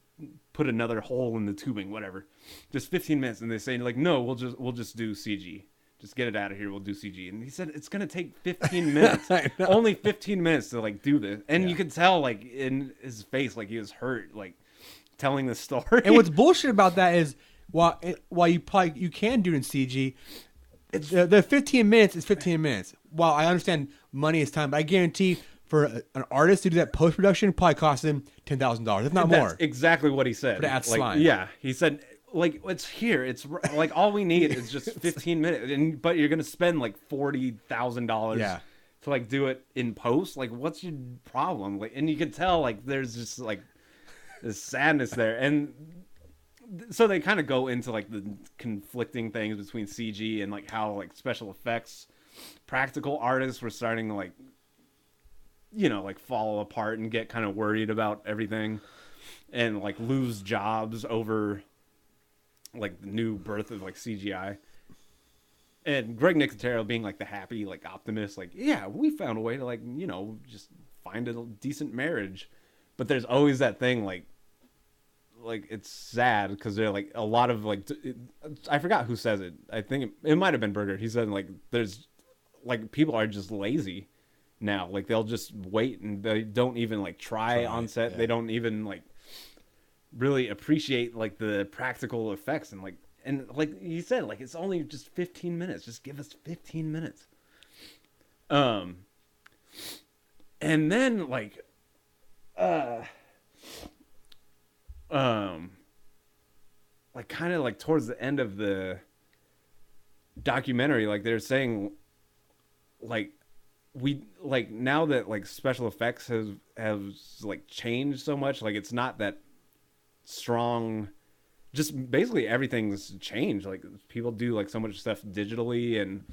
Speaker 1: put another hole in the tubing, whatever, just 15 minutes. And they say like, no, we'll just do CG, just get it out of here, we'll do CG. And he said it's gonna take 15 minutes, only 15 minutes to like do this. And you could tell like in his face, like he was hurt, like telling the story.
Speaker 2: And what's bullshit about that is while you can do it in CG, the 15 minutes is 15 minutes. While I understand money is time, but I guarantee for an artist to do that post production probably costs him $10,000, if not more.
Speaker 1: That's exactly what he said.
Speaker 2: For that
Speaker 1: like,
Speaker 2: slime.
Speaker 1: yeah, he said like it's here. It's like all we need is just 15 minutes, but you're gonna spend like $40,000
Speaker 2: Yeah.
Speaker 1: to like do it in post. Like, what's your problem? Like, and you can tell like there's just like this sadness there, and so they kind of go into like the conflicting things between CG and like how like special effects, practical artists were starting to like, you know, like fall apart and get kind of worried about everything, and like lose jobs over like the new birth of like CGI. And Greg Nicotero being like the happy, like optimist, like, yeah, we found a way to like, you know, just find a decent marriage. But there's always that thing like it's sad because they're like a lot of like, I forgot who says it. I think it might have been Berger. He said like there's like people are just lazy now. Like they'll just wait and they don't even like try on set.
Speaker 2: Yeah.
Speaker 1: They don't even like really appreciate like the practical effects, and like he said, like it's only just 15 minutes. Just give us 15 minutes. And then like like kind of like towards the end of the documentary, like they're saying like we like now that like special effects has like changed so much, like it's not that strong, just basically everything's changed. Like people do like so much stuff digitally, and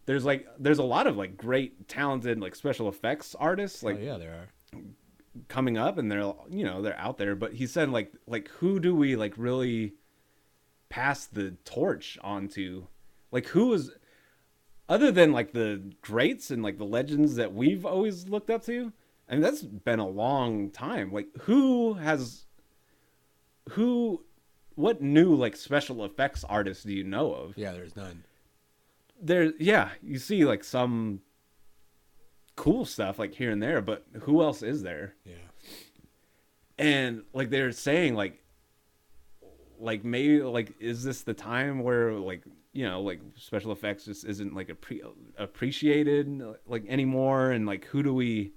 Speaker 1: there's a lot of like great talented like special effects artists like
Speaker 2: yeah, there are
Speaker 1: coming up, and they're, you know, they're out there. But he said like who do we like really pass the torch onto? Like who is, other than like the greats and like the legends that we've always looked up to? I mean, that's been a long time. Like what new like special effects artists do you know of?
Speaker 2: Yeah, there's none.
Speaker 1: Yeah, you see like some cool stuff like here and there, but who else is there?
Speaker 2: Yeah.
Speaker 1: And like they're saying like maybe like, is this the time where like, you know, like special effects just isn't like appreciated like anymore? And like who do we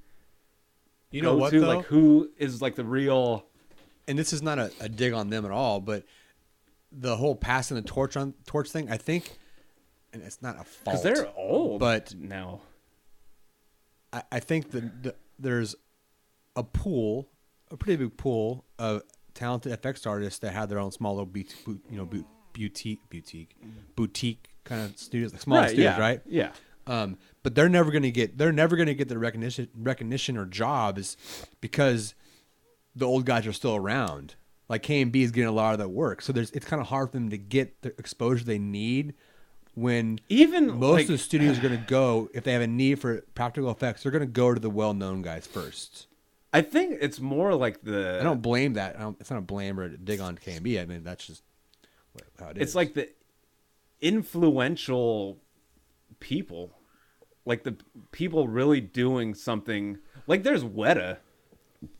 Speaker 2: know what,
Speaker 1: to?
Speaker 2: though?
Speaker 1: Like who is like the real,
Speaker 2: And this is not a dig on them at all, but the whole passing the torch thing, I think, and it's not a fault,
Speaker 1: because they're old
Speaker 2: but
Speaker 1: now.
Speaker 2: I think there's a pretty big pool of talented FX artists that have their own small little boutique kind of studios, like small studios, right?
Speaker 1: Yeah.
Speaker 2: But they're never gonna get the recognition or jobs because the old guys are still around. Like K&B is getting a lot of that work, so it's kind of hard for them to get the exposure they need. When
Speaker 1: Even
Speaker 2: most
Speaker 1: like,
Speaker 2: of the studios are going to go, if they have a need for practical effects, they're going to go to the well-known guys first.
Speaker 1: I think it's more like the.
Speaker 2: I don't blame that. It's not a blame or a dig on K&B. I mean, that's just how it is.
Speaker 1: It's like the influential people, like the people really doing something. Like there's Weta.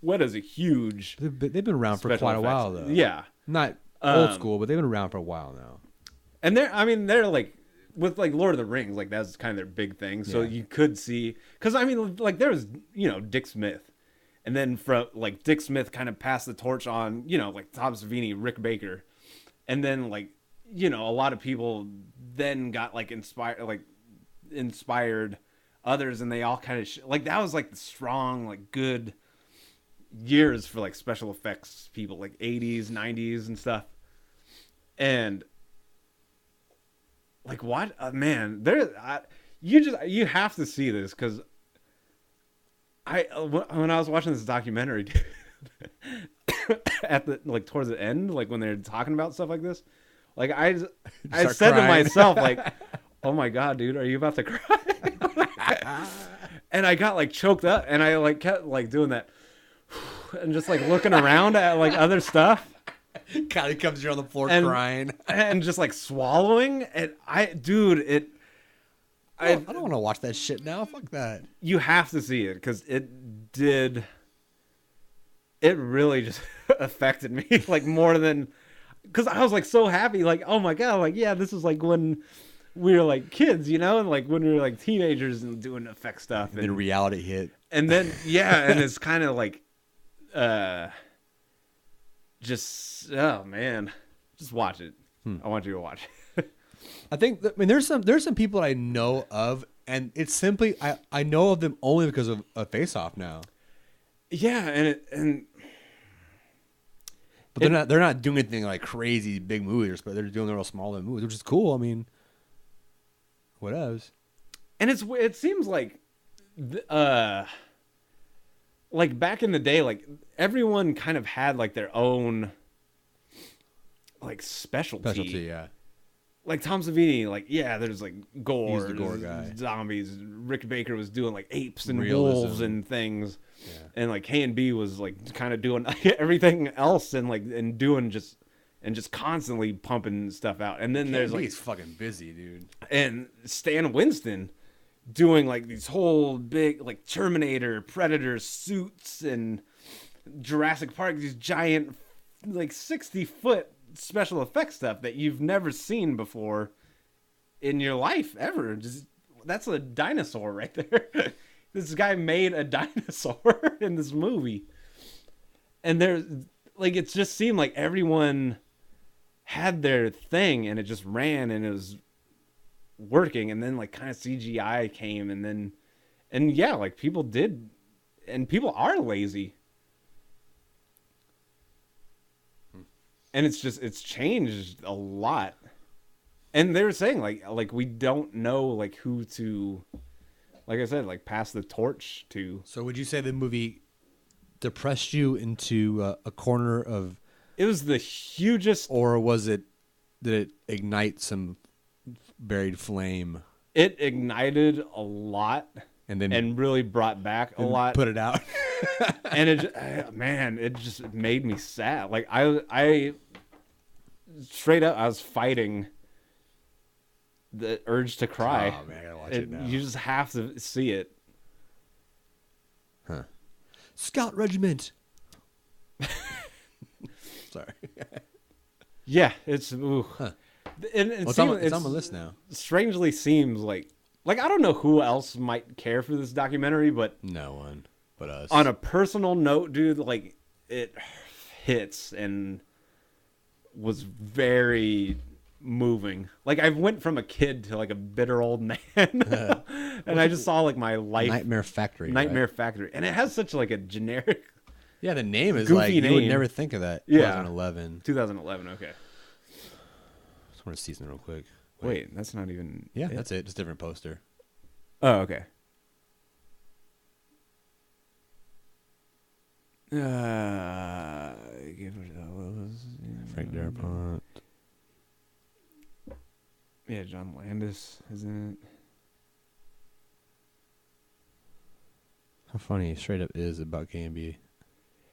Speaker 1: Weta's a huge.
Speaker 2: They've been around for
Speaker 1: special
Speaker 2: quite a
Speaker 1: effects.
Speaker 2: while, though.
Speaker 1: Yeah.
Speaker 2: Not old school, but they've been around for a while now.
Speaker 1: And they're like with like Lord of the Rings, like that's kind of their big thing. So
Speaker 2: Yeah.
Speaker 1: you could see, because I mean, like there was, Dick Smith, and then from like Dick Smith kind of passed the torch on, like Tom Savini, Rick Baker, and then like a lot of people then got like inspired others, and they all kind of like that was like the strong, like good years for like special effects people, like 80s, 90s and stuff. And like what man, you have to see this, because when I was watching this documentary at the like towards the end, like when they're talking about stuff like this, like I said to myself, like, oh my god, dude, are you about to cry? And I got like choked up, and I like kept like doing that and just like looking around at like other stuff.
Speaker 2: Kylie comes here on the floor
Speaker 1: And-
Speaker 2: crying.
Speaker 1: And just like swallowing, and I don't
Speaker 2: want to watch that shit now. Fuck that.
Speaker 1: you have to see it, because it really just affected me like more than, because I was like so happy, like, oh my god, like, yeah, this is like when we were like kids, and like when we were like teenagers and doing effect stuff,
Speaker 2: And then reality hit.
Speaker 1: and then and it's kind of like just, oh man, just watch it. I want you to watch it.
Speaker 2: I think there's some people that I know of, and it's simply I know of them only because of Face Off now.
Speaker 1: Yeah,
Speaker 2: But they're not doing anything like crazy big movies, but they're doing their real smaller movies, which is cool. I mean, what else?
Speaker 1: and it seems like like back in the day, like everyone kind of had like their own like specialty.
Speaker 2: Yeah.
Speaker 1: Like Tom Savini, like, yeah, there's like gore,
Speaker 2: He's the gore guy.
Speaker 1: zombies. Rick Baker was doing like apes and
Speaker 2: Realism.
Speaker 1: wolves and things,
Speaker 2: Yeah.
Speaker 1: and like K&B was like kind of doing everything else, and doing just constantly pumping stuff out. And then there's like,
Speaker 2: he's fucking busy, dude.
Speaker 1: and Stan Winston doing like these whole big like Terminator, Predator suits, and Jurassic Park, these giant like 60-foot special effects stuff that you've never seen before in your life ever. Just, that's a dinosaur right there. This guy made a dinosaur in this movie, and there's like, it just seemed like everyone had their thing, and it just ran, and it was working. And then like kind of CGI came, and yeah, like people did, and people are lazy. And it's changed a lot. And they were saying like we don't know like who to, like I said, like pass the torch to.
Speaker 2: So would you say the movie depressed you into a corner of,
Speaker 1: It was the hugest.
Speaker 2: or did it ignite some buried flame
Speaker 1: It ignited a lot,
Speaker 2: and then
Speaker 1: and really brought back a lot.
Speaker 2: put it out?
Speaker 1: And it just made me sad. Like I straight up, I was fighting the urge to cry.
Speaker 2: Oh man, I gotta watch it now.
Speaker 1: You just have to see it.
Speaker 2: Scout Regiment. Sorry.
Speaker 1: Yeah, it's ooh. And
Speaker 2: Well, it's on my list now.
Speaker 1: Strangely seems like I don't know who else might care for this documentary, but
Speaker 2: No one but us.
Speaker 1: on a personal note, dude, like it hits and was very moving. Like I went from a kid to like a bitter old man, and I just saw like my life.
Speaker 2: Nightmare Factory.
Speaker 1: Nightmare
Speaker 2: right?
Speaker 1: Factory, and it has such like a generic
Speaker 2: Yeah, the name is
Speaker 1: Goofy
Speaker 2: like you would
Speaker 1: name.
Speaker 2: never think of that.
Speaker 1: Yeah.
Speaker 2: 2011.
Speaker 1: 2011. Okay,
Speaker 2: Just want to see something real quick.
Speaker 1: wait, that's not even.
Speaker 2: Yeah, that's it. Just different poster.
Speaker 1: Oh, okay. Give it
Speaker 2: Frank Darabont.
Speaker 1: Yeah, John Landis, isn't it?
Speaker 2: How funny straight up is about K&B.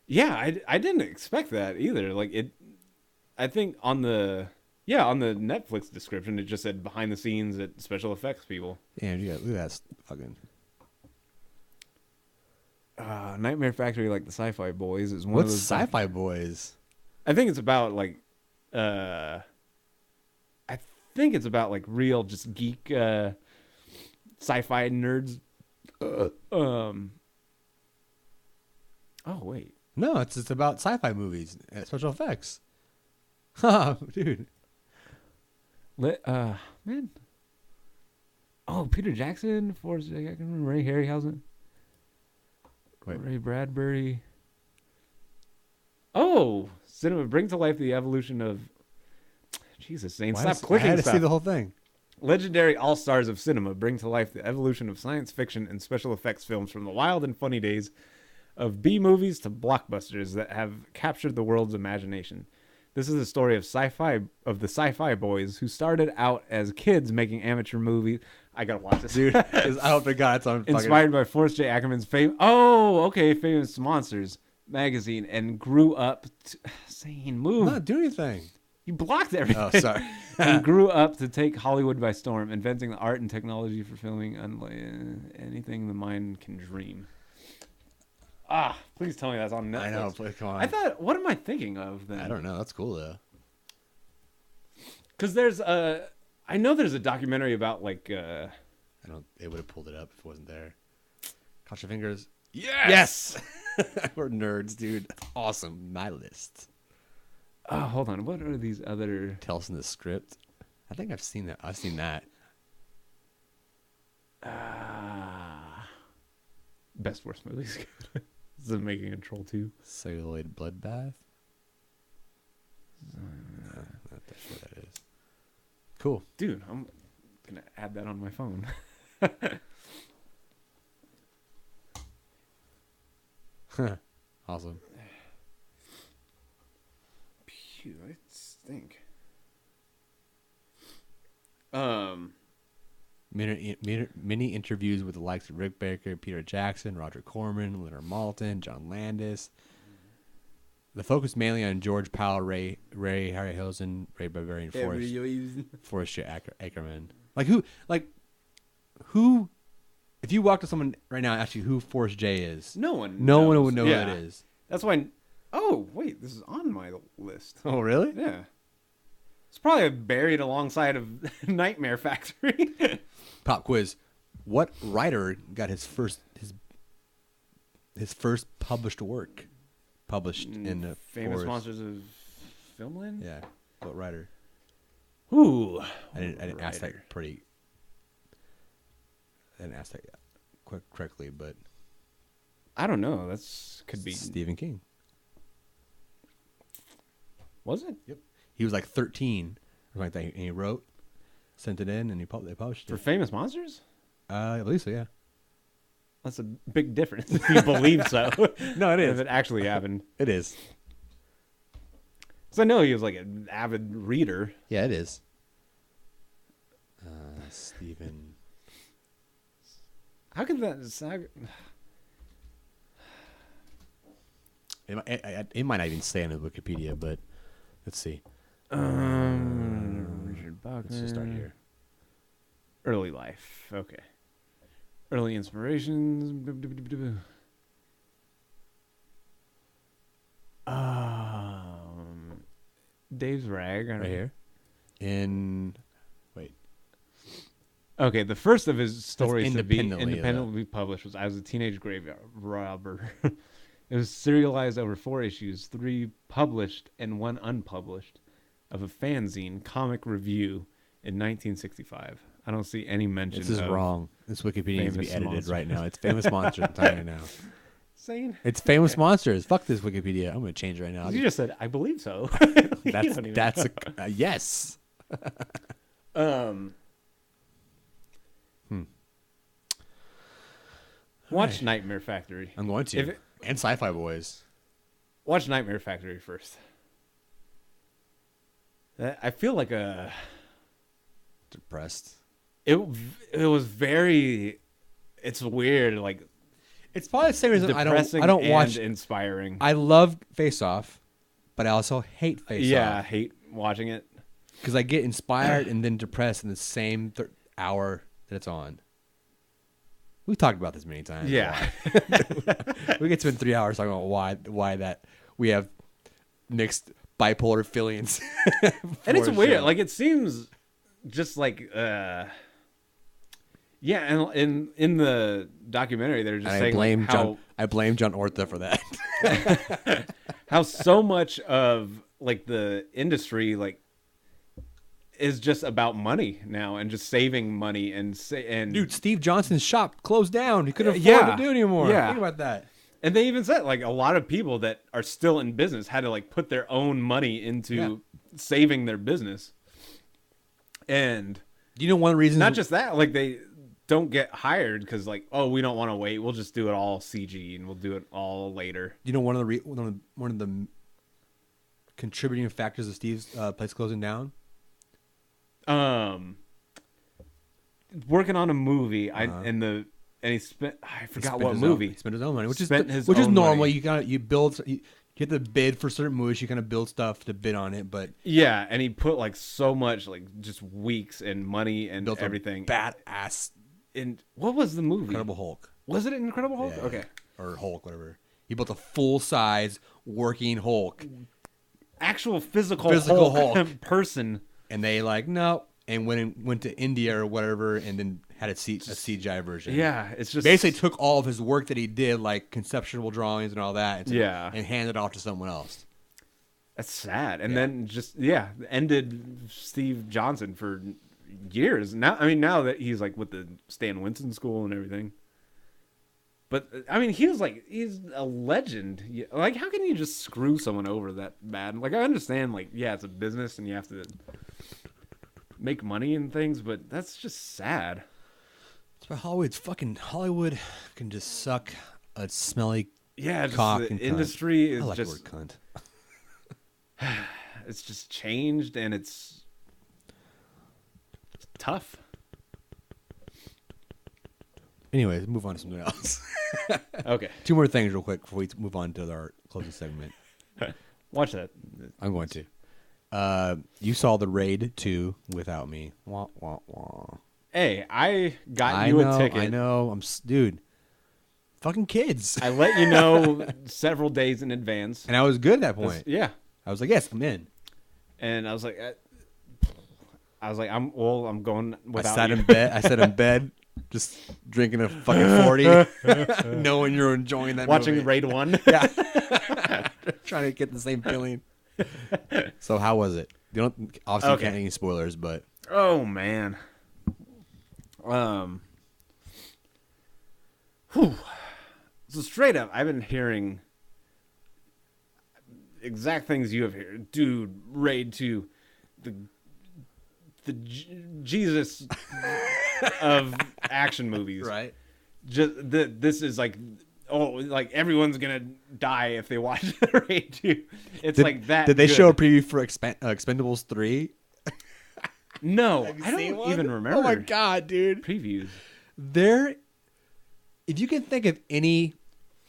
Speaker 1: Yeah, I didn't expect that either. Like it, I think on the Netflix description it just said behind the scenes at special effects people.
Speaker 2: Damn, you got look at that fucking.
Speaker 1: Nightmare Factory, like the Sci-Fi Boys, is one
Speaker 2: What's
Speaker 1: of those.
Speaker 2: Sci-Fi Boys?
Speaker 1: I think it's about like, I think it's about like real just geek sci-fi nerds. Oh wait.
Speaker 2: No, it's about sci-fi movies, special effects. Ha, dude.
Speaker 1: Man. Oh, Peter Jackson, Forrest Ackerman, Ray Harryhausen, Ray Bradbury. Oh, cinema bring to life the evolution of. Jesus, Zane, stop clicking
Speaker 2: I had to
Speaker 1: stuff.
Speaker 2: see the whole thing.
Speaker 1: Legendary all-stars of cinema bring to life the evolution of science fiction and special effects films from the wild and funny days of B-movies to blockbusters that have captured the world's imagination. This is the story of the sci-fi boys who started out as kids making amateur movies. I gotta watch this,
Speaker 2: Dude, I hope to God it's on
Speaker 1: Inspired by Forrest J. Ackerman's Famous Monsters magazine, and grew up saying move.
Speaker 2: I'm not doing anything.
Speaker 1: You blocked everything.
Speaker 2: Oh, sorry.
Speaker 1: And grew up to take Hollywood by storm, inventing the art and technology for filming anything the mind can dream. Please tell me that's on Netflix.
Speaker 2: I know. Come on.
Speaker 1: I thought, what am I thinking of then?
Speaker 2: I don't know. That's cool though.
Speaker 1: Because I know there's a documentary about like.
Speaker 2: I don't. They would have pulled it up if it wasn't there. Cross your fingers.
Speaker 1: Yes.
Speaker 2: We're nerds, dude. Awesome. My list.
Speaker 1: Oh, hold on. What are these other?
Speaker 2: Tales in the script. I think I've seen that. I've seen that.
Speaker 1: Best worst movies. This is Making a Troll 2.
Speaker 2: Celluloid Bloodbath. Not sure what that is. Cool.
Speaker 1: Dude, I'm gonna add that on my phone.
Speaker 2: Awesome.
Speaker 1: Phew, I stink.
Speaker 2: Many interviews with the likes of Rick Baker, Peter Jackson, Roger Corman, Leonard Maltin, John Landis. The focus mainly on George Powell, Ray Harryhausen, Ray Bavarian, Forrest J. Ackerman. Who? If you walk to someone right now and ask you who Forrest J is,
Speaker 1: No one
Speaker 2: would know who that is.
Speaker 1: That's why. Oh wait, this is on my list.
Speaker 2: Oh really?
Speaker 1: Yeah. It's probably buried alongside of Nightmare Factory.
Speaker 2: Pop quiz: what writer got his first published work published in the
Speaker 1: Famous Monsters of Filmland?
Speaker 2: Yeah, what writer?
Speaker 1: Ooh,
Speaker 2: I didn't ask that pretty. I didn't ask that correctly, but
Speaker 1: I don't know. That's could be
Speaker 2: Stephen King.
Speaker 1: Was it?
Speaker 2: Yep. He was like 13 or like that, and he wrote, sent it in, and they published it.
Speaker 1: For Famous Monsters?
Speaker 2: I believe so, yeah.
Speaker 1: That's a big difference if you believe so.
Speaker 2: No, it is.
Speaker 1: If it actually happened.
Speaker 2: It is.
Speaker 1: Because I know he was like an avid reader.
Speaker 2: Yeah, it is. Stephen.
Speaker 1: How could that...
Speaker 2: It might not even say on the Wikipedia, but let's see.
Speaker 1: Richard Bachman.
Speaker 2: Let's just start here.
Speaker 1: Early life. Okay. Early inspirations. Dave's Rag.
Speaker 2: Right here. Wait.
Speaker 1: Okay, the first of his stories to be
Speaker 2: independently,
Speaker 1: independently published was I Was a Teenage Grave Robber. It was serialized over 4 issues, 3 published and 1 unpublished, of a fanzine comic review in 1965. I don't see any mention.
Speaker 2: This is
Speaker 1: of
Speaker 2: wrong. This Wikipedia needs to be
Speaker 1: Famous
Speaker 2: edited
Speaker 1: Monsters.
Speaker 2: right now. It's Famous Monsters. I'm telling you now.
Speaker 1: Sane.
Speaker 2: It's Famous Monsters. Fuck this Wikipedia. I'm going to change it right now.
Speaker 1: You just said, I believe so.
Speaker 2: That's yes.
Speaker 1: Watch
Speaker 2: Right.
Speaker 1: Nightmare Factory.
Speaker 2: I'm going to. And Sci-Fi Boys.
Speaker 1: Watch Nightmare Factory first. I feel like
Speaker 2: Depressed.
Speaker 1: it was very. It's weird, like
Speaker 2: It's probably the same reason
Speaker 1: depressing
Speaker 2: I don't
Speaker 1: and
Speaker 2: watch.
Speaker 1: inspiring.
Speaker 2: I love Face Off, but I also hate Face
Speaker 1: Yeah, I
Speaker 2: Off.
Speaker 1: hate watching it.
Speaker 2: Because I get inspired and then depressed in the same hour that it's on. We've talked about this many times.
Speaker 1: Yeah.
Speaker 2: We could spend 3 hours talking about why that we have mixed bipolar feelings.
Speaker 1: And it's
Speaker 2: for a
Speaker 1: weird.
Speaker 2: show.
Speaker 1: Like, it seems just like yeah, and in the documentary they're just saying
Speaker 2: I blame John Ortha for that.
Speaker 1: how so much of like the industry like is just about money now and just saving money and
Speaker 2: Dude, Steve Johnson's shop closed down. He couldn't afford
Speaker 1: Yeah.
Speaker 2: to do it anymore.
Speaker 1: Yeah.
Speaker 2: Think about that.
Speaker 1: And they even said like a lot of people that are still in business had to like put their own money into saving their business. And
Speaker 2: Do you know one reason?
Speaker 1: not just that, like they don't get hired because like, oh, we don't want to wait. We'll just do it all CG and we'll do it all later.
Speaker 2: You know one of the contributing factors of Steve's place closing down?
Speaker 1: Working on a movie, and he spent I forgot what movie.
Speaker 2: He spent his own money, which is
Speaker 1: own
Speaker 2: normal.
Speaker 1: money.
Speaker 2: You have to bid for certain movies. You kind of build stuff to bid on it, but
Speaker 1: Yeah, and he put like so much, like just weeks and money and
Speaker 2: built
Speaker 1: everything.
Speaker 2: badass
Speaker 1: And what was the movie?
Speaker 2: Incredible Hulk.
Speaker 1: Was it Incredible Hulk?
Speaker 2: Yeah,
Speaker 1: Okay.
Speaker 2: or Hulk, whatever. He built a full size working Hulk,
Speaker 1: Actual physical
Speaker 2: Hulk.
Speaker 1: person.
Speaker 2: and they like no, and went to India or whatever, and then had a CGI version.
Speaker 1: Yeah, it's just
Speaker 2: Basically took all of his work that he did, like conceptual drawings and all that,
Speaker 1: Yeah.
Speaker 2: and handed it off to someone else.
Speaker 1: That's sad. And then just ended Steve Johnson for years. Now that he's like with the Stan Winston School and everything. But I mean, he's a legend. Like, how can you just screw someone over that bad? Like, I understand, like, yeah, it's a business and you have to make money and things, but that's just sad.
Speaker 2: It's about Hollywood can just suck a smelly
Speaker 1: Just
Speaker 2: cock
Speaker 1: the
Speaker 2: and cunt.
Speaker 1: industry is
Speaker 2: I like
Speaker 1: just
Speaker 2: the word cunt.
Speaker 1: it's just changed and it's tough.
Speaker 2: Anyways, move on to something else.
Speaker 1: Okay,
Speaker 2: 2 more things real quick before we move on to our closing segment.
Speaker 1: watch that.
Speaker 2: I'm going to. You saw the Raid 2 without me. Wah, wah, wah.
Speaker 1: Hey, I got you a ticket.
Speaker 2: I know. Dude. Fucking kids.
Speaker 1: I let you know several days in advance.
Speaker 2: And I was good at that point.
Speaker 1: Yeah,
Speaker 2: I was like, yes, I'm in.
Speaker 1: and I was like, I'm going without
Speaker 2: I
Speaker 1: you.
Speaker 2: sat in bed, just drinking a fucking 40, knowing you're enjoying that
Speaker 1: Watching
Speaker 2: movie.
Speaker 1: Raid 1.
Speaker 2: Yeah. Trying to get the same feeling. So how was it? You can't any spoilers, but
Speaker 1: Oh man. Whew. So straight up, I've been hearing exact things you have heard. Dude, Raid 2, the Jesus of action movies.
Speaker 2: right.
Speaker 1: Just this is like, like everyone's gonna die if they watch Raid 2. It's like that.
Speaker 2: Did they
Speaker 1: good.
Speaker 2: show a preview for Expendables 3?
Speaker 1: No,
Speaker 2: Have you
Speaker 1: I
Speaker 2: seen
Speaker 1: don't
Speaker 2: one?
Speaker 1: even remember.
Speaker 2: Oh my god, dude!
Speaker 1: Previews.
Speaker 2: If you can think of any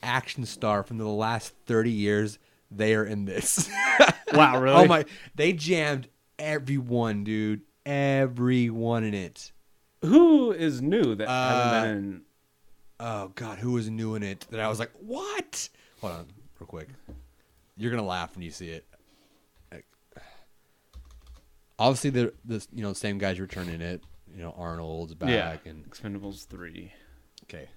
Speaker 2: action star from the last 30 years, they are in this.
Speaker 1: Wow, really?
Speaker 2: Oh my! They jammed everyone, dude. Everyone in it.
Speaker 1: Who is new that hasn't been in?
Speaker 2: Oh god, who was new in it? That I was like, what? Hold on, real quick. You're gonna laugh when you see it. Obviously, the same guys returning it. Arnold's back and
Speaker 1: Expendables 3.
Speaker 2: okay.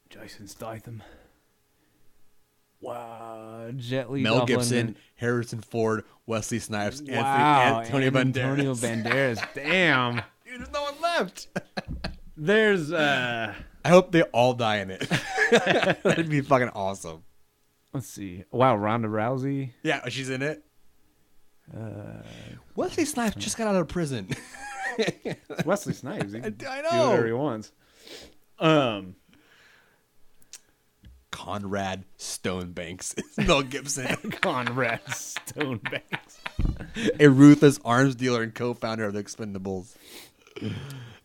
Speaker 1: Jason Statham. Wow, Jet Li.
Speaker 2: Mel Gibson, Harrison Ford, Wesley Snipes,
Speaker 1: Wow,
Speaker 2: Antonio
Speaker 1: Antonio
Speaker 2: Banderas.
Speaker 1: Banderas. Damn.
Speaker 2: Dude, there's no one left.
Speaker 1: There's
Speaker 2: I hope they all die in it. That'd be fucking awesome.
Speaker 1: let's see. Wow, Ronda Rousey.
Speaker 2: Yeah, she's in it. Wesley Snipes just got out of prison.
Speaker 1: It's Wesley Snipes. He can
Speaker 2: I
Speaker 1: do whatever he
Speaker 2: know.
Speaker 1: wants.
Speaker 2: Conrad Stonebanks is Mel Gibson.
Speaker 1: Conrad Stonebanks.
Speaker 2: A ruthless arms dealer and co-founder of the Expendables.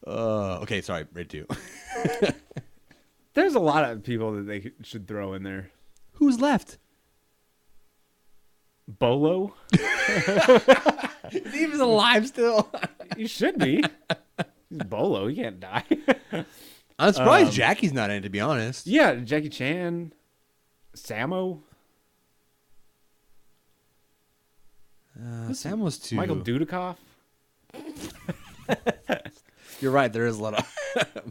Speaker 2: Okay, sorry, Raid 2.
Speaker 1: There's a lot of people that they should throw in there.
Speaker 2: Who's left?
Speaker 1: Bolo?
Speaker 2: Steve's alive still.
Speaker 1: You should be. He's Bolo. He can't die.
Speaker 2: I'm surprised Jackie's not in it, to be honest.
Speaker 1: Yeah, Jackie Chan. Samo.
Speaker 2: Sam was too.
Speaker 1: Michael Dudikoff.
Speaker 2: You're right. There is a lot of,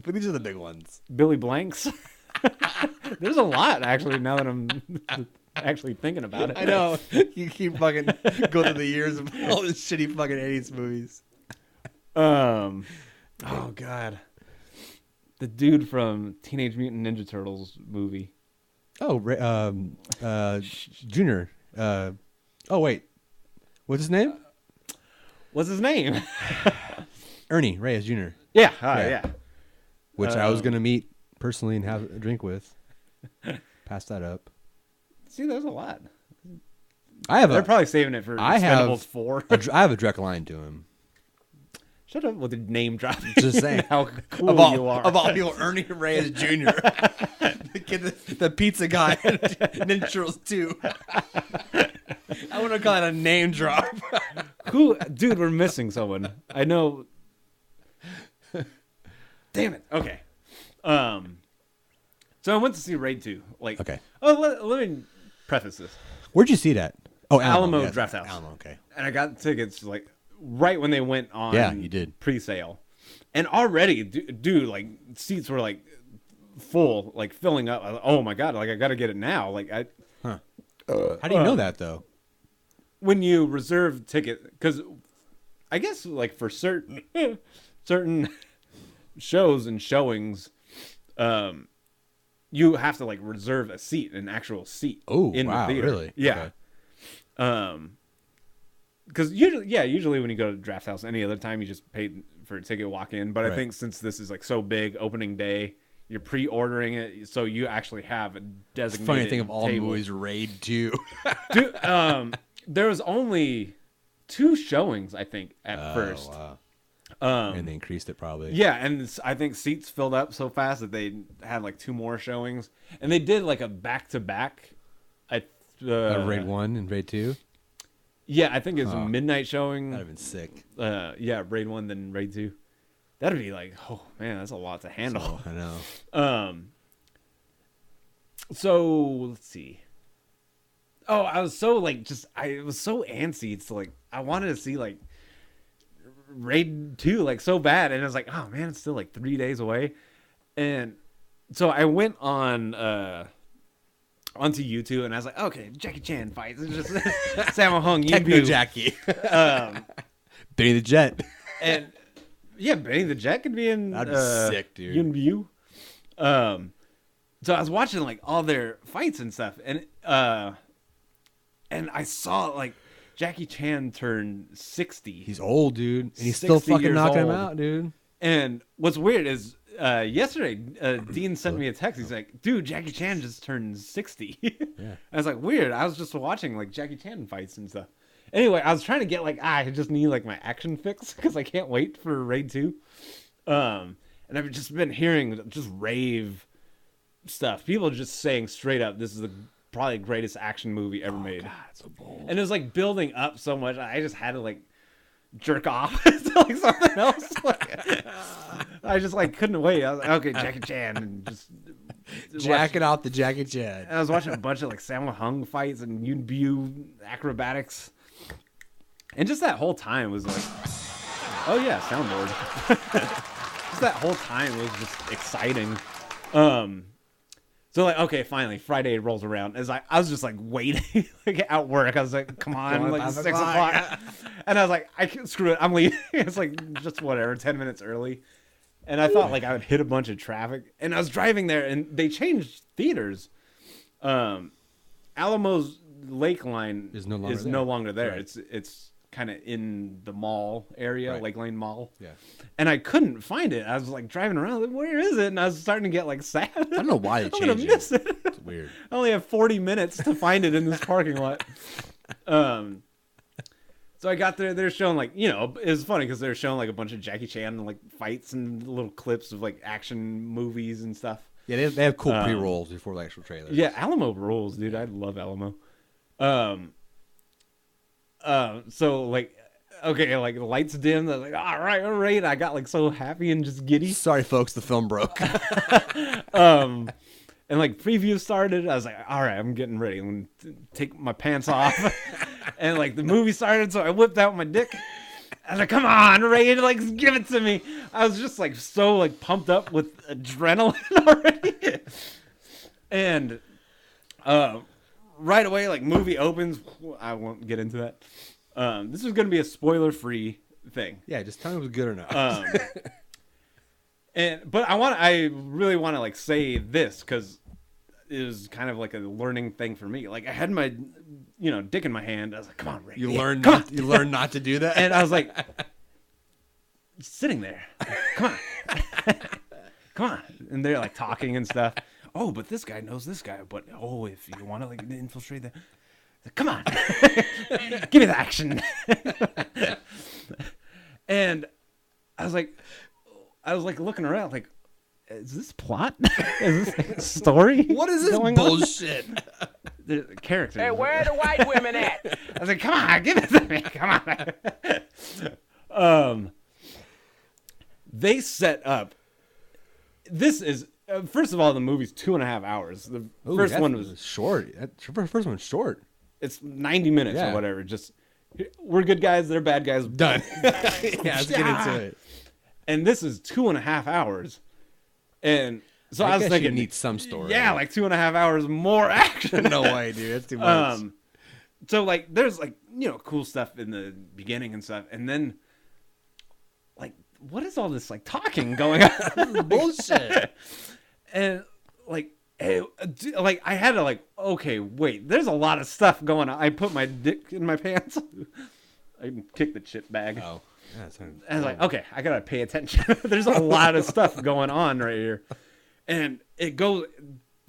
Speaker 2: but these are the big ones.
Speaker 1: Billy Blanks. There's a lot actually. Now that I'm actually thinking about it,
Speaker 2: I know. You keep fucking go through the years of all these shitty fucking 80s movies.
Speaker 1: Oh God, the dude from Teenage Mutant Ninja Turtles movie.
Speaker 2: Oh, Junior. Oh wait, what's his name?
Speaker 1: What's his name?
Speaker 2: Ernie Reyes Jr.
Speaker 1: Yeah,
Speaker 2: Yeah.
Speaker 1: yeah.
Speaker 2: Which I was gonna meet personally and have a drink with. Pass that up.
Speaker 1: See, there's a lot.
Speaker 2: They're
Speaker 1: probably saving it for Expendables 4.
Speaker 2: I have a direct line to him.
Speaker 1: Shut up with the name drop.
Speaker 2: Just saying
Speaker 1: how cool you are.
Speaker 2: Of all people, Ernie Reyes Jr. the kid, the pizza guy, in Ninja Turtles 2. I want to call it a name drop.
Speaker 1: Who, dude? We're missing someone. I know. Damn it. Okay. So I went to see Raid 2. Like,
Speaker 2: Okay.
Speaker 1: Oh, let me preface this.
Speaker 2: Where'd you see that? Oh,
Speaker 1: Alamo
Speaker 2: yes.
Speaker 1: Draft House.
Speaker 2: Alamo, okay.
Speaker 1: And I got tickets like right when they went on.
Speaker 2: Yeah, you did.
Speaker 1: Pre-sale, and already, dude, like seats were like full, like filling up. I was like, oh my God! Like I got to get it now. Like
Speaker 2: How do you know that though?
Speaker 1: when you reserve ticket, because I guess like for certain shows and showings, you have to like reserve a seat, an actual seat.
Speaker 2: Oh,
Speaker 1: in
Speaker 2: wow,
Speaker 1: the theater.
Speaker 2: really?
Speaker 1: Yeah.
Speaker 2: Okay.
Speaker 1: Because usually when you go to Draft House, any other time you just pay for a ticket, walk in. But
Speaker 2: Right.
Speaker 1: I think since this is like so big, opening day, you're pre-ordering it, so you actually have a designated
Speaker 2: Funny thing of all
Speaker 1: table.
Speaker 2: movies, Raid 2.
Speaker 1: Dude, there was only 2 showings, I think, at first.
Speaker 2: Wow.
Speaker 1: Um,
Speaker 2: And they increased it probably.
Speaker 1: Yeah, and I think seats filled up so fast that they had like 2 more showings, and they did like a back-to-back.
Speaker 2: Raid 1 and Raid 2?
Speaker 1: Yeah, I think it's a midnight showing.
Speaker 2: That'd have been sick.
Speaker 1: Yeah, Raid 1 then Raid 2. That'd be like, oh man, that's a lot to handle.
Speaker 2: I know.
Speaker 1: So let's see. Oh, I was so like I was so antsy. It's like I wanted to see like Raid 2 like so bad, and it was like, oh man, it's still like 3 days away. And so I went on onto YouTube, and I was like, okay, Jackie Chan fights. It's just Sammo Hung,
Speaker 2: Techno Jackie. Benny the Jet.
Speaker 1: and yeah, Benny the Jet could be in.
Speaker 2: That'd be sick, dude.
Speaker 1: Yun View. So I was watching like all their fights and stuff, and I saw like Jackie Chan turn 60.
Speaker 2: He's old, dude. And he's still
Speaker 1: 60
Speaker 2: fucking
Speaker 1: years
Speaker 2: knocking him
Speaker 1: old.
Speaker 2: out, dude.
Speaker 1: And what's weird is yesterday Dean sent me a text. He's like, dude, Jackie Chan just turned 60.
Speaker 2: Yeah.
Speaker 1: I was like, weird. I was just watching like Jackie Chan fights and stuff. Anyway, I was trying to get like, I just need like my action fix because I can't wait for Raid 2. And I've just been hearing just rave stuff. People just saying straight up, this is probably the greatest action movie ever made.
Speaker 2: God, so bold.
Speaker 1: And it was like building up so much. I just had to like jerk off to like something else. Like, I just like couldn't wait. I was like, okay, Jackie Chan, and just
Speaker 2: Jacking off the Jackie Chan.
Speaker 1: I was watching a bunch of like Sammo Hung fights and Yun View acrobatics, and just that whole time was like, oh yeah, soundboard. Just that whole time was just exciting. So like, okay, finally Friday rolls around. As I was just like waiting like at work. I was like, come on, like 6 o'clock. And I was like, I can't, screw it, I'm leaving. It's like just whatever, 10 minutes early. And I thought like I would hit a bunch of traffic. And I was driving there, and they changed theaters. Alamo's Lake Line
Speaker 2: is no longer there.
Speaker 1: Right. It's kind of in the mall area,
Speaker 2: Right.
Speaker 1: Lake Lane Mall.
Speaker 2: Yeah.
Speaker 1: And I couldn't find it. I was like driving around, like, where is it? And I was starting to get like sad.
Speaker 2: I don't know why they
Speaker 1: I'm gonna
Speaker 2: changed
Speaker 1: miss
Speaker 2: it.
Speaker 1: it.
Speaker 2: It's weird.
Speaker 1: I only have 40 minutes to find it in this parking lot. So I got there. They're showing like, you know, it was funny because they're showing like a bunch of Jackie Chan like fights and little clips of like action movies and stuff.
Speaker 2: Yeah, they have cool pre-rolls before the actual trailer.
Speaker 1: Yeah, Alamo rules, dude. I love Alamo. So like, okay, like the lights dim. They're like, all right. I got like so happy and just giddy.
Speaker 2: Sorry, folks, the film broke.
Speaker 1: And like preview started, I was like, all right, I'm getting ready. I'm gonna take my pants off. And like the movie started, so I whipped out my dick. I was like, come on, Ray, like give it to me. I was just like so like pumped up with adrenaline already. And right away, like movie opens. I won't get into that. This is gonna be a spoiler-free thing.
Speaker 2: Yeah, just tell me if it was good or not.
Speaker 1: But I really want to like say this because it was kind of like a learning thing for me. Like I had my, dick in my hand. I was like, come on, Ray.
Speaker 2: You learn not to do that.
Speaker 1: And I was like, sitting there, come on, come on. And they're like talking and stuff. Oh, but this guy knows this guy. But if you want to like infiltrate that, come on, give me the action. And I was like looking around, like, is this plot? Is this story?
Speaker 2: What is this
Speaker 1: going
Speaker 2: bullshit?
Speaker 1: The characters.
Speaker 4: Hey, where are the white women at?
Speaker 1: I was like, come on, give it to me. Come on. They set up. This is first of all, the movie's 2.5 hours. The first one was
Speaker 2: short. First one's short.
Speaker 1: It's 90 minutes or whatever. Just we're good guys, they're bad guys.
Speaker 2: Done. Let's get into it.
Speaker 1: And this is 2.5 hours. And so I was thinking,
Speaker 2: you need some story.
Speaker 1: Yeah, like 2.5 hours more action.
Speaker 2: No way, dude. That's too much.
Speaker 1: So like, there's like cool stuff in the beginning and stuff, and then like, what is all this like talking going on?
Speaker 2: Bullshit.
Speaker 1: And like, I had to like, okay, wait, there's a lot of stuff going on. I put my dick in my pants. I kicked the chip bag.
Speaker 2: Oh. Yeah,
Speaker 1: and I was like, okay, I gotta pay attention. There's a lot of stuff going on right here, and the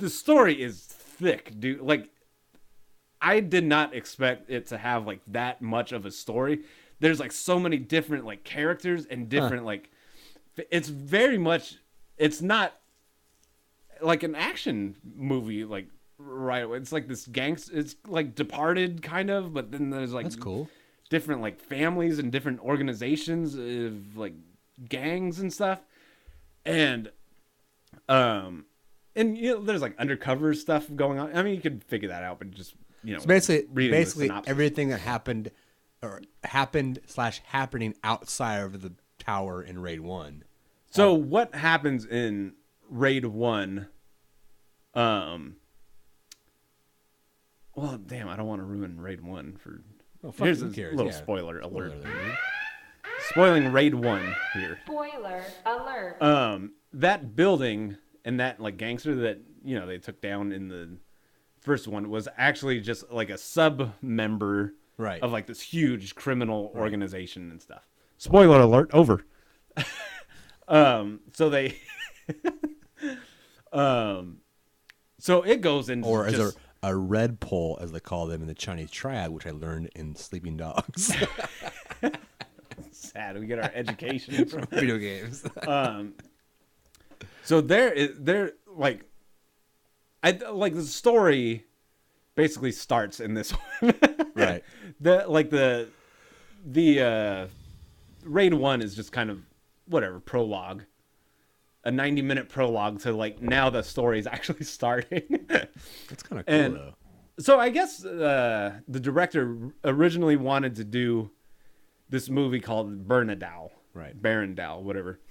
Speaker 1: story is thick, dude. Like, I did not expect it to have like that much of a story. There's like so many different like characters and different like, it's very much, it's not like an action movie like right away. It's like this it's like Departed kind of, but then there's like,
Speaker 2: that's cool.
Speaker 1: Different like families and different organizations of like gangs and stuff, and there's like undercover stuff going on. I mean, you could figure that out, but just
Speaker 2: so basically everything that happened happening outside of the tower in Raid 1.
Speaker 1: So what happens in Raid 1? Well, damn, I don't want to ruin Raid 1 for.
Speaker 2: Oh,
Speaker 1: here's a little spoiler alert. Spoiling Raid 1 here.
Speaker 5: Spoiler alert.
Speaker 1: That building and that like gangster that they took down in the first one was actually just like a sub member of like this huge criminal organization and stuff. Spoiler alert. Over. So they. So it goes into
Speaker 2: as a red pole, as they call them in the Chinese triad, which I learned in Sleeping Dogs.
Speaker 1: Sad. We get our education
Speaker 2: from video games.
Speaker 1: So they're like, the story basically starts in this one.
Speaker 2: Right.
Speaker 1: The Raid 1 is just kind of whatever prologue. A 90-minute prologue to like now the story is actually starting.
Speaker 2: That's kind of cool though.
Speaker 1: So I guess the director originally wanted to do this movie called Bernadal, Barandal, whatever,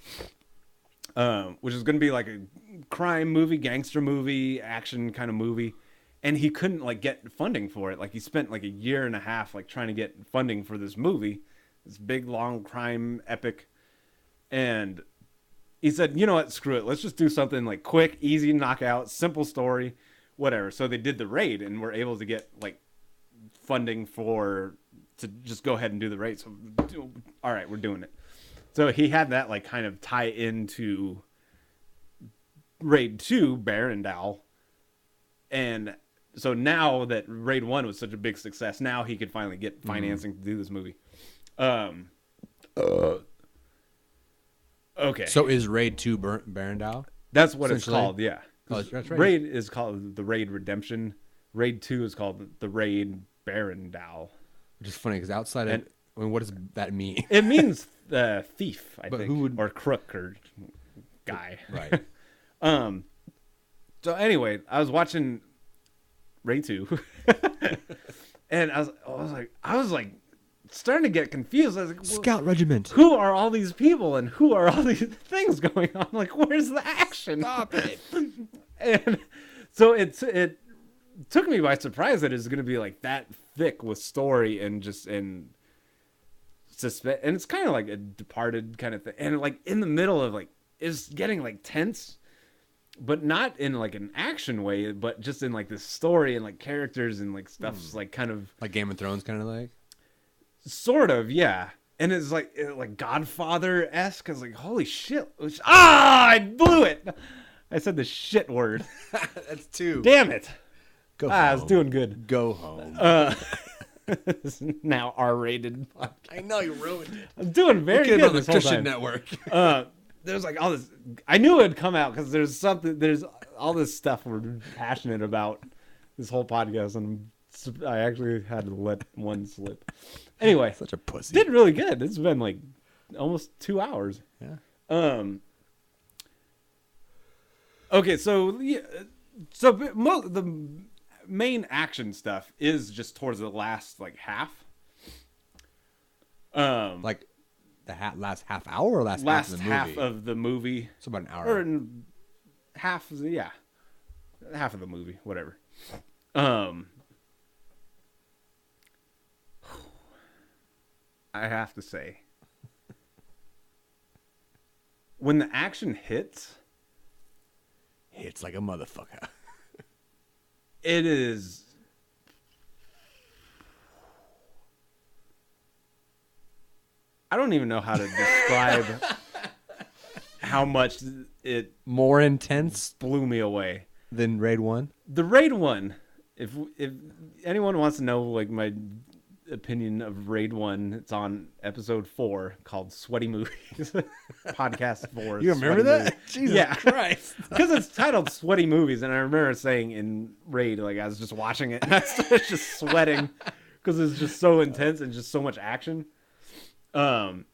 Speaker 1: which is going to be like a crime movie, gangster movie, action kind of movie, and he couldn't like get funding for it. Like he spent like 1.5 years like trying to get funding for this movie, this big long crime epic, and he said, you know what, screw it. Let's just do something like quick, easy, knockout, simple story, whatever. So they did the Raid and were able to get like funding to just go ahead and do the Raid. So, all right, we're doing it. So he had that like kind of tie into Raid 2, Barandal. And so now that Raid 1 was such a big success, now he could finally get financing to do this movie. Okay.
Speaker 2: So is Raid 2 Barandal?
Speaker 1: That's what it's called, yeah.
Speaker 2: Oh, that's right.
Speaker 1: Raid is called the Raid Redemption. Raid 2 is called the Raid Barandal.
Speaker 2: Which is funny because outside of, I mean, what does that mean?
Speaker 1: It means thief, I think.
Speaker 2: Who would,
Speaker 1: or crook or guy.
Speaker 2: Right.
Speaker 1: So anyway, I was watching Raid 2, and I was like starting to get confused. I was like,
Speaker 2: Scout Regiment.
Speaker 1: who are all these people and who are all these things going on? Like, where's the action?
Speaker 2: Stop it.
Speaker 1: And so it took me by surprise that it's going to be like that thick with story and suspense. And it's kind of like a Departed kind of thing. And like in the middle of like, it's getting like tense, but not in like an action way, but just in like this story and like characters and like stuff's like kind of
Speaker 2: Like Game of Thrones, kind of like.
Speaker 1: sort of, yeah. And it's like Godfather-esque. I was like, holy shit. I blew it. I said the shit word.
Speaker 2: That's 2.
Speaker 1: Damn it.
Speaker 2: Go
Speaker 1: I
Speaker 2: home.
Speaker 1: was doing good.
Speaker 2: Go home.
Speaker 1: It's now R-rated podcast.
Speaker 2: I know you ruined it.
Speaker 1: I'm doing very
Speaker 2: Get it
Speaker 1: good
Speaker 2: on the
Speaker 1: this whole
Speaker 2: Christian
Speaker 1: time.
Speaker 2: Network.
Speaker 1: There's like all this. I knew it would come out because there's all this stuff we're passionate about this whole podcast, and I actually had to let one slip. Anyway,
Speaker 2: Such a pussy.
Speaker 1: did really good. It's been like almost 2 hours.
Speaker 2: Yeah.
Speaker 1: Okay, so yeah, the main action stuff is just towards the last like half.
Speaker 2: Like the last half hour or last half of the movie?
Speaker 1: Half of the movie.
Speaker 2: It's about an hour.
Speaker 1: Or half of the movie, whatever. I have to say, when the action hits,
Speaker 2: It's like a motherfucker.
Speaker 1: it is. I don't even know how to describe how much it
Speaker 2: More intense
Speaker 1: blew me away.
Speaker 2: than Raid 1?
Speaker 1: The Raid 1, if anyone wants to know like my opinion of Raid 1, it's on episode 4 called Sweaty Movies. Podcast 4.
Speaker 2: You remember
Speaker 1: Sweaty
Speaker 2: that?
Speaker 1: Movies.
Speaker 2: Jesus
Speaker 1: Yeah.
Speaker 2: Christ.
Speaker 1: Because it's titled Sweaty Movies, and I remember saying in Raid, like I was just watching it and I started just sweating because it's just so intense and just so much action. And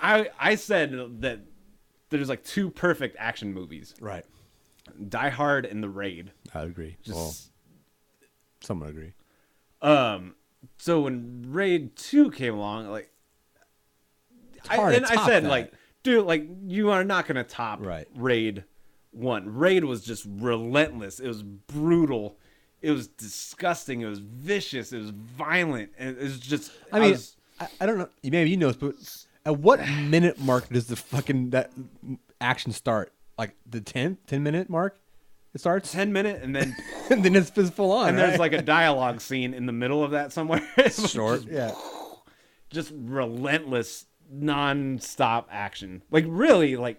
Speaker 1: I said that there's like 2 perfect action movies.
Speaker 2: Right.
Speaker 1: Die Hard and The Raid.
Speaker 2: I agree.
Speaker 1: Just
Speaker 2: Well, some would agree.
Speaker 1: so when Raid 2 came along, like
Speaker 2: hard to
Speaker 1: I
Speaker 2: top
Speaker 1: said
Speaker 2: that.
Speaker 1: like, dude, like you are not gonna top
Speaker 2: Right.
Speaker 1: Raid 1. Raid was just relentless. It was brutal. It was disgusting. It was vicious. It was violent. And it was just
Speaker 2: I don't know. Maybe you know this, but at what minute mark does the fucking that action start? Like the 10-minute mark? It starts?
Speaker 1: 10-minute and then
Speaker 2: And then it's full on.
Speaker 1: and
Speaker 2: right?
Speaker 1: there's like a dialogue scene in the middle of that somewhere. It's
Speaker 2: short.
Speaker 1: just,
Speaker 2: Yeah.
Speaker 1: just relentless, non-stop action. Like really, like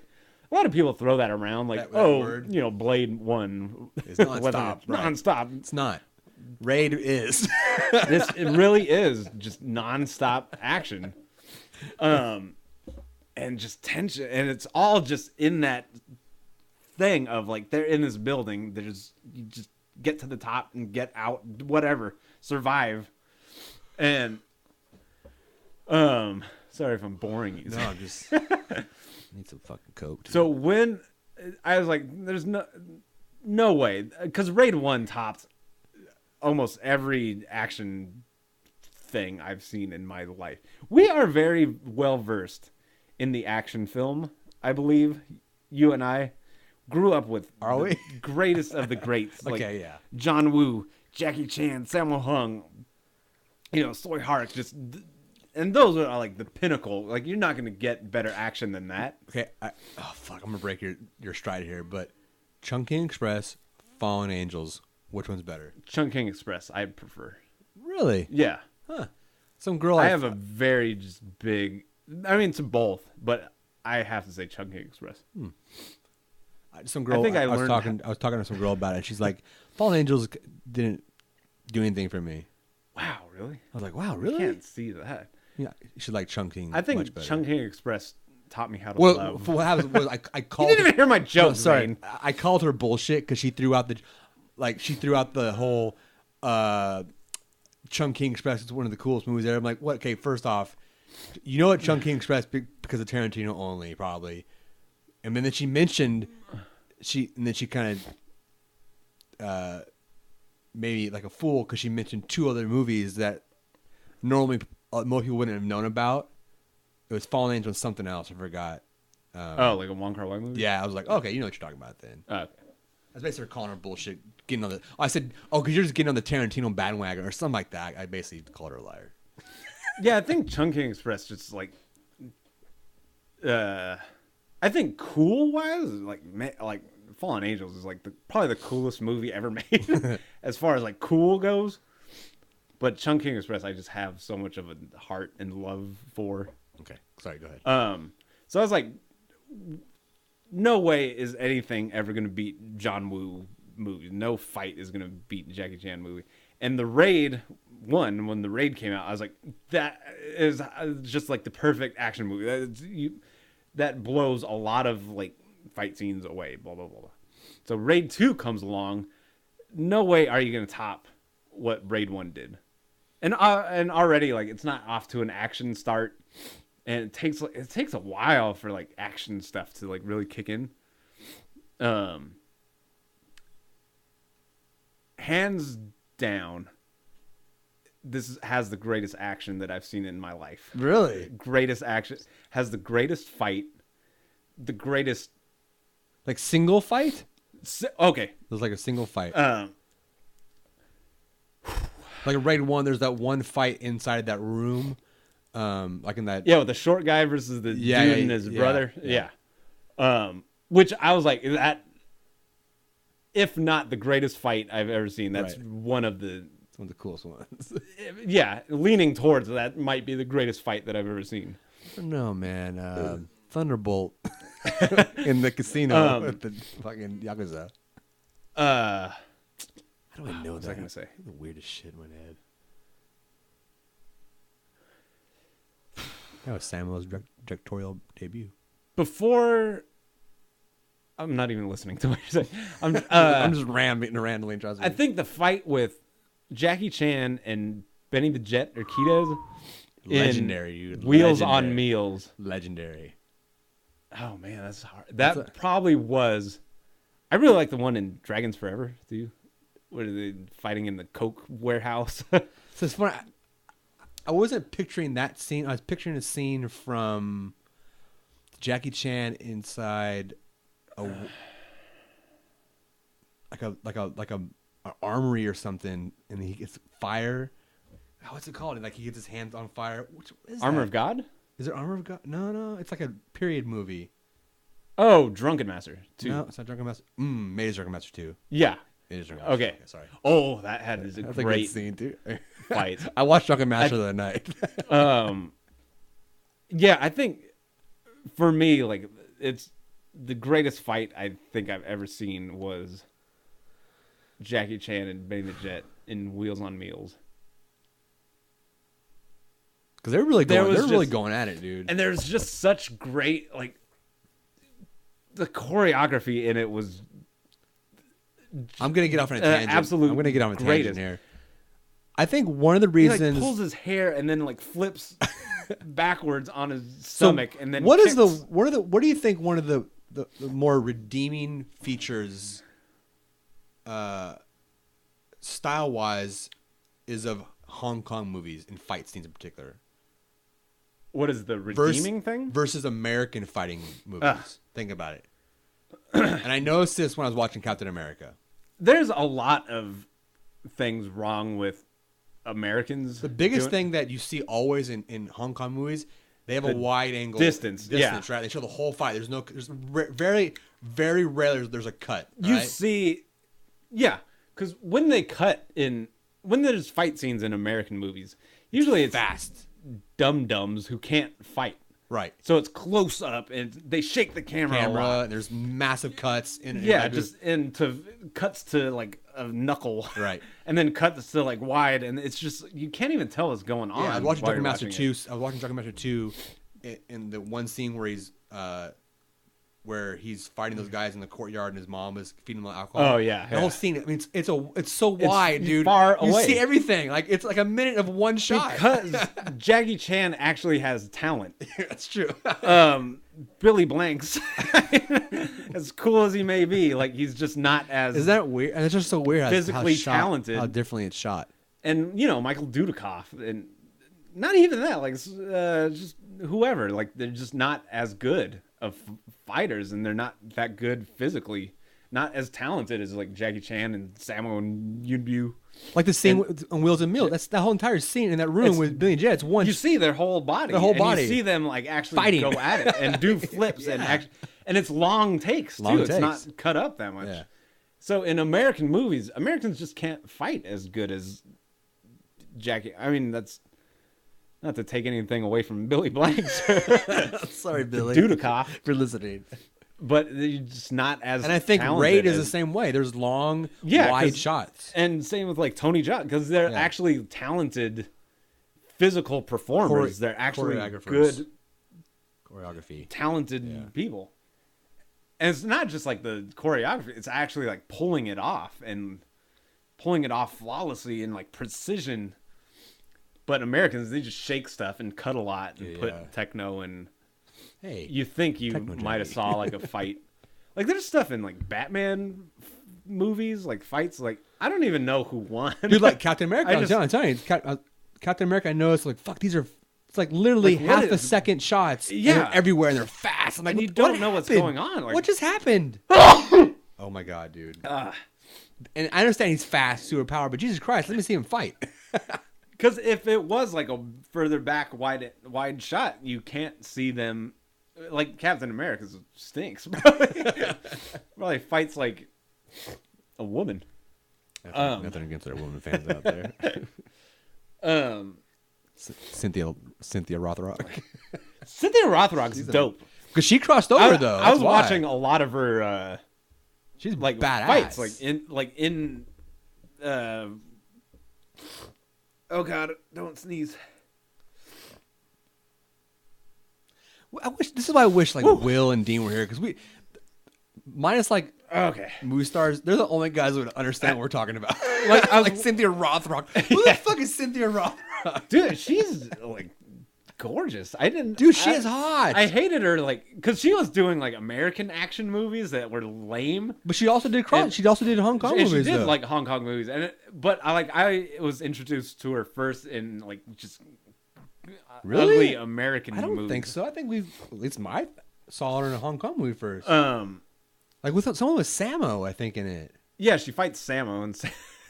Speaker 1: a lot of people throw that around, like,
Speaker 2: That word.
Speaker 1: Blade 1
Speaker 2: It's nonstop, right.
Speaker 1: non-stop.
Speaker 2: It's not. Raid is.
Speaker 1: It really is just non-stop action, and just tension, and it's all just in that thing of like they're in this building. You just get to the top and get out, whatever, survive, and sorry if I'm boring you.
Speaker 2: No, I'm just need some fucking coke.
Speaker 1: So when I was like, there's no way, because Raid 1 topped almost every action thing I've seen in my life. We are very well versed in the action film, I believe. You and I grew up with the greatest of the greats. Like
Speaker 2: Okay, yeah.
Speaker 1: John Woo, Jackie Chan, Sammo Hung, Soy Hark, and those are like the pinnacle. Like you're not going to get better action than that.
Speaker 2: Okay, I'm gonna break your stride here, but Chungking Express, Fallen Angels, which one's better?
Speaker 1: Chungking Express, I prefer.
Speaker 2: Really?
Speaker 1: Yeah.
Speaker 2: Huh. Some girl
Speaker 1: I have a very just big. I mean, to both, but I have to say Chungking Express.
Speaker 2: some girl.
Speaker 1: I think I
Speaker 2: was
Speaker 1: learned
Speaker 2: talking. I was talking to some girl about it. And she's like, "Fallen Angels didn't do anything for me."
Speaker 1: Wow, really?
Speaker 2: I was like, "Wow,
Speaker 1: I
Speaker 2: really?"
Speaker 1: can't see that.
Speaker 2: Yeah, she like Chungking.
Speaker 1: I think
Speaker 2: much better.
Speaker 1: Chungking Express taught me how to
Speaker 2: Well,
Speaker 1: love.
Speaker 2: what happened was I
Speaker 1: You
Speaker 2: called.
Speaker 1: didn't even hear my joke.
Speaker 2: No, sorry,
Speaker 1: Zane.
Speaker 2: I called her bullshit because she threw out the whole Chungking Express is one of the coolest movies there. I'm like, what? Okay, first off, you know what Chungking Express because of Tarantino only probably, and then she mentioned she kind of maybe like a fool because she mentioned 2 other movies that normally most people wouldn't have known about. It was Fallen Angel and something else. I forgot.
Speaker 1: Like a Wong Kar-wai movie.
Speaker 2: Yeah, I was like, okay, you know what you're talking about then.
Speaker 1: Okay.
Speaker 2: I was basically calling her bullshit, getting on the. I said, because you're just getting on the Tarantino bandwagon or something like that. I basically called her a liar.
Speaker 1: Yeah, I think Chungking Express just like, I think cool wise, like Fallen Angels is like probably the coolest movie ever made as far as like cool goes. But Chungking Express, I just have so much of a heart and love for.
Speaker 2: Okay, sorry, go ahead.
Speaker 1: So I was like, no way is anything ever going to beat John Woo movie. No fight is going to beat Jackie Chan movie. And The Raid when The Raid came out, I was like, that is just like the perfect action movie. That blows a lot of like fight scenes away, blah, blah, blah, blah. So Raid 2 comes along. No way are you going to top what Raid 1 did. And already, like, it's not off to an action start. And it takes a while for like action stuff to like really kick in. Hands down, this has the greatest action that I've seen in my life.
Speaker 2: Really?
Speaker 1: Greatest action, has the greatest fight, the greatest
Speaker 2: Like single fight?
Speaker 1: Okay.
Speaker 2: It was like a single fight.
Speaker 1: Like
Speaker 2: a Raid 1, there's that one fight inside that room. Like in that.
Speaker 1: Yeah, with the short guy versus the dude and his brother. Yeah. Which I was like, that, if not the greatest fight I've ever seen, that's one of the
Speaker 2: coolest ones.
Speaker 1: Yeah, leaning towards that might be the greatest fight that I've ever seen.
Speaker 2: I don't know, man. Thunderbolt in the casino with the fucking Yakuza. How do I know
Speaker 1: what was I gonna say?
Speaker 2: The weirdest shit in my head. That was Samuel's directorial debut.
Speaker 1: Before, I'm not even listening to what you're saying.
Speaker 2: I'm just randomly.
Speaker 1: I think the fight with Jackie Chan and Benny the Jet Urquidez,
Speaker 2: legendary, dude.
Speaker 1: Wheels on Meals,
Speaker 2: legendary.
Speaker 1: Oh man, that's hard. That probably was. I really like the one in Dragons Forever too. What are they fighting in the Coke warehouse?
Speaker 2: So it's funny. I wasn't picturing that scene. I was picturing a scene from Jackie Chan inside a armory or something, and he gets fire. Oh, what's it called? And like he gets his hands on fire. Which is
Speaker 1: Armor
Speaker 2: that?
Speaker 1: of God?
Speaker 2: Is it Armor of God? No. It's like a period movie.
Speaker 1: Oh, Drunken Master 2.
Speaker 2: No, it's not Drunken Master. Maybe it's Drunken Master 2.
Speaker 1: Yeah.
Speaker 2: It is Drunken Master.
Speaker 1: Okay.
Speaker 2: Sorry.
Speaker 1: Oh, that had a great
Speaker 2: scene too.
Speaker 1: fight.
Speaker 2: I watched Drunken Master the other night.
Speaker 1: Yeah, I think for me, like, it's the greatest fight I think I've ever seen was Jackie Chan and Benny the Jet in Wheels on Meals.
Speaker 2: Because they're really going at it, dude.
Speaker 1: And there's just such great, like, the choreography in it was.
Speaker 2: I'm gonna get off on a tangent.
Speaker 1: Absolute.
Speaker 2: I'm gonna get off on a tangent
Speaker 1: greatest.
Speaker 2: here. I think one of the
Speaker 1: He
Speaker 2: reasons
Speaker 1: like pulls his hair and then like flips backwards on his stomach and then.
Speaker 2: What
Speaker 1: kicks.
Speaker 2: do you think one of the more redeeming features, style wise, is of Hong Kong movies and fight scenes in particular?
Speaker 1: What is the redeeming thing?
Speaker 2: Versus American fighting movies. Think about it. And I noticed this when I was watching Captain America.
Speaker 1: There's a lot of things wrong with Americans.
Speaker 2: The biggest thing that you see always in Hong Kong movies, they have a wide angle
Speaker 1: distance,
Speaker 2: right? They show the whole fight. There's very, very rarely there's a cut.
Speaker 1: You
Speaker 2: right?
Speaker 1: see, because when there's fight scenes in American movies, usually it's
Speaker 2: fast
Speaker 1: dum-dums who can't fight.
Speaker 2: Right.
Speaker 1: So it's close up and they shake the camera a lot.
Speaker 2: There's massive cuts.
Speaker 1: Cuts to like a knuckle.
Speaker 2: Right.
Speaker 1: And then cuts to like wide, and it's just, you can't even tell what's going on.
Speaker 2: Yeah, I was watching Drunken Master 2. I was watching Drunken Master 2 in the one scene where he's where he's fighting those guys in the courtyard and his mom is feeding him alcohol.
Speaker 1: Oh, yeah,
Speaker 2: the whole scene. I mean, it's so wide, dude.
Speaker 1: far
Speaker 2: you
Speaker 1: away.
Speaker 2: see everything. Like it's like a minute of one shot.
Speaker 1: Because Jackie Chan actually has talent.
Speaker 2: That's true.
Speaker 1: Billy Blanks, as cool as he may be, like he's just not as
Speaker 2: Is that weird? And it's just so weird.
Speaker 1: physically
Speaker 2: how
Speaker 1: talented.
Speaker 2: How differently it's shot.
Speaker 1: And Michael Dudikoff, and not even that, like just whoever, like they're just not as good of fighters, and they're not that good physically, not as talented as like Jackie Chan and Sammo and Yunbu.
Speaker 2: Like the scene on Wheels and Meals. That's that whole entire scene in that room with Billy and Jet. It's one.
Speaker 1: You see their whole body. You see them like actually
Speaker 2: fighting,
Speaker 1: go at it and do flips and it's long takes too. It's not cut up that much.
Speaker 2: Yeah.
Speaker 1: So in American movies, Americans just can't fight as good as Jackie. I mean, that's not to take anything away from Billy Blanks.
Speaker 2: Sorry, Billy.
Speaker 1: Dudikoff
Speaker 2: for listening.
Speaker 1: But they're just not as.
Speaker 2: And I think
Speaker 1: talented
Speaker 2: Raid is the same way. There's long, wide shots.
Speaker 1: And same with like Tony Jaa, because they're actually talented physical performers. They're actually good
Speaker 2: choreography,
Speaker 1: talented people. And it's not just like the choreography; it's actually like pulling it off flawlessly and like precision. But Americans, they just shake stuff and cut a lot and put techno and.
Speaker 2: Hey,
Speaker 1: you think you might have saw like a fight. Like there's stuff in like Batman movies, like fights. Like I don't even know who won.
Speaker 2: Dude, like Captain America. I'm telling you, Captain America. I know it's like fuck. These are. It's like literally half a second shots.
Speaker 1: Yeah,
Speaker 2: and they're everywhere and they're fast. I'm like,
Speaker 1: and you don't know what's going on. Like,
Speaker 2: what just happened? Oh my god, dude. And I understand he's fast, superpowered, but Jesus Christ, let me see him fight.
Speaker 1: Because if it was like a further back wide shot, you can't see them. Like Captain America stinks. Probably fights like a woman.
Speaker 2: Nothing against our woman fans out there. Cynthia Rothrock.
Speaker 1: Cynthia Rothrock's dope
Speaker 2: because she crossed over though.
Speaker 1: I was watching a lot of her.
Speaker 2: She's
Speaker 1: like
Speaker 2: badass.
Speaker 1: Fights like in. Oh God! Don't sneeze.
Speaker 2: This is why I wish like Will and Dean were here because minus like movie stars, they're the only guys who would understand what we're talking about. Like Cynthia Rothrock. Who the fuck is Cynthia Rothrock?
Speaker 1: Dude, she's like gorgeous.
Speaker 2: She is hot.
Speaker 1: I hated her because she was doing like American action movies that were lame.
Speaker 2: But she also did She also did Hong Kong movies.
Speaker 1: She did like Hong Kong movies, but I was introduced to her first in like just.
Speaker 2: Really?
Speaker 1: Ugly American
Speaker 2: I don't
Speaker 1: movies.
Speaker 2: think so. I think at least I saw her in a Hong Kong movie first. Like with someone with Sammo, I think in it.
Speaker 1: Yeah, she fights Sammo, and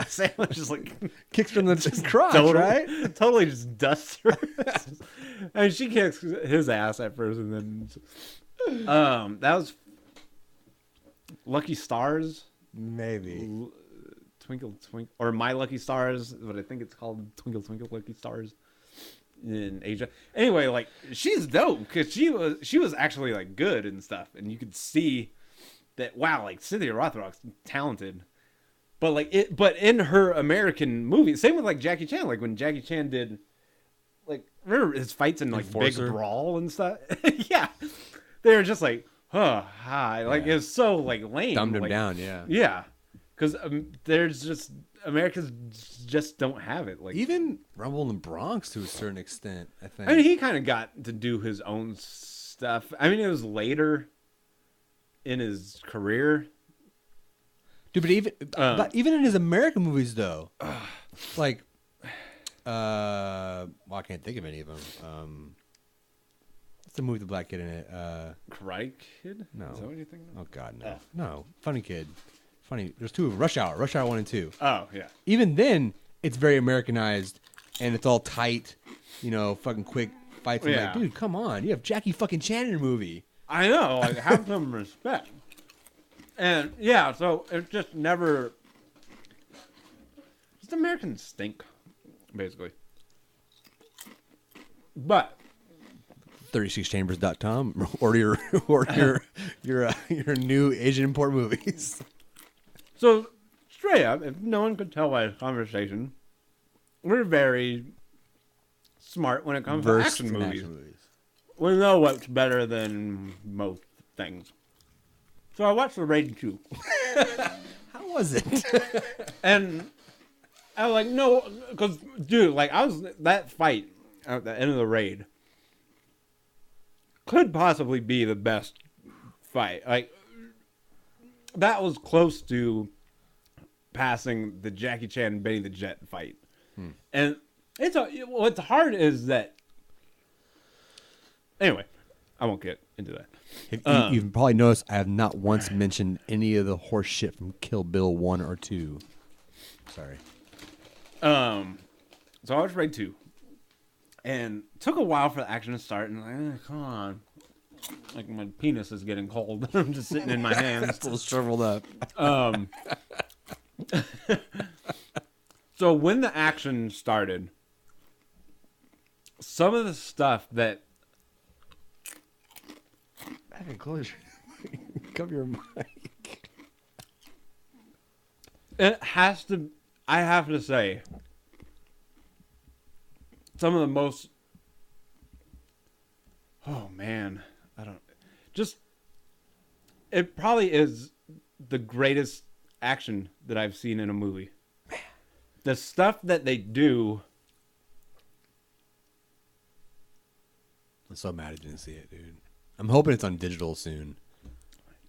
Speaker 1: Sammo just like
Speaker 2: kicks from the crotch, right?
Speaker 1: Totally just dusts her. I mean, she kicks his ass at first, and then that was Lucky Stars,
Speaker 2: maybe
Speaker 1: Twinkle Twinkle, or My Lucky Stars, but I think it's called Twinkle Twinkle Lucky Stars. In Asia, anyway, like she's dope because she was actually like good and stuff, and you could see that like Cynthia Rothrock's talented, but in her American movies, same with like Jackie Chan, like when Jackie Chan did, like remember his fights in like
Speaker 2: Enforcer.
Speaker 1: Big Brawl and stuff, yeah, they were just like hi, like it was so like lame,
Speaker 2: dumbed him
Speaker 1: like,
Speaker 2: down,
Speaker 1: yeah, because there's just. Americans just don't have it. Like
Speaker 2: even Rumble in the Bronx to a certain extent, I think.
Speaker 1: I mean, he kind of got to do his own stuff. I mean, it was later in his career,
Speaker 2: dude. But even in his American movies, though, like, I can't think of any of them. What's the movie with the black kid in it?
Speaker 1: Karate Kid?
Speaker 2: No.
Speaker 1: Is that what you're thinking of?
Speaker 2: Oh God, no. No, Funny Kid. Funny. There's two of them. Rush Hour 1 and 2.
Speaker 1: Oh yeah.
Speaker 2: Even then, it's very Americanized, and it's all tight, fucking quick fights. I'm like, dude, come on, you have Jackie fucking Chan in your movie.
Speaker 1: I know, like have some respect. And yeah, so it just never. Just Americans stink, basically. But
Speaker 2: 36chambers.com or your new Asian import movies.
Speaker 1: So, straight up, if no one could tell by this conversation, we're very smart when it comes to action movies. We know what's better than most things. So I watched the Raid 2.
Speaker 2: How was it?
Speaker 1: And I was like, no, because, dude, like, that fight at the end of the Raid could possibly be the best fight. Like, that was close to passing the Jackie Chan and Benny the Jet fight. And what's hard is that, anyway, I won't get into that.
Speaker 2: You've probably noticed I have not once mentioned any of the horse shit from Kill Bill 1 or 2. Sorry.
Speaker 1: So I watched Raid 2. And it took a while for the action to start. And I'm like, come on. Like, my penis is getting cold. I'm just sitting in my hands.
Speaker 2: Still shriveled up.
Speaker 1: So when the action started, some of the stuff that...
Speaker 2: I can close your... Cover your mic.
Speaker 1: It has to... I have to say, some of the most... Oh, man. I don't... Just... It probably is the greatest action that I've seen in a movie. The stuff that they do...
Speaker 2: I'm so mad I didn't see it, dude. I'm hoping it's on digital soon.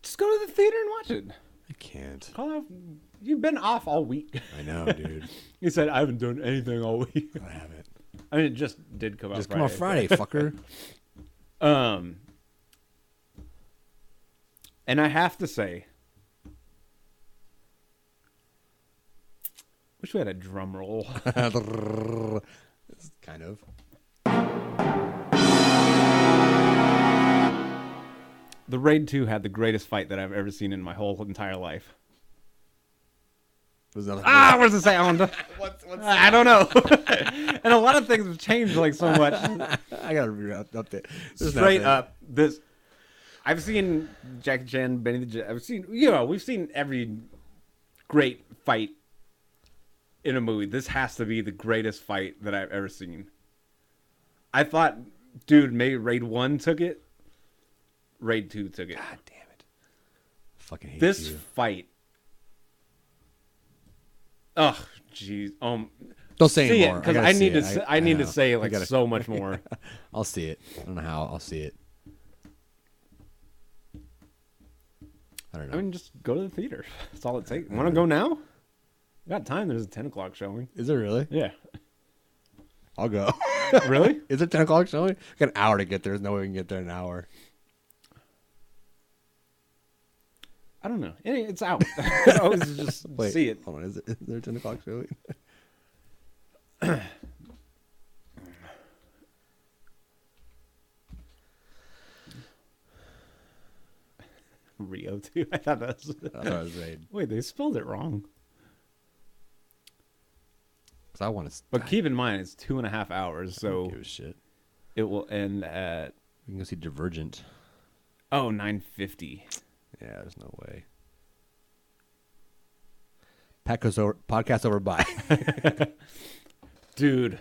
Speaker 1: Just go to the theater and watch it.
Speaker 2: I can't.
Speaker 1: Call out. You've been off all week.
Speaker 2: I know, dude.
Speaker 1: You said, I haven't done anything all week.
Speaker 2: I haven't.
Speaker 1: I mean, it just did come out
Speaker 2: Just
Speaker 1: Friday.
Speaker 2: come on Friday, fucker.
Speaker 1: And I have to say, wish we had a drum roll.
Speaker 2: Kind of.
Speaker 1: The Raid 2 had the greatest fight that I've ever seen in my whole entire life.
Speaker 2: Where's
Speaker 1: Where's the sound?
Speaker 2: what's
Speaker 1: I don't know. And a lot of things have changed like so much.
Speaker 2: I gotta update.
Speaker 1: Straight up, I've seen Jackie Chan, Benny the Jet. We've seen every great fight in a movie. This has to be the greatest fight that I've ever seen. I thought, dude, maybe Raid 1 took it. Raid 2 took it.
Speaker 2: God damn it. Fucking hate
Speaker 1: This
Speaker 2: you.
Speaker 1: fight. Oh, jeez.
Speaker 2: Don't say
Speaker 1: See
Speaker 2: anymore.
Speaker 1: it, because I need to say like so much more.
Speaker 2: I'll see it. I don't know how. I'll see it. I don't know.
Speaker 1: I mean, just go to the theater. That's all it takes. Want to go now? We got time. There's a 10 o'clock showing.
Speaker 2: Is it really?
Speaker 1: Yeah.
Speaker 2: I'll go.
Speaker 1: Really?
Speaker 2: Is it 10 o'clock showing? I got an hour to get there. There's no way we can get there in an hour.
Speaker 1: I don't know. It's out. I always just
Speaker 2: Wait,
Speaker 1: see it.
Speaker 2: Hold on. Is there a 10 o'clock showing?
Speaker 1: Rio 2. I thought that was...
Speaker 2: I thought it was Raid.
Speaker 1: Wait, they spelled it wrong.
Speaker 2: Because I want to...
Speaker 1: But keep in mind, it's 2.5 hours,
Speaker 2: I don't
Speaker 1: so
Speaker 2: give a shit.
Speaker 1: it will end at...
Speaker 2: We can go see Divergent.
Speaker 1: 9:50.
Speaker 2: Yeah, there's no way. Podcast over. Bye.
Speaker 1: Dude.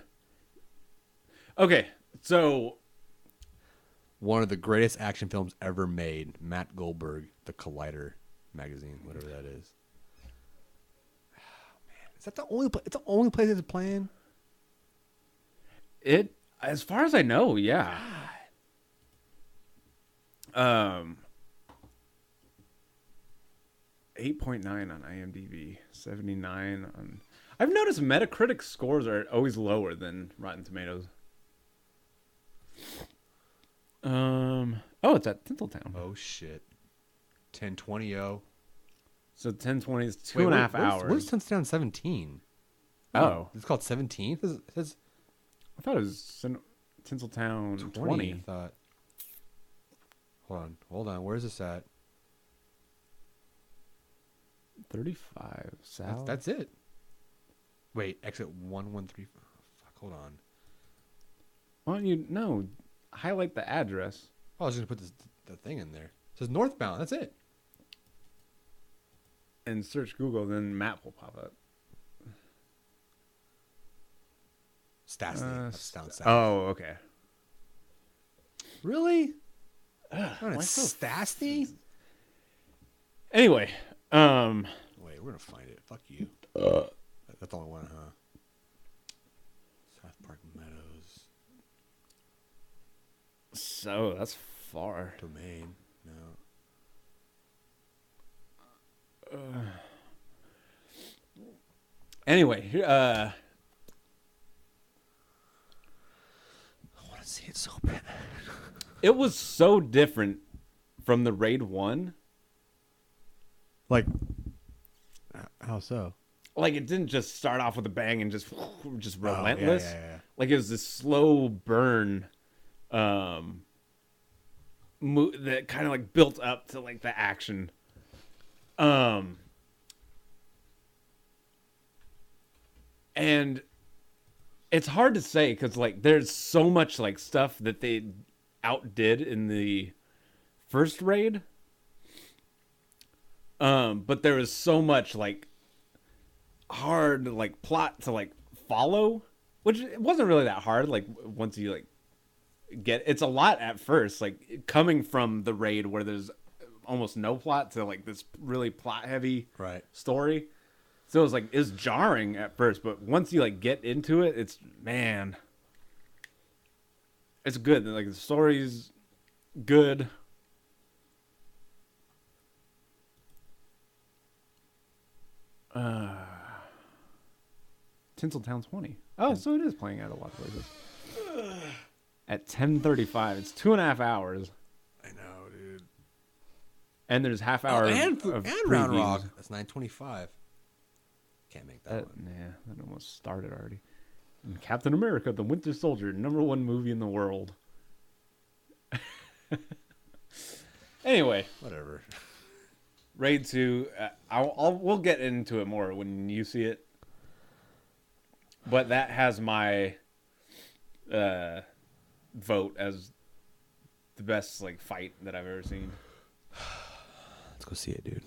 Speaker 1: Okay, so...
Speaker 2: One of the greatest action films ever made. Matt Goldberg, The Collider magazine, whatever that is. Oh, man. Is that the only place? It's the only place it's playing?
Speaker 1: It, as far as I know, yeah. 8.9 on IMDb, 79 on... I've noticed Metacritic scores are always lower than Rotten Tomatoes. Oh, it's at Tinseltown.
Speaker 2: Oh, shit. 1020.
Speaker 1: So 1020 is 2.5 hours.
Speaker 2: Where's Tinseltown 17?
Speaker 1: Oh.
Speaker 2: It's called 17? It says
Speaker 1: I thought it was Tinseltown
Speaker 2: 20. I thought. Hold on. Where's this at?
Speaker 1: 35 south.
Speaker 2: That's it. Wait, exit 113. Fuck, hold on.
Speaker 1: Why don't you... No, highlight the address.
Speaker 2: Oh, I was going to put the thing in there. It says northbound. That's it.
Speaker 1: And search Google, then map will pop up.
Speaker 2: Stastny. That's down south.
Speaker 1: Oh, okay.
Speaker 2: Really?
Speaker 1: Why
Speaker 2: It's
Speaker 1: so
Speaker 2: Stastny?
Speaker 1: Anyway,
Speaker 2: Wait, we're gonna find it. Fuck you. That's all I want, huh? South Park Meadows
Speaker 1: so that's far.
Speaker 2: domain. No.
Speaker 1: Anyway,
Speaker 2: I want to see it so bad.
Speaker 1: it was so different from the Raid 1.
Speaker 2: Like, how so?
Speaker 1: Like, it didn't just start off with a bang and just relentless.
Speaker 2: yeah.
Speaker 1: Like, it was this slow burn that kind of like built up to like the action. And it's hard to say because like there's so much like stuff that they outdid in the first Raid. But there was so much like hard like plot to like follow, which it wasn't really that hard. Like once you like get, it's a lot at first, like coming from the Raid where there's almost no plot to like this really plot heavy story. So it was like, it's jarring at first, but once you like get into it, it's, man, it's good. Like the story's good. Tinseltown 20. Oh, so it is playing at a lot of places. At 10:35, it's 2.5 hours,
Speaker 2: I know, dude.
Speaker 1: and there's half hour
Speaker 2: and
Speaker 1: of
Speaker 2: Round
Speaker 1: previews.
Speaker 2: Rock. That's 9:25. Can't make that one.
Speaker 1: Nah, that almost started already. And Captain America: The Winter Soldier, #1 movie in the world. Anyway,
Speaker 2: Whatever.
Speaker 1: Raid 2. We'll get into it more when you see it. But that has my vote as the best like fight that I've ever seen.
Speaker 2: Let's go see it, dude.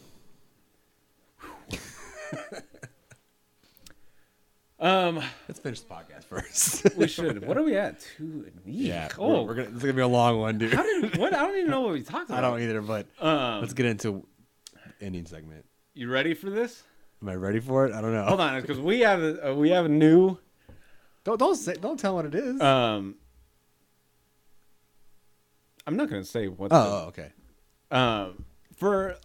Speaker 2: Let's finish the podcast first.
Speaker 1: We should. What are we at? 2.
Speaker 2: Yeah.
Speaker 1: Oh,
Speaker 2: We're gonna. This is gonna be a long one, dude.
Speaker 1: what? I don't even know what we talked about.
Speaker 2: I don't either, but let's get into ending segment.
Speaker 1: You ready for this?
Speaker 2: Am I ready for it? I don't know.
Speaker 1: Hold on, because we have a new.
Speaker 2: Don't tell what it is.
Speaker 1: I'm not gonna say what.
Speaker 2: okay.
Speaker 1: For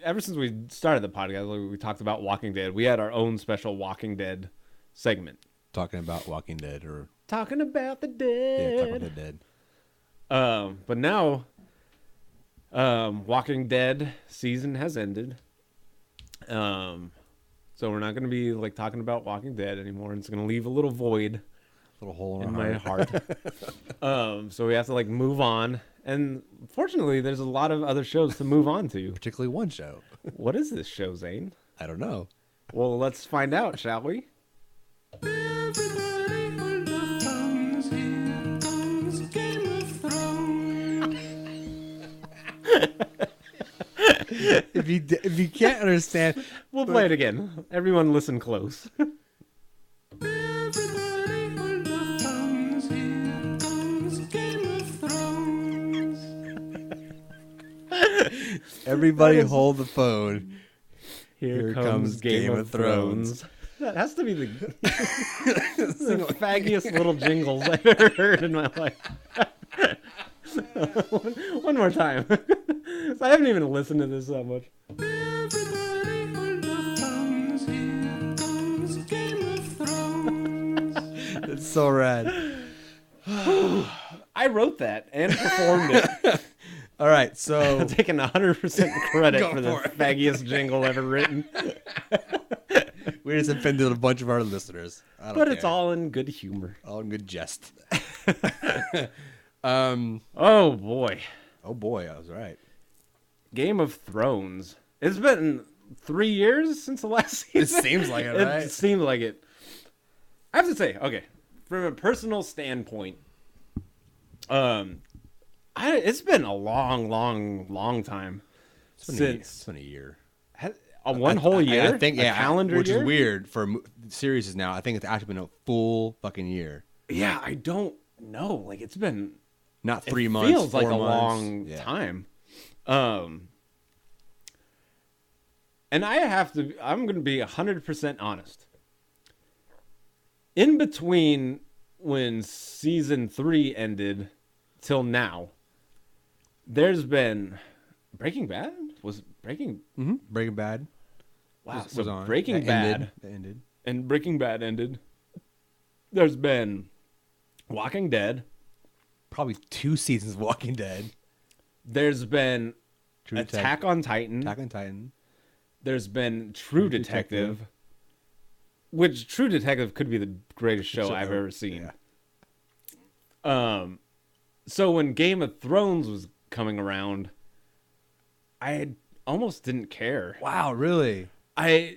Speaker 1: ever since we started the podcast, we talked about Walking Dead. We had our own special Walking Dead segment.
Speaker 2: Talking about Walking Dead or
Speaker 1: Talking about the
Speaker 2: yeah,
Speaker 1: dead.
Speaker 2: talking about the dead.
Speaker 1: But now, Walking Dead season has ended. So we're not going to be like talking about Walking Dead anymore. It's going to leave a little void,
Speaker 2: Little hole
Speaker 1: in my heart. So we have to like move on. And fortunately, there's a lot of other shows to move on to.
Speaker 2: Particularly one show.
Speaker 1: What is this show, Zane?
Speaker 2: I don't know.
Speaker 1: Well, let's find out, shall we?
Speaker 2: If you can't understand,
Speaker 1: We'll play it again. Everyone listen close.
Speaker 2: everybody hold the phone.
Speaker 1: Here comes Game of Thrones. That has to be the faggiest little jingles I've ever heard in my life. one more time. I haven't even listened to this that much.
Speaker 2: It's so rad.
Speaker 1: I wrote that and performed it.
Speaker 2: All right, so
Speaker 1: I'm taking 100% credit
Speaker 2: Go
Speaker 1: for the
Speaker 2: for it.
Speaker 1: faggiest jingle ever written.
Speaker 2: we just offended a bunch of our listeners. I don't
Speaker 1: But
Speaker 2: care.
Speaker 1: it's all in good humor.
Speaker 2: all in good jest.
Speaker 1: Oh boy.
Speaker 2: Oh boy, I was right.
Speaker 1: Game of Thrones. It's been 3 years since the last
Speaker 2: It
Speaker 1: season.
Speaker 2: seems like it, right?
Speaker 1: It seemed like it. I have to say, okay, from a personal standpoint, it's been a long time
Speaker 2: It's been a year.
Speaker 1: one whole year.
Speaker 2: I think,
Speaker 1: a calendar
Speaker 2: which
Speaker 1: year?
Speaker 2: is weird for series now. I think it's actually been a full fucking year,
Speaker 1: Yeah, I don't know. Like it's been
Speaker 2: not 3
Speaker 1: it
Speaker 2: months.
Speaker 1: Feels like
Speaker 2: 4
Speaker 1: a
Speaker 2: months.
Speaker 1: long
Speaker 2: Yeah.
Speaker 1: time. And I'm going to be 100% honest. In between when season 3 ended till now, there's been Breaking Bad?
Speaker 2: Breaking Bad.
Speaker 1: Wow.
Speaker 2: Was on.
Speaker 1: Breaking Bad
Speaker 2: ended.
Speaker 1: and Breaking Bad ended. There's been Walking Dead.
Speaker 2: Probably 2 seasons of Walking Dead.
Speaker 1: There's been Attack on Titan.
Speaker 2: Attack on Titan.
Speaker 1: There's been True Detective. Which True Detective could be the greatest show I've ever seen.
Speaker 2: Yeah.
Speaker 1: So when Game of Thrones was coming around, I almost didn't care.
Speaker 2: Wow, really?
Speaker 1: I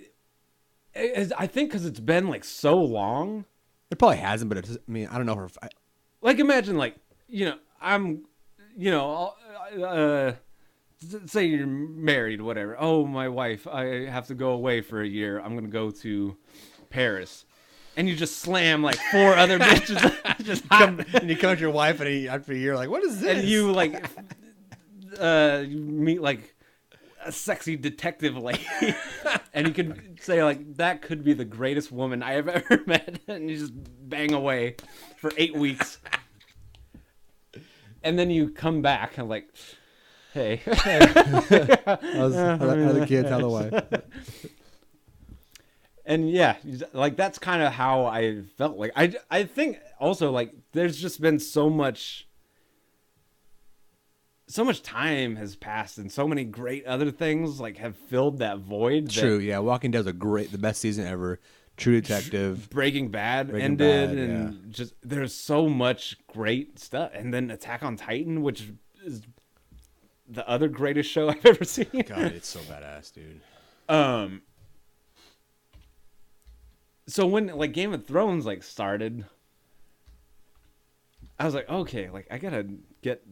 Speaker 1: think because it's been like so long.
Speaker 2: It probably hasn't, but it's, I mean, I don't know if
Speaker 1: Like imagine say you're married, whatever. Oh, my wife, I have to go away for a year. I'm gonna go to Paris, and you just slam like 4 other bitches.
Speaker 2: and you come to your wife and after a year, like, what is this?
Speaker 1: And you like you meet like a sexy detective lady, and you can say like that could be the greatest woman I have ever met, and you just bang away for 8 weeks, and then you come back and like, hey,
Speaker 2: how the kids, how the wife.
Speaker 1: And yeah, like that's kind of how I felt. Like I think also like there's just been so much time has passed, and so many great other things like have filled that void.
Speaker 2: True, yeah. Walking Dead was the best season ever. True Detective,
Speaker 1: Breaking Bad ended, and just there's so much great stuff. And then Attack on Titan, which is the other greatest show I've ever seen.
Speaker 2: God, it's so badass, dude.
Speaker 1: So when like Game of Thrones like started, I was like, okay, like I gotta get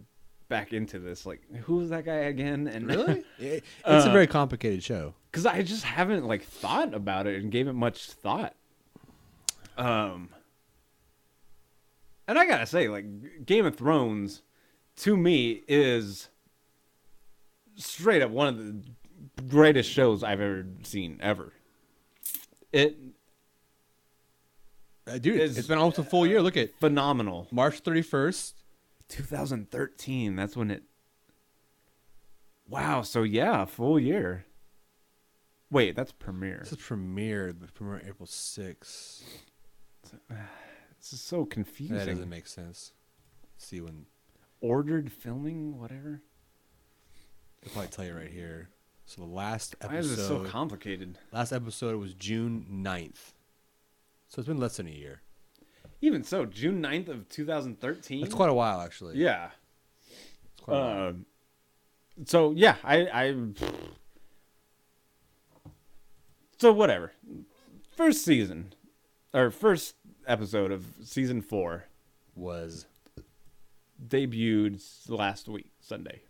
Speaker 1: back into this. Like, who's that guy again? And
Speaker 2: Really? It's a very complicated show.
Speaker 1: because I just haven't like thought about it and gave it much thought. And I gotta say, like Game of Thrones, to me, is straight up one of the greatest shows I've ever seen ever.
Speaker 2: Dude, it's been almost a full year. Look at
Speaker 1: Phenomenal.
Speaker 2: March 31st.
Speaker 1: 2013. That's when it. Wow. So yeah, a full year. Wait, that's premiere.
Speaker 2: This is premiere April 6th.
Speaker 1: This is so confusing.
Speaker 2: That doesn't make sense. Let's see when.
Speaker 1: Ordered filming, whatever.
Speaker 2: I'll probably tell you right here. So the last episode.
Speaker 1: Why is it so complicated?
Speaker 2: Last episode was June 9th. So it's been less than a year.
Speaker 1: Even so, June 9th of 2013?
Speaker 2: That's quite a while, actually.
Speaker 1: Yeah.
Speaker 2: It's quite a while.
Speaker 1: So, yeah, So, whatever. First episode of season 4
Speaker 2: Was
Speaker 1: debuted last week, Sunday.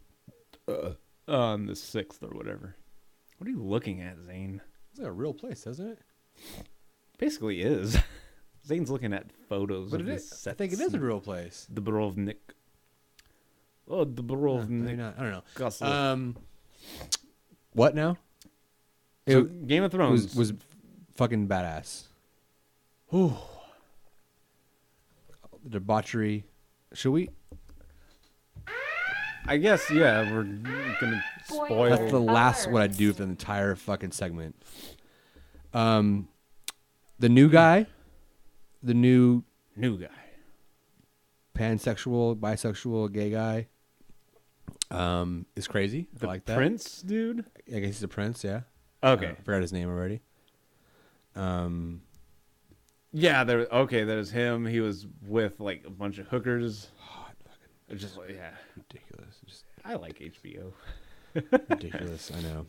Speaker 1: On the 6th or whatever. What are you looking at, Zane?
Speaker 2: it's like a real place, doesn't it?
Speaker 1: Basically is. Zane's looking at photos
Speaker 2: But
Speaker 1: of
Speaker 2: it
Speaker 1: the
Speaker 2: is. I
Speaker 1: sets.
Speaker 2: think it is a real place.
Speaker 1: The Borovnik. Oh, the
Speaker 2: Maybe
Speaker 1: Borovnik.
Speaker 2: not. I don't know.
Speaker 1: Castle.
Speaker 2: What now?
Speaker 1: So, Game of Thrones
Speaker 2: was fucking badass.
Speaker 1: Whew.
Speaker 2: The debauchery. Should we?
Speaker 1: I guess, yeah, we're gonna spoil.
Speaker 2: That's the last what I do for the entire fucking segment. The new guy, the new
Speaker 1: New guy.
Speaker 2: pansexual, bisexual, gay guy, is crazy.
Speaker 1: The
Speaker 2: I like that.
Speaker 1: Prince, dude?
Speaker 2: I guess he's a prince. Yeah.
Speaker 1: Okay.
Speaker 2: I forgot his name already.
Speaker 1: Yeah, there's him. He was with, like, a bunch of hookers. It's just, like, yeah.
Speaker 2: Ridiculous. Just
Speaker 1: I like HBO.
Speaker 2: ridiculous. I know.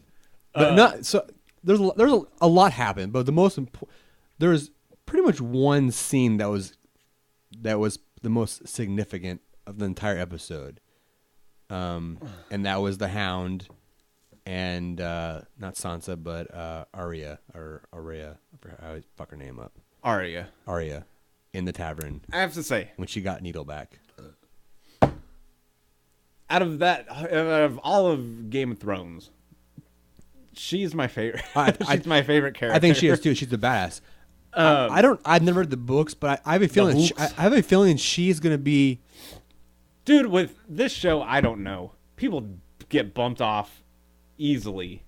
Speaker 2: But not so. There's a lot happened, but the most there's pretty much one scene that was the most significant of the entire episode, and that was the Hound and not Sansa but Arya. I forgot how I fuck her name up.
Speaker 1: Arya.
Speaker 2: In the tavern
Speaker 1: I have to say,
Speaker 2: when she got Needle back.
Speaker 1: out of all of Game of Thrones, she's my favorite.
Speaker 2: I-
Speaker 1: She's my favorite character.
Speaker 2: I think she is too. She's the badass. I've never read the books, but I have a feeling. I have a feeling she's gonna be.
Speaker 1: Dude, with this show, I don't know. People get bumped off easily.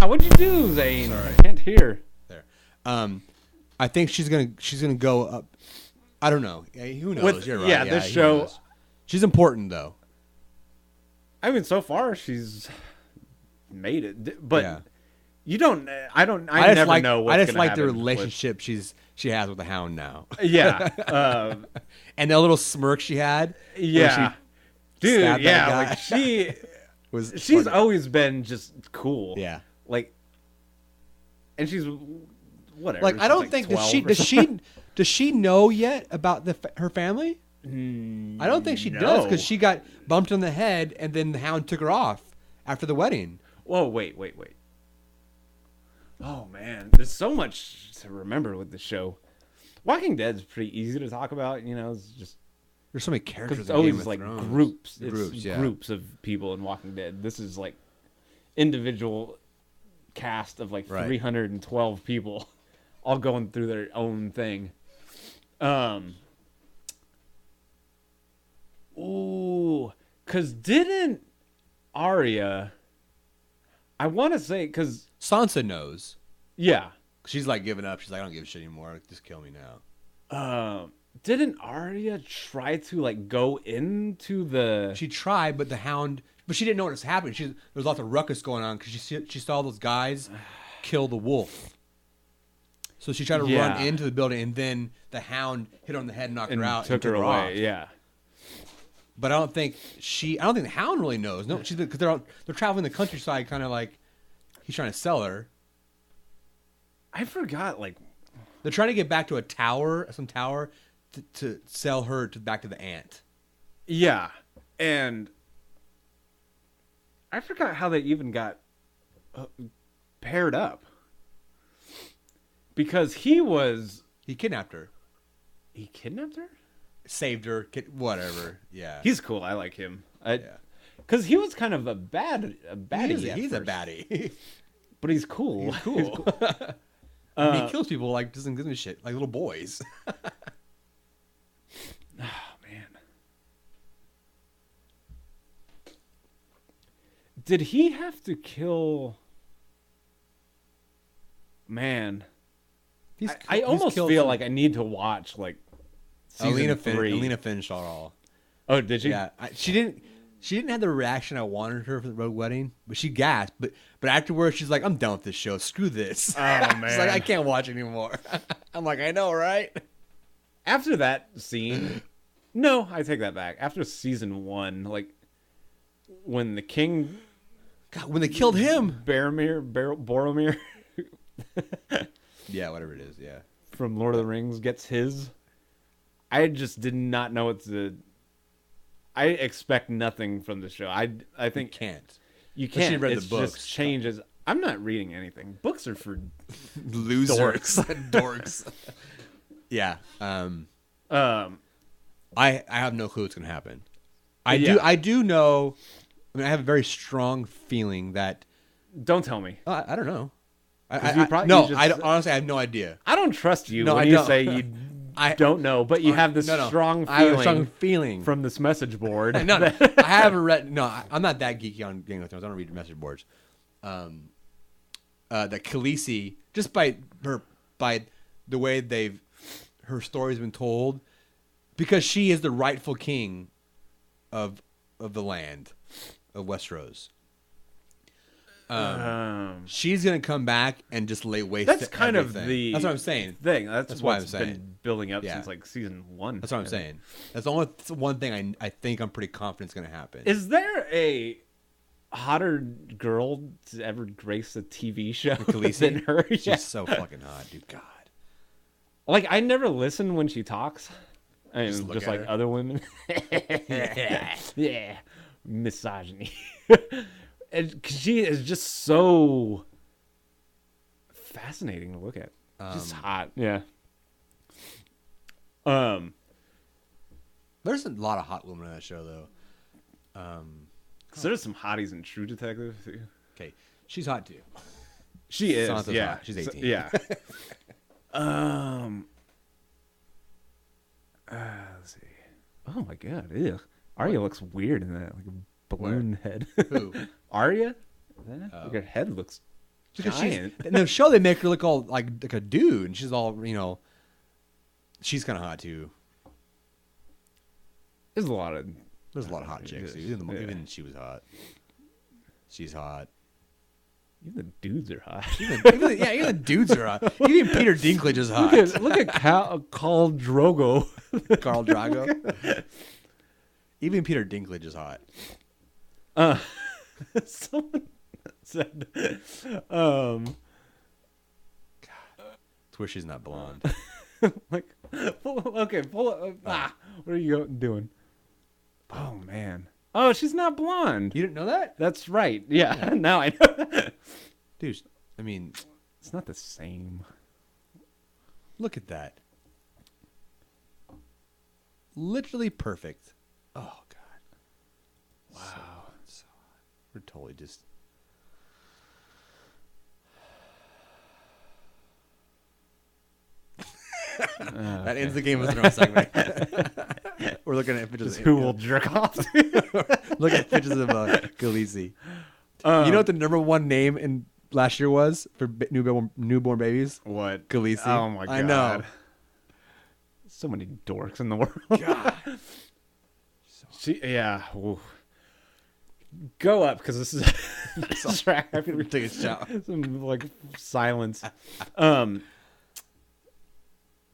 Speaker 1: What'd you do, Zane?
Speaker 2: Sorry.
Speaker 1: I can't hear.
Speaker 2: There. I think she's gonna go up. I don't know. Who knows? You're right.
Speaker 1: Yeah, this
Speaker 2: who
Speaker 1: show.
Speaker 2: knows? She's important though.
Speaker 1: I mean, so far she's made it, but
Speaker 2: Yeah.
Speaker 1: you don't. I don't.
Speaker 2: I
Speaker 1: never
Speaker 2: like,
Speaker 1: know what's
Speaker 2: I just
Speaker 1: gonna
Speaker 2: like the
Speaker 1: happen
Speaker 2: relationship she has with the Hound now.
Speaker 1: Yeah.
Speaker 2: And the little smirk she had. where
Speaker 1: Yeah.
Speaker 2: she
Speaker 1: Dude.
Speaker 2: stabbed that
Speaker 1: Yeah.
Speaker 2: guy.
Speaker 1: Like she.
Speaker 2: was
Speaker 1: She's
Speaker 2: funny.
Speaker 1: always been just cool.
Speaker 2: Yeah.
Speaker 1: Like. And she's whatever.
Speaker 2: Like I
Speaker 1: she's
Speaker 2: don't
Speaker 1: like
Speaker 2: think
Speaker 1: 12 or
Speaker 2: does she know yet about her family? I don't think she does because she got bumped on the head and then the Hound took her off after the wedding.
Speaker 1: Whoa, wait. Oh man, there's so much to remember with the show. Walking Dead's pretty easy to talk about. You know, it's just
Speaker 2: There's so many characters.
Speaker 1: it's
Speaker 2: in Game
Speaker 1: always
Speaker 2: of
Speaker 1: like
Speaker 2: Thrones.
Speaker 1: groups. It's
Speaker 2: Groups, yeah.
Speaker 1: groups of people in Walking Dead. This is like individual cast of like
Speaker 2: Right.
Speaker 1: 312 people, all going through their own thing. Ooh, cause didn't Arya? I want to say cause
Speaker 2: Sansa knows.
Speaker 1: yeah.
Speaker 2: She's like giving up. She's like, I don't give a shit anymore. Just kill me now.
Speaker 1: Didn't Arya try to like go into the?
Speaker 2: She tried, but the Hound. But she didn't know what was happening. There was lots of ruckus going on because she saw those guys kill the wolf. So she tried to
Speaker 1: Yeah.
Speaker 2: run into the building, and then the Hound hit her on the head, and knocked
Speaker 1: and
Speaker 2: her out,
Speaker 1: took
Speaker 2: and
Speaker 1: her away.
Speaker 2: off.
Speaker 1: Yeah.
Speaker 2: But I don't think the Hound really knows. No, because they're traveling the countryside, kind of like he's trying to sell her.
Speaker 1: I forgot. Like,
Speaker 2: They're trying to get back to some tower, to sell her back to the aunt.
Speaker 1: yeah, and I forgot how they even got paired up because he
Speaker 2: kidnapped her,
Speaker 1: kidnapped her.
Speaker 2: saved her, whatever. Yeah,
Speaker 1: He's cool. I like him.
Speaker 2: yeah.
Speaker 1: Because he was kind of a baddie.
Speaker 2: He's a
Speaker 1: first,
Speaker 2: baddie.
Speaker 1: but he's cool.
Speaker 2: He's cool. He kills people like doesn't give a shit, like little boys.
Speaker 1: Oh man, did he have to kill? Man, I almost feel like I need to watch like season 3.
Speaker 2: Alina finished all.
Speaker 1: Oh, did she?
Speaker 2: Yeah, she didn't have the reaction I wanted her for the Rogue Wedding, but she gasped. But afterwards, she's like, "I'm done with this show. Screw this."
Speaker 1: Oh man,
Speaker 2: She's like, "I can't watch anymore." I'm like, "I know, right?"
Speaker 1: After that scene, no, I take that back. After season 1, like when the king
Speaker 2: God, when they killed him.
Speaker 1: Boromir
Speaker 2: Yeah, whatever it is. Yeah.
Speaker 1: from Lord of the Rings gets his, I just did not know what to. I expect nothing from the show. I think you
Speaker 2: But
Speaker 1: can't.
Speaker 2: she read the
Speaker 1: It's
Speaker 2: books.
Speaker 1: just changes. I'm not reading anything. Books are for
Speaker 2: Losers. Dorks. Yeah. I have no clue what's gonna happen. I do know. I mean, I have a very strong feeling that.
Speaker 1: Don't tell me.
Speaker 2: I don't know. Honestly, I have no idea.
Speaker 1: I don't trust you
Speaker 2: No,
Speaker 1: when
Speaker 2: I
Speaker 1: you
Speaker 2: don't.
Speaker 1: say you don't know, but you have this strong feeling.
Speaker 2: I have a strong feeling
Speaker 1: from this message board.
Speaker 2: No, I haven't read. No, I'm not that geeky on Game of Thrones. I don't read message boards. That Khaleesi, just by the way her story's been told, because she is the rightful king of the land of Westeros. She's gonna come back and just lay waste.
Speaker 1: That's
Speaker 2: to
Speaker 1: kind
Speaker 2: everything.
Speaker 1: of the.
Speaker 2: That's what I'm saying.
Speaker 1: Thing. That's
Speaker 2: why
Speaker 1: what's
Speaker 2: I'm saying.
Speaker 1: been building up
Speaker 2: Yeah.
Speaker 1: since like season 1.
Speaker 2: That's what I'm saying. That's the one thing I think I'm pretty confident is gonna happen.
Speaker 1: Is there a hotter girl to ever grace a TV show
Speaker 2: Khaleesi?
Speaker 1: than her?
Speaker 2: She's
Speaker 1: Yeah.
Speaker 2: so fucking hot, dude. God.
Speaker 1: Like I never listen when she talks. I mean,
Speaker 2: look
Speaker 1: just
Speaker 2: at
Speaker 1: like
Speaker 2: her.
Speaker 1: other women. Yeah, misogyny. And 'cause she is just so fascinating to look at. Just hot. Yeah.
Speaker 2: There's a lot of hot women on that show, though.
Speaker 1: So there's some hotties in True Detective too.
Speaker 2: Okay, She's hot too.
Speaker 1: She is.
Speaker 2: Sansa's
Speaker 1: Yeah.
Speaker 2: hot. She's 18.
Speaker 1: Yeah. Let's see. Oh my god. Ew. Arya looks weird in that, like a balloon head.
Speaker 2: Who?
Speaker 1: Arya? Like her head looks giant.
Speaker 2: In the show, they make her look all like a dude, and she's all, you know. She's kind of hot too.
Speaker 1: There's a lot of
Speaker 2: hot chicks. Dude. Even she was hot. She's hot.
Speaker 1: even the dudes are hot.
Speaker 2: Even the dudes are hot. Even Peter Dinklage is hot.
Speaker 1: Look at Khal Drogo.
Speaker 2: Carl Drago. Even Peter Dinklage is hot.
Speaker 1: Someone said,
Speaker 2: It's where she's not blonde.
Speaker 1: like, what are you doing? Oh man. Oh, she's not blonde.
Speaker 2: You didn't know that?
Speaker 1: That's right. Yeah. Now I know.
Speaker 2: Dude, I mean,
Speaker 1: It's not the same.
Speaker 2: look at that. Literally perfect. Oh, God. Wow. So hot. We're totally just... That ends the Game of Thrones segment. We're looking at pictures.
Speaker 1: Who will jerk off?
Speaker 2: Look at pictures of Khaleesi. You know what the number one name in last year was for newborn babies?
Speaker 1: What?
Speaker 2: Khaleesi.
Speaker 1: Oh my god.
Speaker 2: I know.
Speaker 1: So many dorks in the world.
Speaker 2: God.
Speaker 1: Yeah. Ooh. Go up because this is
Speaker 2: I'm gonna take a shot.
Speaker 1: some like silence.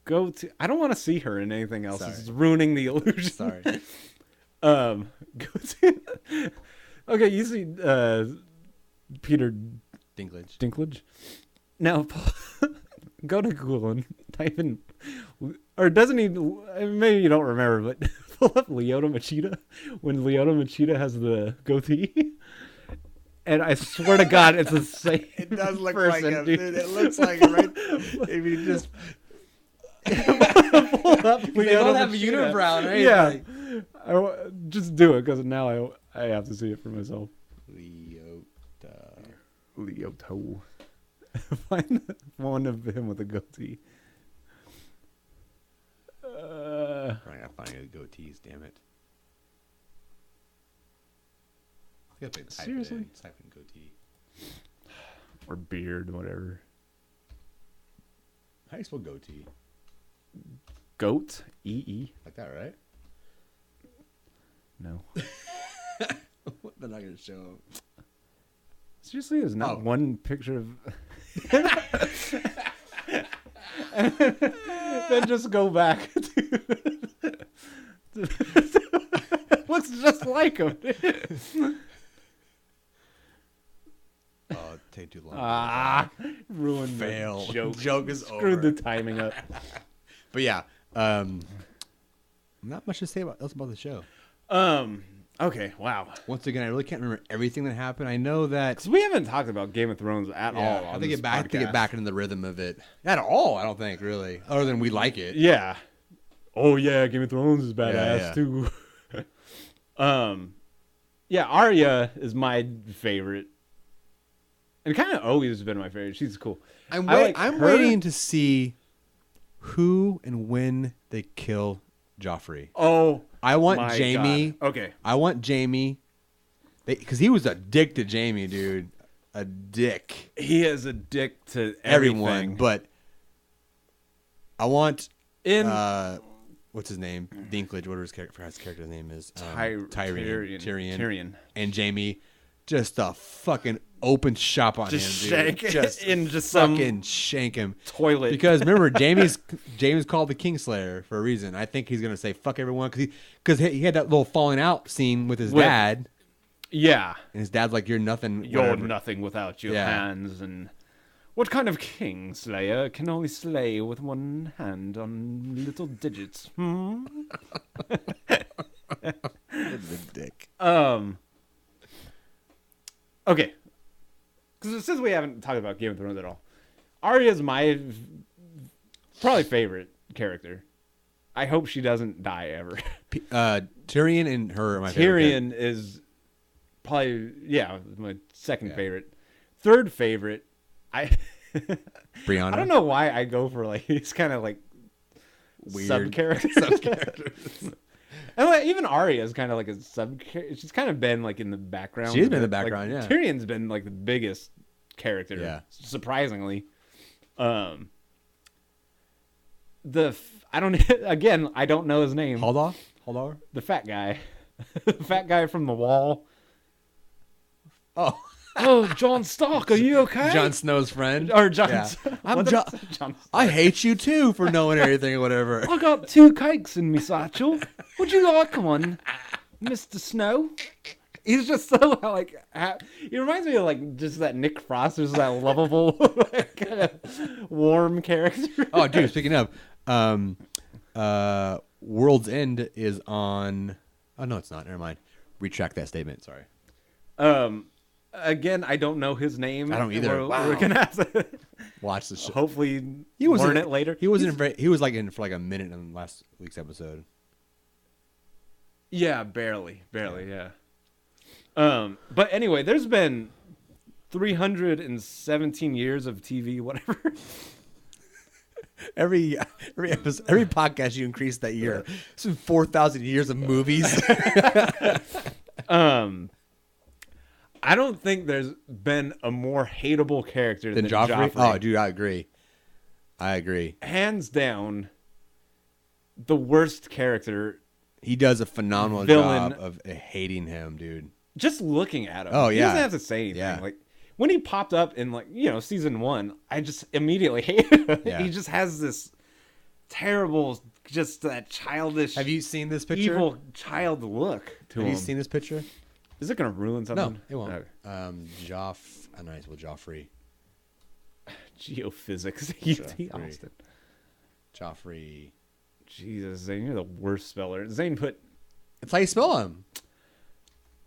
Speaker 1: Go to. I don't want to see her in anything else.
Speaker 2: Sorry.
Speaker 1: It's ruining the illusion.
Speaker 2: Sorry.
Speaker 1: Go to. Okay, you see Peter
Speaker 2: Dinklage.
Speaker 1: Now go to Google and type in, or doesn't he? Maybe you don't remember, but pull up Leota Machida when Leota Machida has the goatee. And I swear to God, it's the same.
Speaker 2: It does look
Speaker 1: person,
Speaker 2: like him,
Speaker 1: dude.
Speaker 2: dude. It looks like him, right? If you just
Speaker 1: Pull up
Speaker 2: they
Speaker 1: Leota
Speaker 2: both have a
Speaker 1: Machida.
Speaker 2: unibrow, right?
Speaker 1: Yeah,
Speaker 2: Like,
Speaker 1: just do it because now I have to see it for myself. Leoto. Find one of him with a goatee.
Speaker 2: I gotta find the goatees. Damn it.
Speaker 1: Seriously?
Speaker 2: Type in goatee.
Speaker 1: Or beard, whatever.
Speaker 2: How do you spell goatee?
Speaker 1: Goat? E-E?
Speaker 2: Like that, right?
Speaker 1: No.
Speaker 2: They're not gonna show him.
Speaker 1: Seriously, there's not one picture of... Then just go back. Looks just like him.
Speaker 2: Oh, take too long.
Speaker 1: Ruined
Speaker 2: Fail.
Speaker 1: the joke.
Speaker 2: Joke is
Speaker 1: Screwed
Speaker 2: over.
Speaker 1: the timing up.
Speaker 2: But yeah, not much to say else about the show.
Speaker 1: Okay, wow.
Speaker 2: Once again, I really can't remember everything that happened. I know that
Speaker 1: Because we haven't talked about Game of Thrones at all.
Speaker 2: I have to get back into the rhythm of it. At all, I don't think really. Other than we like it.
Speaker 1: Yeah. Oh yeah, Game of Thrones is badass
Speaker 2: Yeah.
Speaker 1: too. Yeah, Arya is my favorite, and kind of always been my favorite. She's cool.
Speaker 2: I'm
Speaker 1: like her.
Speaker 2: waiting to see who and when they kill Joffrey.
Speaker 1: Oh,
Speaker 2: I want
Speaker 1: my
Speaker 2: Jamie.
Speaker 1: God. Okay.
Speaker 2: I want Jamie. Because he was a dick to Jamie, dude. A dick.
Speaker 1: He is a dick to
Speaker 2: Everyone.
Speaker 1: everything.
Speaker 2: But I want
Speaker 1: in
Speaker 2: what's his name? Dinklage, whatever his character's name is.
Speaker 1: Tyrion.
Speaker 2: And Jamie, just a fucking open shop on
Speaker 1: Just
Speaker 2: him,
Speaker 1: shank
Speaker 2: dude. Just
Speaker 1: in just some
Speaker 2: fucking shank him.
Speaker 1: toilet.
Speaker 2: Because remember, James called the Kingslayer for a reason. I think he's gonna say fuck everyone because he had that little falling out scene with his dad,
Speaker 1: yeah,
Speaker 2: and his dad's like, "You're nothing.
Speaker 1: you're
Speaker 2: whatever."
Speaker 1: nothing without your
Speaker 2: Yeah.
Speaker 1: hands. And what kind of Kingslayer can only slay with one hand on little digits?
Speaker 2: That's a dick.
Speaker 1: Okay. Because since we haven't talked about Game of Thrones at all, Arya's my probably favorite character. I hope she doesn't die ever.
Speaker 2: Tyrion and her are my favorite.
Speaker 1: Tyrion is probably, my second favorite. third favorite, I
Speaker 2: Brianna.
Speaker 1: I don't know why I go for like these kind of like
Speaker 2: Weird
Speaker 1: sub characters. And like, even Arya is kind of like a sub. She's kind of been like in the background.
Speaker 2: She's been in the background,
Speaker 1: like,
Speaker 2: yeah.
Speaker 1: Tyrion's been like the biggest character,
Speaker 2: Yeah.
Speaker 1: surprisingly. I don't again. I don't know his name.
Speaker 2: Hold on.
Speaker 1: The fat guy, the fat guy from the wall.
Speaker 2: Oh,
Speaker 1: Oh, Jon Stark, are you okay?
Speaker 2: Jon Snow's friend.
Speaker 1: Or Jon.
Speaker 2: Yeah. I'm
Speaker 1: What did
Speaker 2: Jon.
Speaker 1: I say? Jon Stark.
Speaker 2: I hate you too for knowing everything or whatever.
Speaker 1: I got 2 cakes in me satchel. Would you like one, Mr. Snow? He's just so like. He reminds me of like just that Nick Frost, just that lovable, like, kind of warm character.
Speaker 2: Oh, dude. Speaking of, World's End is on. Oh no, it's not. Never mind. Retract that statement. Sorry.
Speaker 1: Again, I don't know his name.
Speaker 2: I don't either.
Speaker 1: We're gonna have to
Speaker 2: Watch the show.
Speaker 1: hopefully
Speaker 2: He was
Speaker 1: learn
Speaker 2: in
Speaker 1: it later.
Speaker 2: He wasn't very. He was like in for like a minute in last week's episode.
Speaker 1: Yeah, barely, yeah. But anyway, there's been 317 years of TV, whatever.
Speaker 2: Every episode, every podcast you increase that year. It's been 4,000 years of movies.
Speaker 1: I don't think there's been a more hateable character than Joffrey.
Speaker 2: Oh, dude, I agree.
Speaker 1: Hands down, the worst character.
Speaker 2: He does a phenomenal
Speaker 1: Villain.
Speaker 2: job of hating him, dude.
Speaker 1: Just looking at him.
Speaker 2: Oh,
Speaker 1: He
Speaker 2: yeah.
Speaker 1: doesn't have to say anything.
Speaker 2: Yeah.
Speaker 1: Like when he popped up in like, season 1, I just immediately hated him.
Speaker 2: Yeah.
Speaker 1: He just has this terrible, just that childish,
Speaker 2: Have you seen this picture?
Speaker 1: evil child look to
Speaker 2: Have
Speaker 1: him.
Speaker 2: you seen this picture?
Speaker 1: Is it going to ruin something?
Speaker 2: No, it won't.
Speaker 1: Okay.
Speaker 2: Joffrey.
Speaker 1: Geophysics. UT
Speaker 2: Joffrey.
Speaker 1: Austin.
Speaker 2: Joffrey.
Speaker 1: Jesus, Zane, you're the worst speller. Zane put,
Speaker 2: That's how you spell him.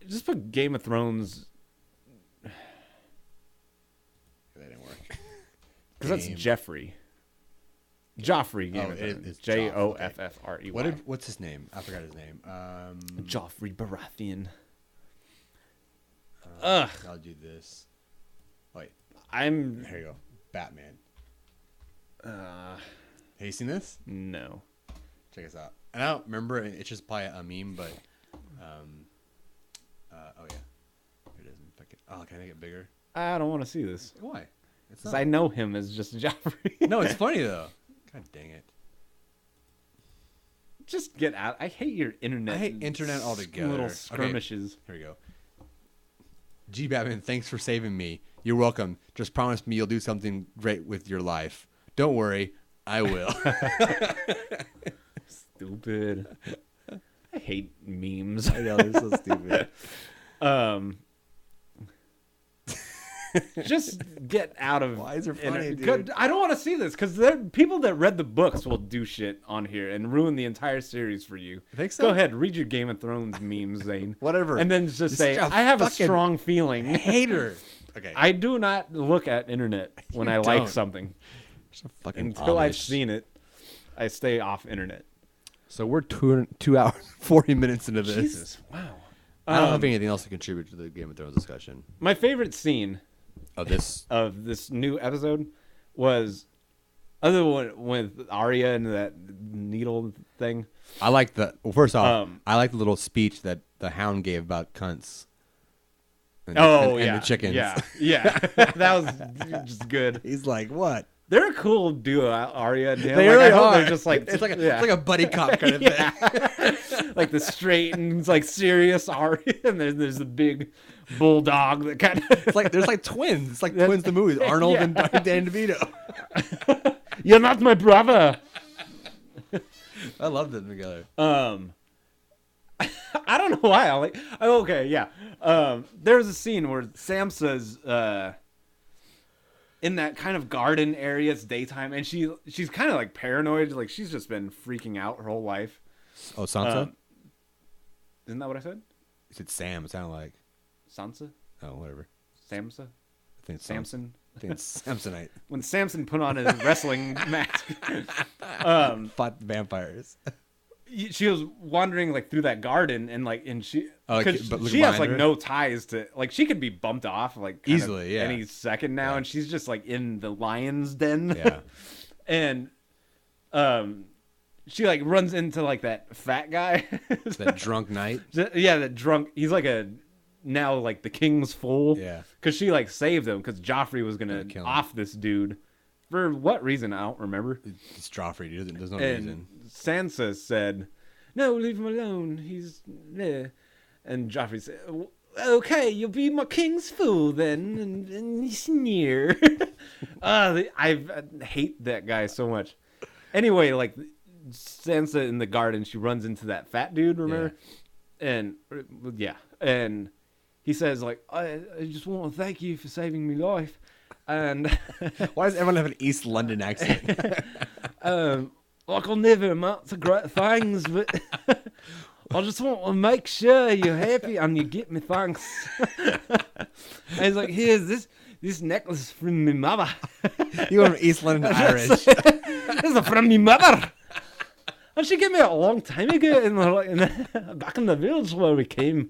Speaker 1: just put Game of Thrones,
Speaker 2: That didn't work.
Speaker 1: because that's Jeffrey. Joffrey Game of Thrones.
Speaker 2: it's
Speaker 1: Joffrey.
Speaker 2: What's his name? I forgot his name.
Speaker 1: Joffrey Baratheon.
Speaker 2: I'll do this. Wait,
Speaker 1: I'm
Speaker 2: here you go. Batman.
Speaker 1: uh
Speaker 2: Have you seen this?
Speaker 1: no.
Speaker 2: Check this out. And I don't remember. It's just probably a meme, but oh yeah, here it is. Oh, can I make it bigger?
Speaker 1: I don't want to see this.
Speaker 2: Why? It's
Speaker 1: 'Cause I know him as just Joffrey.
Speaker 2: No, it's funny though. God dang it.
Speaker 1: Just get out. I hate your internet.
Speaker 2: I hate internet altogether.
Speaker 1: Little
Speaker 2: Okay.
Speaker 1: skirmishes.
Speaker 2: Here we go. G Batman, thanks for saving me. You're welcome. Just promise me you'll do something great with your life. Don't worry, I will.
Speaker 1: Stupid. I hate memes.
Speaker 2: I know, it's so stupid.
Speaker 1: Just get out of.
Speaker 2: Why is it funny, dude?
Speaker 1: Good. I don't want to see this because people that read the books will do shit on here and ruin the entire series for you.
Speaker 2: Think so?
Speaker 1: Go ahead, read your Game of Thrones memes, Zane.
Speaker 2: Whatever.
Speaker 1: And then just say,
Speaker 2: You're a
Speaker 1: I have a
Speaker 2: fucking
Speaker 1: strong feeling.
Speaker 2: Hater. Okay.
Speaker 1: I do not look at internet when I like
Speaker 2: don't.
Speaker 1: something.
Speaker 2: So fucking
Speaker 1: Until I've
Speaker 2: Amish.
Speaker 1: seen it, I stay off internet.
Speaker 2: So we're 2 hours, 40 minutes into this.
Speaker 1: Jesus, wow.
Speaker 2: I don't have anything else to contribute to the Game of Thrones discussion.
Speaker 1: My favorite scene
Speaker 2: Of this.
Speaker 1: of this new episode was other one with Arya and that needle thing.
Speaker 2: I like the. Well, first off,
Speaker 1: Um,
Speaker 2: I like the little speech that the Hound gave about cunts. And,
Speaker 1: Oh,
Speaker 2: and the chickens.
Speaker 1: Yeah, that was just good.
Speaker 2: He's like, what?
Speaker 1: They're a cool duo, Arya and him.
Speaker 2: They
Speaker 1: Like,
Speaker 2: really
Speaker 1: I hope
Speaker 2: are.
Speaker 1: They're just like
Speaker 2: it's like a,
Speaker 1: yeah.
Speaker 2: it's like a buddy cop kind of thing.
Speaker 1: like the straight and like serious Arya, and there's the big bulldog that kind of.
Speaker 2: It's like there's like twins. It's like twins the movies. Arnold
Speaker 1: Yeah.
Speaker 2: and Dan DeVito.
Speaker 1: You're not my brother.
Speaker 2: I love them together.
Speaker 1: I don't know why. Okay, yeah. There's a scene where Sansa's in that kind of garden area. It's daytime, and she's kind of like paranoid. Like she's just been freaking out her whole life.
Speaker 2: Oh, Sansa?
Speaker 1: Isn't that what I said?
Speaker 2: You said Sam. It sounded like.
Speaker 1: Sansa?
Speaker 2: Oh, whatever.
Speaker 1: Samsa?
Speaker 2: I think it's
Speaker 1: Samson?
Speaker 2: I think it's Samsonite.
Speaker 1: When Samson put on his wrestling mask.
Speaker 2: Fought vampires.
Speaker 1: she was wandering like through that garden and she
Speaker 2: but
Speaker 1: she has like
Speaker 2: her?
Speaker 1: no ties to like she could be bumped off like kind
Speaker 2: Easily,
Speaker 1: of
Speaker 2: yeah.
Speaker 1: any second now, and she's just like in the lion's den.
Speaker 2: Yeah.
Speaker 1: And she like runs into like that fat guy.
Speaker 2: That drunk knight.
Speaker 1: Yeah, that drunk. He's like now like the king's fool.
Speaker 2: Yeah.
Speaker 1: Because she like saved him because Joffrey was
Speaker 2: Gonna
Speaker 1: gonna
Speaker 2: kill him.
Speaker 1: off this dude. For what reason? I don't remember.
Speaker 2: It's Joffrey, dude. There's no
Speaker 1: And
Speaker 2: reason.
Speaker 1: Sansa said, "No, leave him alone. He's there." And Joffrey said, "Okay, you'll be my king's fool then." And sneer. I hate that guy so much. Anyway, like Sansa in the garden, she runs into that fat dude. Remember? And and he says like, "I just want to thank you for saving me life." And
Speaker 2: Why does everyone have an East London accent?
Speaker 1: like I'll never amount to great things, but I just want to make sure you're happy and you get me thanks. And he's like, here's this necklace from my mother.
Speaker 2: You went from East London to Irish.
Speaker 1: This is from my mother. And she gave me a long time ago back in the village where we came.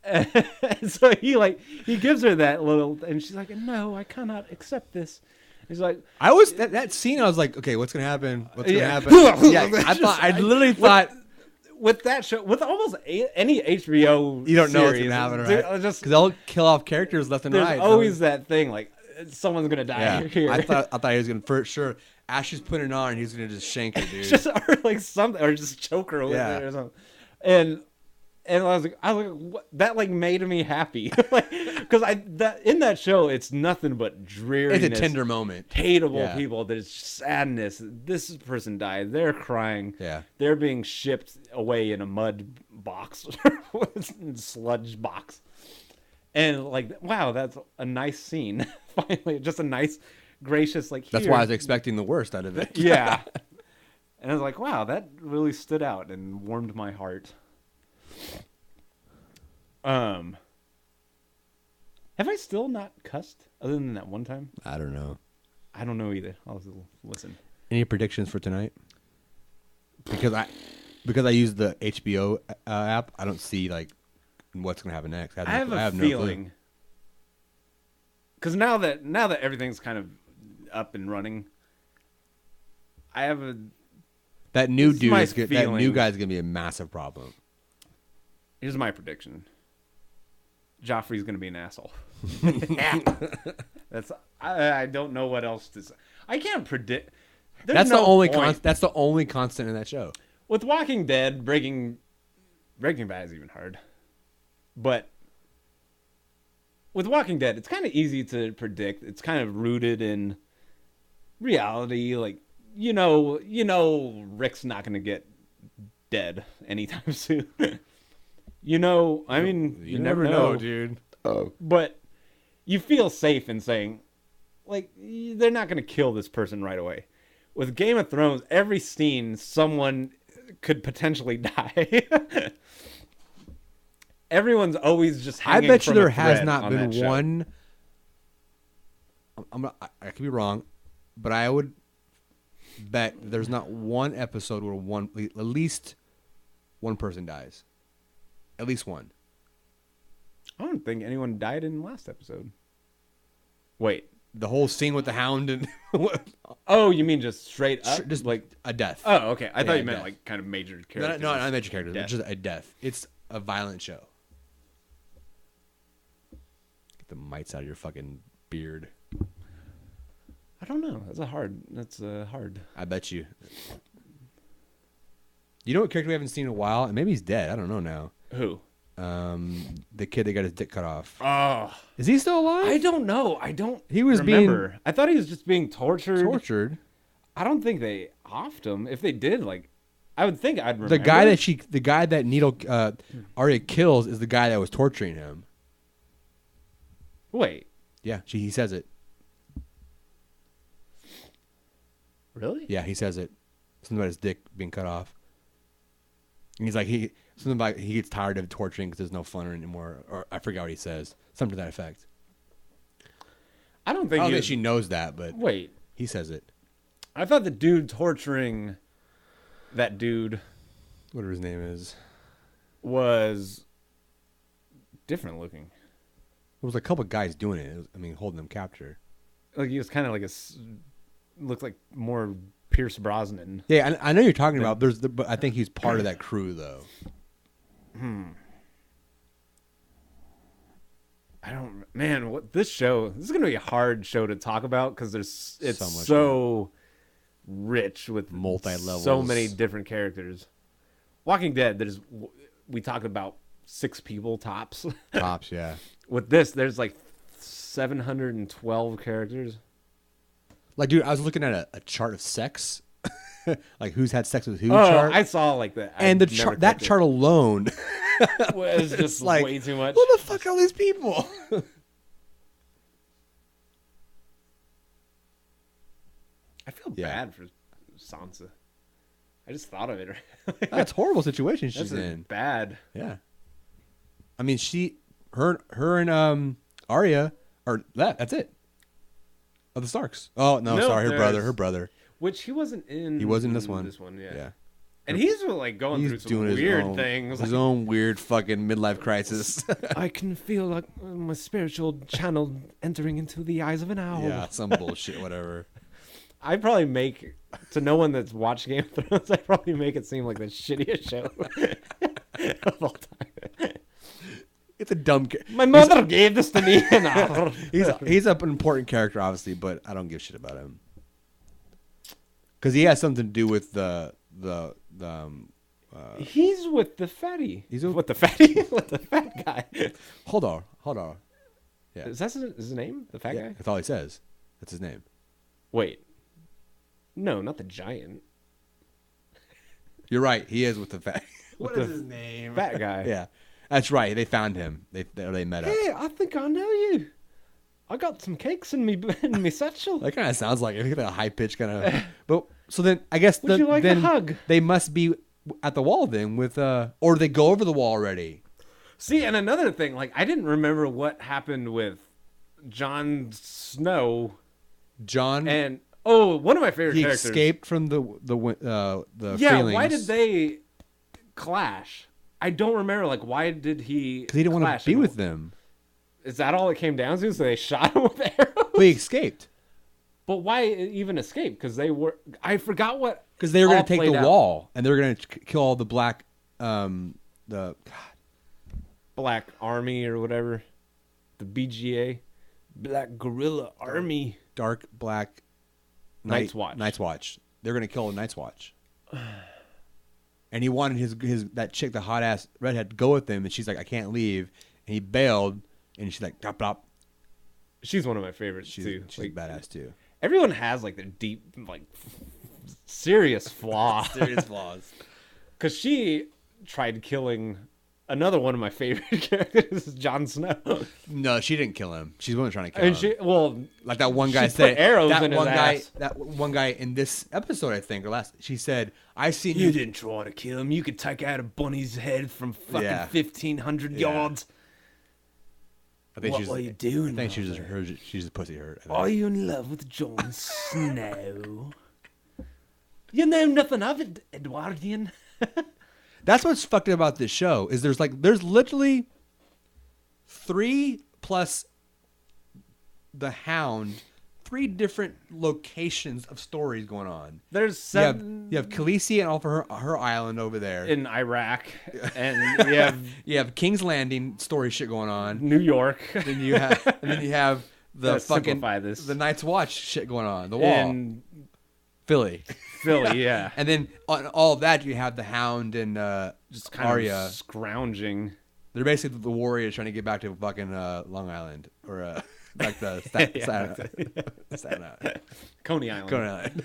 Speaker 1: And so he gives her that little, and she's like, "No, I cannot accept this." He's like,
Speaker 2: I was that scene. I was like, okay, what's gonna happen? What's gonna
Speaker 1: Yeah.
Speaker 2: happen? Yeah, I literally thought
Speaker 1: with that show, with almost any HBO,
Speaker 2: you don't know what's
Speaker 1: series,
Speaker 2: gonna happen,
Speaker 1: dude,
Speaker 2: right?
Speaker 1: just
Speaker 2: Because they'll kill off characters left and
Speaker 1: there's
Speaker 2: right.
Speaker 1: always that thing like someone's gonna die
Speaker 2: Yeah,
Speaker 1: here.
Speaker 2: I thought he was gonna for sure. Ashley's putting it on, and he's gonna just shank her, dude.
Speaker 1: just or like something, or just choke her with
Speaker 2: Yeah.
Speaker 1: it or something. And I was like, what? That like made me happy, like because in that show it's nothing but dreariness.
Speaker 2: It's a tender moment.
Speaker 1: Hateable
Speaker 2: Yeah.
Speaker 1: people. There's sadness. This person died. They're crying.
Speaker 2: Yeah.
Speaker 1: They're being shipped away in a mud box, sludge box, and like, wow, that's a nice scene. Finally, just a nice, gracious like.
Speaker 2: That's
Speaker 1: here.
Speaker 2: why I was expecting the worst out of it.
Speaker 1: Yeah. And I was like, wow, that really stood out and warmed my heart. Have I still not cussed other than that one time?
Speaker 2: I don't know.
Speaker 1: I don't know either. I'll listen.
Speaker 2: Any predictions for tonight? Because I use the HBO app, I don't see like what's gonna happen next.
Speaker 1: I have a
Speaker 2: no clue.
Speaker 1: feeling. Because now that everything's kind of up and running, I have a.
Speaker 2: That new
Speaker 1: This is my
Speaker 2: dude, that new
Speaker 1: feeling.
Speaker 2: guy's gonna be a massive problem.
Speaker 1: Here's my prediction. Joffrey's gonna be an asshole. That's I don't know what else to say. I can't predict.
Speaker 2: That's
Speaker 1: no
Speaker 2: the only
Speaker 1: point.
Speaker 2: that's the only constant in that show.
Speaker 1: With Walking Dead, Breaking Bad is even hard. But with Walking Dead, it's kind of easy to predict. It's kind of rooted in reality. Like you know, Rick's not gonna get dead anytime soon. I mean, you never know,
Speaker 2: dude.
Speaker 1: But you feel safe in saying, like, they're not going to kill this person right away. With Game of Thrones, every scene, someone could potentially die. Everyone's always just
Speaker 2: I
Speaker 1: hanging
Speaker 2: bet you
Speaker 1: from a
Speaker 2: there has
Speaker 1: thread
Speaker 2: not
Speaker 1: on
Speaker 2: been
Speaker 1: that show.
Speaker 2: one. I could be wrong, but I would bet there's not one episode where at least one person dies. At least one.
Speaker 1: I don't think anyone died in the last episode. Wait.
Speaker 2: The whole scene with the hound and
Speaker 1: Oh, you mean just straight up?
Speaker 2: just
Speaker 1: like
Speaker 2: a death.
Speaker 1: Oh, okay. I thought
Speaker 2: Yeah,
Speaker 1: you meant
Speaker 2: death.
Speaker 1: like kind of major
Speaker 2: No,
Speaker 1: characters.
Speaker 2: not major characters.
Speaker 1: Death.
Speaker 2: It's just a death. It's a violent show. Get the mites out of your fucking beard.
Speaker 1: I don't know. That's hard.
Speaker 2: I bet you. You know what character we haven't seen in a while? And maybe he's dead. I don't know now.
Speaker 1: Who?
Speaker 2: The kid that got his dick cut off.
Speaker 1: Oh,
Speaker 2: Is he still alive?
Speaker 1: I don't know. I don't.
Speaker 2: He was
Speaker 1: remember. I thought he was just being tortured.
Speaker 2: tortured.
Speaker 1: I don't think they offed him. If they did, like, I would think I'd remember.
Speaker 2: The guy that Needle Arya kills is the guy that was torturing him.
Speaker 1: Wait,
Speaker 2: Yeah, he says it.
Speaker 1: really?
Speaker 2: Yeah, he says it. Something about his dick being cut off. And he's like something about he gets tired of torturing because there's no fun anymore, or I forgot what he says. Something to that effect.
Speaker 1: I don't
Speaker 2: I
Speaker 1: think
Speaker 2: don't
Speaker 1: he
Speaker 2: think
Speaker 1: was,
Speaker 2: she knows that, but
Speaker 1: Wait,
Speaker 2: he says it.
Speaker 1: I thought the dude torturing that dude
Speaker 2: whatever his name is,
Speaker 1: was different looking.
Speaker 2: there was a couple guys doing it. Holding them capture.
Speaker 1: Like he was kind of like looked like more Pierce Brosnan.
Speaker 2: Yeah, I know you're talking about. But I think he's part of that crew though.
Speaker 1: I don't. Man, this is gonna be a hard show to talk about because it's
Speaker 2: So much
Speaker 1: so rich with
Speaker 2: multi-levels,
Speaker 1: so many different characters. Walking Dead, we talked about 6 people tops.
Speaker 2: Tops, yeah.
Speaker 1: With this, there's like 712 characters.
Speaker 2: Like, dude, I was looking at a chart of sex, like who's had sex with who.
Speaker 1: Oh,
Speaker 2: chart.
Speaker 1: I saw like that,
Speaker 2: and that chart alone
Speaker 1: was just
Speaker 2: like,
Speaker 1: way too much.
Speaker 2: Who the fuck are all these people?
Speaker 1: I feel bad for Sansa. I just thought of it.
Speaker 2: That's a horrible situation she's
Speaker 1: That's
Speaker 2: in.
Speaker 1: Bad.
Speaker 2: Yeah. I mean, her and Arya are that's it. Of the Starks. Oh no, sorry, her brother.
Speaker 1: Which he wasn't in.
Speaker 2: He wasn't in this one.
Speaker 1: Yeah. And he's like going through some weird things.
Speaker 2: His own weird fucking midlife crisis.
Speaker 1: I can feel like my spiritual channel entering into the eyes of an owl.
Speaker 2: Yeah, some bullshit, whatever.
Speaker 1: I probably make, to no one that's watched Game of Thrones, I probably make it seem like the shittiest show of all time.
Speaker 2: It's a dumb.
Speaker 1: My mother gave this to me.
Speaker 2: He's an important character, obviously, but I don't give a shit about him because he has something to do with the
Speaker 1: he's with the fatty.
Speaker 2: He's
Speaker 1: with the fatty, with the fat guy.
Speaker 2: Hold on. Yeah,
Speaker 1: is that his name? The fat guy.
Speaker 2: That's all he says. That's his name.
Speaker 1: Wait, no, not the giant.
Speaker 2: You're right. He is with the fat.
Speaker 1: What is his name? Fat guy.
Speaker 2: Yeah. That's right. They found him. They met up.
Speaker 1: Hey, I think I know you. I got some cakes in me satchel.
Speaker 2: That kind of sounds like a high pitch kind of. But so then I guess
Speaker 1: Would you like a hug?
Speaker 2: They must be at the wall then with or they go over the wall already.
Speaker 1: See, and another thing, like I didn't remember what happened with Jon Snow. And one of my favorite characters.
Speaker 2: He escaped from the feelings.
Speaker 1: Why did they clash? I don't remember. Like, why did he?
Speaker 2: Because he didn't want to be with them.
Speaker 1: Is that all it came down to? So they shot him with arrows.
Speaker 2: But he escaped.
Speaker 1: But why even escape? Because they were. I forgot what.
Speaker 2: Because they were going to take the wall and they were going to kill all the black,
Speaker 1: Black Army or whatever, the BGA, Black Guerrilla Army,
Speaker 2: Dark Black
Speaker 1: Night's Watch.
Speaker 2: Night's Watch. They're going to kill Night's Watch. And he wanted his that chick, the hot ass redhead, to go with him, and she's like, I can't leave. And he bailed, and she's like, dop, dop.
Speaker 1: She's one of my favorites too.
Speaker 2: She's like, badass too.
Speaker 1: Everyone has like their deep, like serious flaws.
Speaker 2: Serious flaws.
Speaker 1: Because she tried killing another one of my favorite characters, Jon Snow.
Speaker 2: No, she didn't kill him. She's the one trying to kill him.
Speaker 1: Like
Speaker 2: that one guy said.
Speaker 1: Arrows in his ass.
Speaker 2: That one guy in this episode, I think, or last, she said, "I seen
Speaker 1: you didn't try to kill him. You could take out a bunny's head from fucking 1,500 yards."
Speaker 2: I think
Speaker 1: what were you doing?
Speaker 2: I think she's a pussy hurt.
Speaker 1: Are you in love with Jon Snow? You know nothing of it, Edwardian.
Speaker 2: That's what's fucked about this show is there's literally 3 plus the Hound, 3 different locations of stories going on.
Speaker 1: There's 7.
Speaker 2: You have Khaleesi and all for her island over there
Speaker 1: in Iraq, and
Speaker 2: you have King's Landing story shit going on,
Speaker 1: New York.
Speaker 2: Then you have the fucking the Night's Watch shit going on, the wall
Speaker 1: in
Speaker 2: Philly,
Speaker 1: yeah.
Speaker 2: And then on all of that you have the Hound and
Speaker 1: just kind
Speaker 2: Arya
Speaker 1: of scrounging.
Speaker 2: They're basically the Warriors trying to get back to fucking Long Island or like the Staten Island.
Speaker 1: Coney Island.
Speaker 2: Coney Island.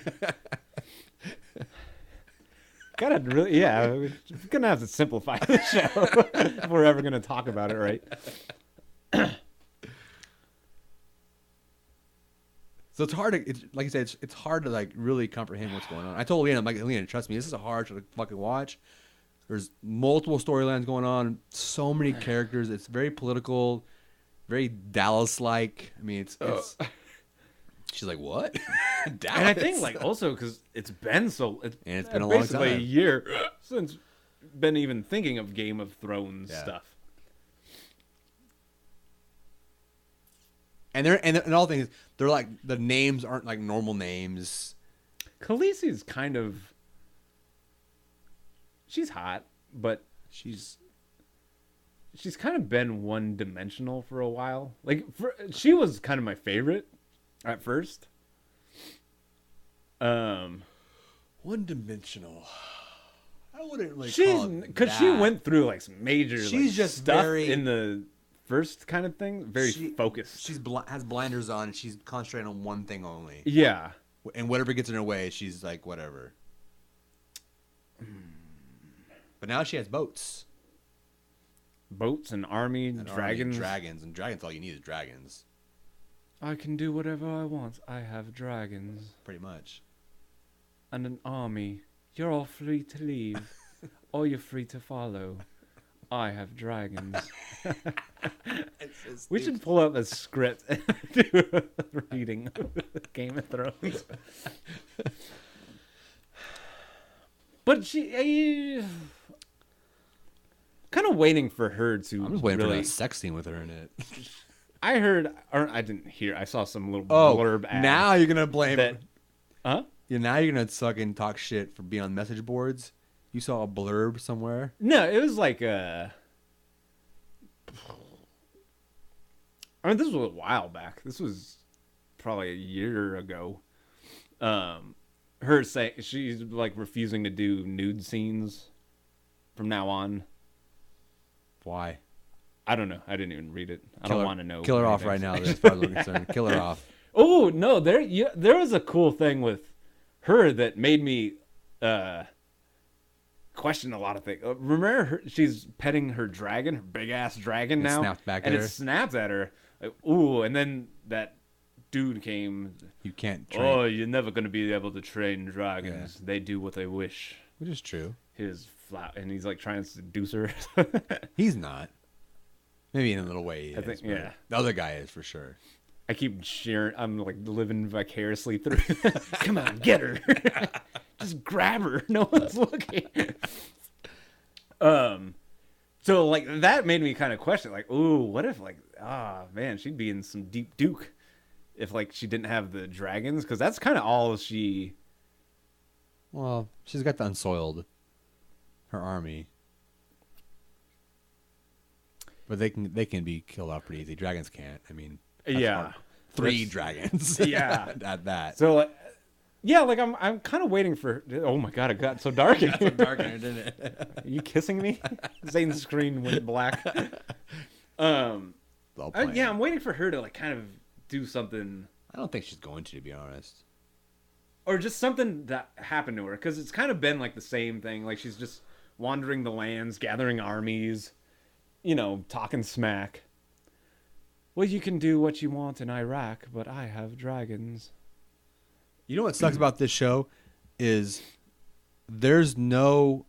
Speaker 1: Gotta really, we're gonna have to simplify the show if we're ever gonna talk about it, right?
Speaker 2: So it's hard to, like I said, it's hard to like really comprehend what's going on. I told Lena, I'm like, Lena, trust me, this is a hard show to fucking watch. There's multiple storylines going on, so many characters. It's very political, very Dallas-like. I mean, it's she's like, what? Dallas?
Speaker 1: And I think like also because it's been a
Speaker 2: long time.
Speaker 1: a year since been even thinking of Game of Thrones
Speaker 2: Yeah.
Speaker 1: stuff.
Speaker 2: And all things, they're like the names aren't like normal names.
Speaker 1: Khaleesi's kind of, she's hot, but
Speaker 2: She's
Speaker 1: she's kind of been one-dimensional for a while. Like, she was kind of my favorite at first.
Speaker 2: one-dimensional. I wouldn't really
Speaker 1: She's
Speaker 2: call it
Speaker 1: because she
Speaker 2: that.
Speaker 1: went through like some major.
Speaker 2: She's
Speaker 1: like,
Speaker 2: just
Speaker 1: stuff
Speaker 2: very-
Speaker 1: in the first kind of thing. Very focused.
Speaker 2: She's has blinders on, and she's concentrating on one thing only.
Speaker 1: Yeah.
Speaker 2: And whatever gets in her way, she's like, whatever. But now she has boats.
Speaker 1: Boats and army,
Speaker 2: And
Speaker 1: dragons.
Speaker 2: Dragons. And dragons, all you need is dragons.
Speaker 1: I can do whatever I want. I have dragons
Speaker 2: Pretty much.
Speaker 1: and an army. You're all free to leave, or you're free to follow. I have dragons. We should pull up a script and do a reading of Game of Thrones. But she, kind of waiting for her to.
Speaker 2: I'm just waiting
Speaker 1: really,
Speaker 2: for that sex scene with her in it.
Speaker 1: I heard, or I didn't hear. I saw some little
Speaker 2: Oh,
Speaker 1: blurb ad.
Speaker 2: now you're gonna blame.
Speaker 1: that, huh?
Speaker 2: Yeah, now you're gonna fucking talk shit for being on message boards. You saw a blurb somewhere.
Speaker 1: No, it was like I mean, this was a while back. This was probably a year ago. Her saying she's like refusing to do nude scenes from now on.
Speaker 2: Why?
Speaker 1: I don't know. I didn't even read it. I don't want to know.
Speaker 2: Kill her off
Speaker 1: anything.
Speaker 2: right now. As far as we're concerned, kill her off.
Speaker 1: Oh no, there was a cool thing with her that made me question a lot of things. Remember, she's petting her dragon, her big ass dragon
Speaker 2: It
Speaker 1: now,
Speaker 2: snapped back
Speaker 1: and
Speaker 2: at
Speaker 1: it
Speaker 2: her.
Speaker 1: snaps at her. Like, ooh, and then that dude came.
Speaker 2: You can't train.
Speaker 1: Oh, you're never gonna be able to train dragons. They do what they wish.
Speaker 2: Which is true.
Speaker 1: His flat, and he's like trying to seduce her.
Speaker 2: He's not. Maybe in a little way he is.
Speaker 1: think-
Speaker 2: but
Speaker 1: yeah.
Speaker 2: The other guy is for sure.
Speaker 1: I keep cheering. I'm like living vicariously through. Come on, get her. Just grab her. No one's looking. So like that made me kind of question, like, ooh, what if like, man, she'd be in some deep duke if like she didn't have the dragons, because that's kind of all she.
Speaker 2: Well, she's got the unsoiled. Her army. But they can be killed off pretty easy. Dragons can't. I mean, that's
Speaker 1: Yeah.
Speaker 2: hard. 3
Speaker 1: That's-
Speaker 2: dragons.
Speaker 1: Yeah.
Speaker 2: At that.
Speaker 1: So yeah, like I'm kind of waiting for. Oh my god, it got so dark.
Speaker 2: Darker, didn't it?
Speaker 1: Are you kissing me? Zane's screen went black.
Speaker 2: All planned.
Speaker 1: Yeah, I'm waiting for her to like kind of do something,
Speaker 2: I don't think she's going to be honest.
Speaker 1: or just something that happened to her, because it's kind of been like the same thing. Like she's just wandering the lands, gathering armies, talking smack. Well, you can do what you want in Iraq, but I have dragons.
Speaker 2: You know what sucks about this show is there's no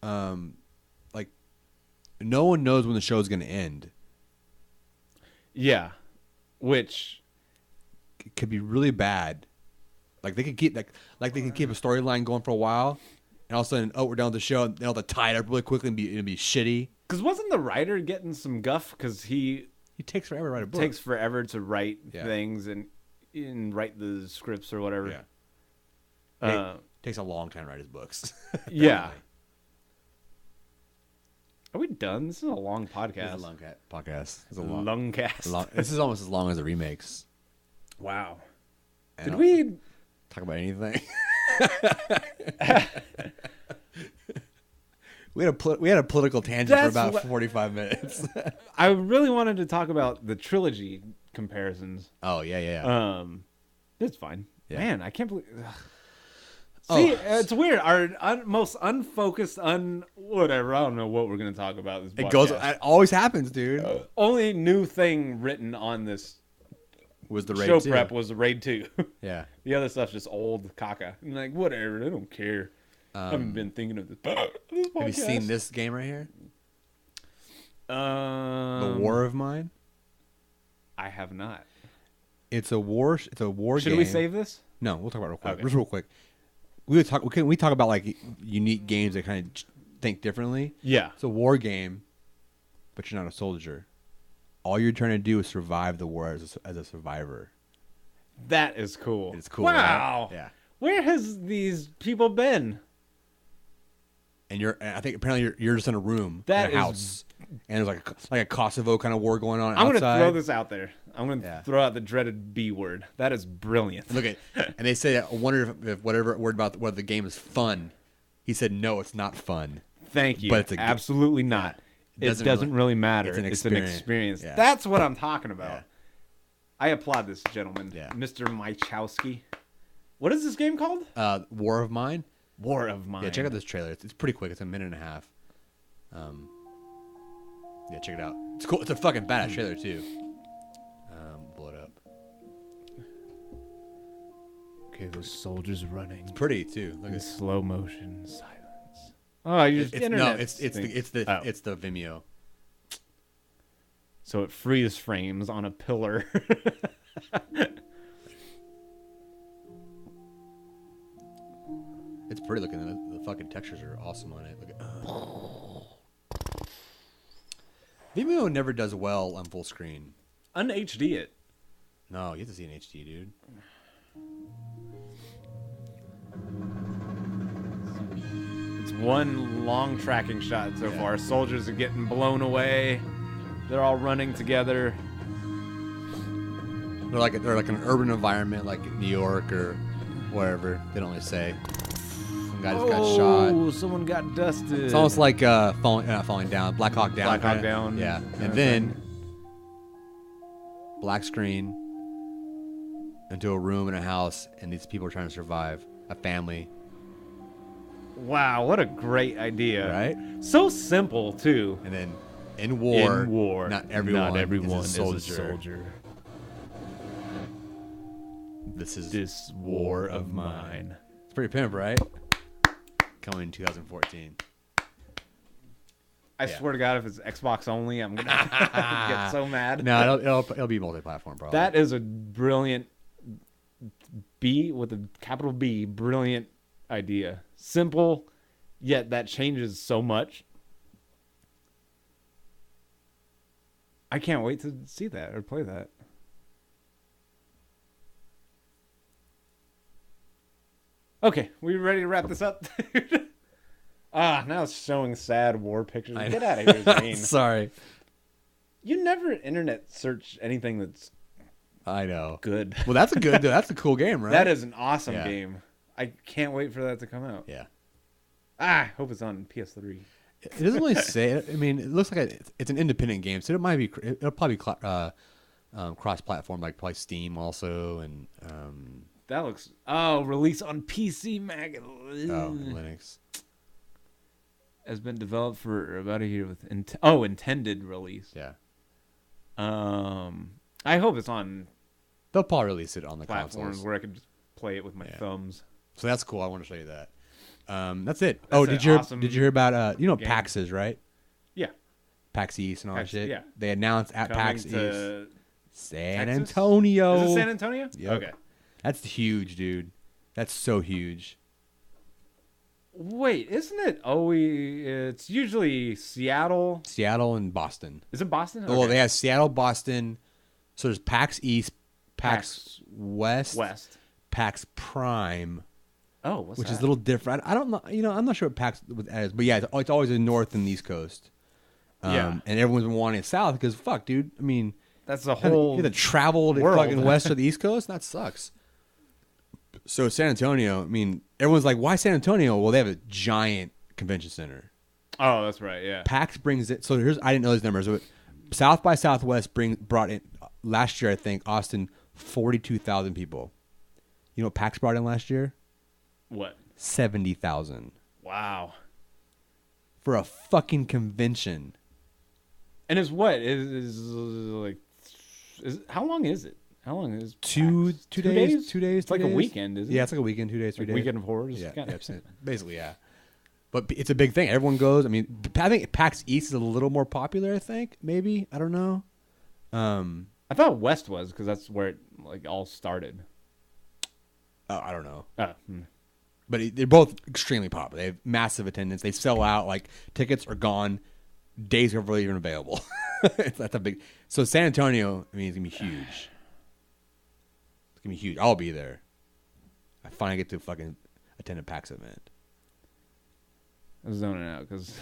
Speaker 2: like no one knows when the show's going to end.
Speaker 1: Yeah, which
Speaker 2: It could be really bad. Like they could keep like they can keep a storyline going for a while, and all of a sudden, we're done with the show, and they'll have to tie it up really quickly and it'll be shitty.
Speaker 1: because wasn't the writer getting some guff because he
Speaker 2: It takes forever to write a book.
Speaker 1: takes forever to write
Speaker 2: Yeah.
Speaker 1: things and write the scripts or whatever.
Speaker 2: Yeah. Takes a long time to write his books.
Speaker 1: Yeah. Are we done? This is a long podcast.
Speaker 2: It's a long podcast. It's a
Speaker 1: Long cast.
Speaker 2: This is almost as long as the remakes.
Speaker 1: Wow.
Speaker 2: And
Speaker 1: Did
Speaker 2: I'll
Speaker 1: we?
Speaker 2: talk about anything? We had a political tangent for
Speaker 1: That's
Speaker 2: about
Speaker 1: what-
Speaker 2: 45 minutes.
Speaker 1: I really wanted to talk about the trilogy comparisons.
Speaker 2: Oh yeah.
Speaker 1: It's fine.
Speaker 2: Yeah.
Speaker 1: Man, I can't believe. Ugh.
Speaker 2: Oh.
Speaker 1: See, it's weird. Our most unfocused, whatever. I don't know what we're gonna talk about this.
Speaker 2: It goes.
Speaker 1: podcast.
Speaker 2: It always happens, dude.
Speaker 1: Only new thing written on this
Speaker 2: Was the raid
Speaker 1: show
Speaker 2: 2.
Speaker 1: prep was Raid 2.
Speaker 2: Yeah.
Speaker 1: The other stuff's just old caca. I'm like, whatever. I don't care. I haven't been thinking of this podcast.
Speaker 2: Have you seen this game right here? The
Speaker 1: The
Speaker 2: War of Mine.
Speaker 1: I have not.
Speaker 2: It's a war. It's a war
Speaker 1: Should
Speaker 2: game.
Speaker 1: we save this?
Speaker 2: No, we'll talk about it real quick.
Speaker 1: Okay.
Speaker 2: Just real quick. we talk about like unique games that kind of think differently.
Speaker 1: Yeah.
Speaker 2: It's a war game, but you're not a soldier. All you're trying to do is survive the war as a survivor.
Speaker 1: That is cool.
Speaker 2: It's cool.
Speaker 1: Wow.
Speaker 2: Right? Yeah.
Speaker 1: Where has these people been?
Speaker 2: And I think apparently you're just in a room,
Speaker 1: That
Speaker 2: in a
Speaker 1: is-
Speaker 2: house, and there's like a Kosovo kind of war going on
Speaker 1: I'm
Speaker 2: outside.
Speaker 1: going to throw this out there. I'm going to
Speaker 2: Yeah.
Speaker 1: throw out the dreaded B word. That is brilliant.
Speaker 2: Look at, and they say, I wonder if whatever word about whether the game is fun. He said, no, it's not fun.
Speaker 1: Thank you.
Speaker 2: But it's
Speaker 1: absolutely not. It doesn't really matter.
Speaker 2: It's an
Speaker 1: It's an experience.
Speaker 2: Yeah.
Speaker 1: That's what I'm talking about.
Speaker 2: Yeah.
Speaker 1: I applaud this gentleman,
Speaker 2: Yeah.
Speaker 1: Mr. Mychowski. What is this game called?
Speaker 2: War of Mine.
Speaker 1: War of Mine.
Speaker 2: Yeah, check out this trailer. It's pretty quick. It's a minute and a half. Yeah, check it out. It's cool. It's a fucking badass trailer too. Blow it up.
Speaker 1: Okay, those soldiers running
Speaker 2: Pretty too. Look
Speaker 1: in
Speaker 2: at
Speaker 1: slow motion silence. Oh, you just internet.
Speaker 2: it's the Vimeo.
Speaker 1: So it freeze frames on a pillar.
Speaker 2: It's pretty looking. The fucking textures are awesome on it. Look at. Vimeo never does well on full screen.
Speaker 1: Un-HD it.
Speaker 2: No, you have to see an HD, dude.
Speaker 1: It's one long tracking shot so far. Soldiers are getting blown away. They're all running together.
Speaker 2: They're like an urban environment, like New York or wherever. They don't really say. Some guy just got shot.
Speaker 1: Oh, someone got dusted.
Speaker 2: It's almost like falling down. Black Hawk Down.
Speaker 1: Black Hawk
Speaker 2: kinda.
Speaker 1: Down.
Speaker 2: Yeah,
Speaker 1: kinda
Speaker 2: and then
Speaker 1: thing.
Speaker 2: black screen into a room in a house, and these people are trying to survive. A family,
Speaker 1: Wow, what a great idea.
Speaker 2: right?
Speaker 1: So simple, too.
Speaker 2: And then in war,
Speaker 1: In war,
Speaker 2: not everyone,
Speaker 1: is a soldier.
Speaker 2: This is
Speaker 1: This war of mine.
Speaker 2: It's pretty pimp, right? Coming in 2014.
Speaker 1: I
Speaker 2: Yeah.
Speaker 1: swear to God, if it's Xbox only, I'm going to get so mad.
Speaker 2: No, it'll be multi-platform probably.
Speaker 1: That is a brilliant B with a capital B, brilliant idea. Simple, yet that changes so much. I can't wait to see that or play that. Okay, we ready to wrap this up? Now it's showing sad war pictures. Get out of here, Zane.
Speaker 2: Sorry.
Speaker 1: You never internet search anything that's
Speaker 2: I know.
Speaker 1: good.
Speaker 2: Well, that's a cool game, right?
Speaker 1: That is an awesome
Speaker 2: Yeah.
Speaker 1: game. I can't wait for that to come out.
Speaker 2: Yeah.
Speaker 1: I hope it's on PS3.
Speaker 2: It doesn't really say it. I mean, it looks like it's an independent game, so it'll probably be cross-platform, like probably Steam also, and
Speaker 1: That looks. Oh, release on PC Mac.
Speaker 2: Linux.
Speaker 1: Has been developed for about a year with intended release.
Speaker 2: Yeah,
Speaker 1: I hope it's on
Speaker 2: they'll probably release it on the
Speaker 1: platforms
Speaker 2: consoles.
Speaker 1: where I can just play it with my thumbs.
Speaker 2: So that's cool. I want to show you that. That's it.
Speaker 1: That's
Speaker 2: Did
Speaker 1: an
Speaker 2: you
Speaker 1: awesome
Speaker 2: did you hear about
Speaker 1: game.
Speaker 2: PAX is right?
Speaker 1: Yeah,
Speaker 2: PAX East and all
Speaker 1: PAX,
Speaker 2: that shit.
Speaker 1: yeah.
Speaker 2: They announced at
Speaker 1: coming
Speaker 2: PAX East,
Speaker 1: to
Speaker 2: San
Speaker 1: Texas?
Speaker 2: Antonio.
Speaker 1: Is it San Antonio?
Speaker 2: Yep.
Speaker 1: Okay.
Speaker 2: That's huge, dude. That's so huge.
Speaker 1: Wait, isn't it always? It's usually Seattle.
Speaker 2: Seattle and Boston.
Speaker 1: Is it Boston?
Speaker 2: Oh,
Speaker 1: Okay.
Speaker 2: they have Seattle, Boston. So there's PAX East, PAX West, PAX Prime,
Speaker 1: Oh, what's
Speaker 2: which
Speaker 1: that?
Speaker 2: is a little different. I don't know. I'm not sure what PAX is, but yeah, it's always the North and the East Coast.
Speaker 1: Yeah.
Speaker 2: And everyone's been wanting it South because fuck, dude. I mean,
Speaker 1: That's the
Speaker 2: you
Speaker 1: whole.
Speaker 2: have to travel to
Speaker 1: world.
Speaker 2: fucking West or the East Coast. That sucks. So San Antonio. I mean, everyone's like, why San Antonio? Well, they have a giant convention center.
Speaker 1: Oh, that's right. Yeah.
Speaker 2: PAX brings it. So I didn't know these numbers. But South by Southwest brought in last year. I think Austin 42,000 people. You know what PAX brought in last year?
Speaker 1: What?
Speaker 2: 70,000
Speaker 1: Wow.
Speaker 2: for a fucking convention.
Speaker 1: And is what is like? How long is it? How long is
Speaker 2: Two
Speaker 1: PAX?
Speaker 2: days? 2 days?
Speaker 1: It's like
Speaker 2: 3
Speaker 1: a
Speaker 2: days?
Speaker 1: weekend, isn't it?
Speaker 2: Yeah, it's like a weekend. 2 days, 3
Speaker 1: Like
Speaker 2: days.
Speaker 1: Weekend of Horrors.
Speaker 2: Yeah,
Speaker 1: Kinda.
Speaker 2: yeah, basically, yeah. But it's a big thing. Everyone goes. I mean, I think PAX East is a little more popular. I think maybe I don't know.
Speaker 1: I thought West was because that's where it like all started.
Speaker 2: I don't know.
Speaker 1: Oh,
Speaker 2: But they're both extremely popular. They have massive attendance. They sell out. Like tickets are gone days before they're even available. That's a big. So San Antonio, I mean, it's gonna be huge. It's gonna be huge. I'll be there. I finally get to fucking attend a PAX event.
Speaker 1: I was zoning out because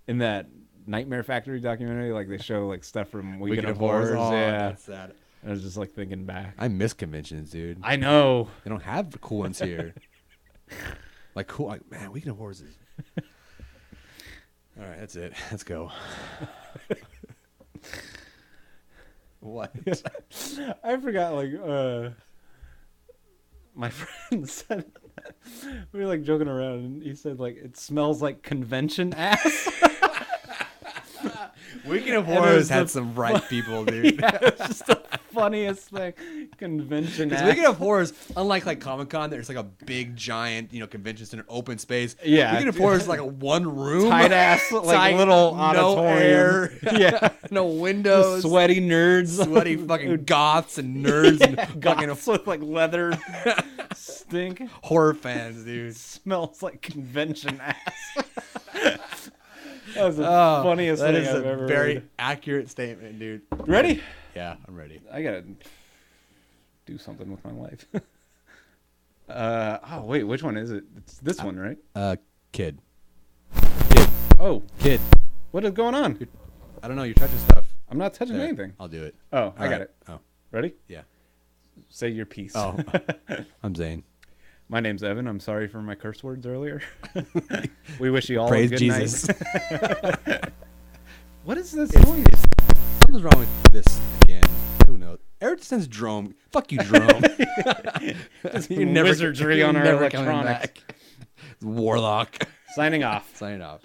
Speaker 1: in that Nightmare Factory documentary, like they show like stuff from Weekend of Horrors.
Speaker 2: Oh,
Speaker 1: yeah,
Speaker 2: that's sad.
Speaker 1: I was just like thinking back.
Speaker 2: I miss conventions, dude.
Speaker 1: I know.
Speaker 2: They don't have the cool ones here. Like cool, like man, Weekend of Horrors is. All right, that's it. Let's go. What?
Speaker 1: I forgot. Like, my friend said we were like joking around, and he said like it smells like convention ass.
Speaker 2: Weekend of Horrors had some right people, dude.
Speaker 1: Yeah, it's just the funniest thing. Convention ass.
Speaker 2: Weekend of Horrors, unlike like Comic-Con, there's like a big giant, convention center, open space.
Speaker 1: Yeah.
Speaker 2: Weekend of Horrors is like a one room,
Speaker 1: tight ass, like
Speaker 2: tight,
Speaker 1: little
Speaker 2: no
Speaker 1: auditorium.
Speaker 2: air,
Speaker 1: Yeah,
Speaker 2: no windows,
Speaker 1: sweaty nerds,
Speaker 2: sweaty fucking goths and nerds and fucking
Speaker 1: goths with like leather stink.
Speaker 2: horror fans, dude.
Speaker 1: Smells like convention ass. That was the funniest
Speaker 2: That
Speaker 1: thing
Speaker 2: is
Speaker 1: I've
Speaker 2: a
Speaker 1: ever
Speaker 2: very
Speaker 1: heard.
Speaker 2: accurate statement, dude.
Speaker 1: Ready?
Speaker 2: Yeah, I'm ready.
Speaker 1: I gotta do something with my life. Oh wait, which one is it? It's this one, right?
Speaker 2: Kid.
Speaker 1: Oh,
Speaker 2: Kid.
Speaker 1: what is going on?
Speaker 2: I don't know. You're touching stuff.
Speaker 1: I'm not touching
Speaker 2: There,
Speaker 1: anything.
Speaker 2: I'll do it.
Speaker 1: Oh, I got
Speaker 2: right.
Speaker 1: it.
Speaker 2: Oh,
Speaker 1: Ready?
Speaker 2: yeah.
Speaker 1: Say your piece.
Speaker 2: Oh, I'm Zane.
Speaker 1: My name's Evan. I'm sorry for my curse words earlier. We wish you all
Speaker 2: Praise
Speaker 1: a good
Speaker 2: Jesus.
Speaker 1: night. What is this
Speaker 2: It's-
Speaker 1: noise?
Speaker 2: Something's wrong with this again. Who knows? Ever since Drome. Fuck you, Drome.
Speaker 1: Wizardry on our
Speaker 2: never coming
Speaker 1: electronics.
Speaker 2: back. Warlock.
Speaker 1: Signing off.
Speaker 2: Signing off.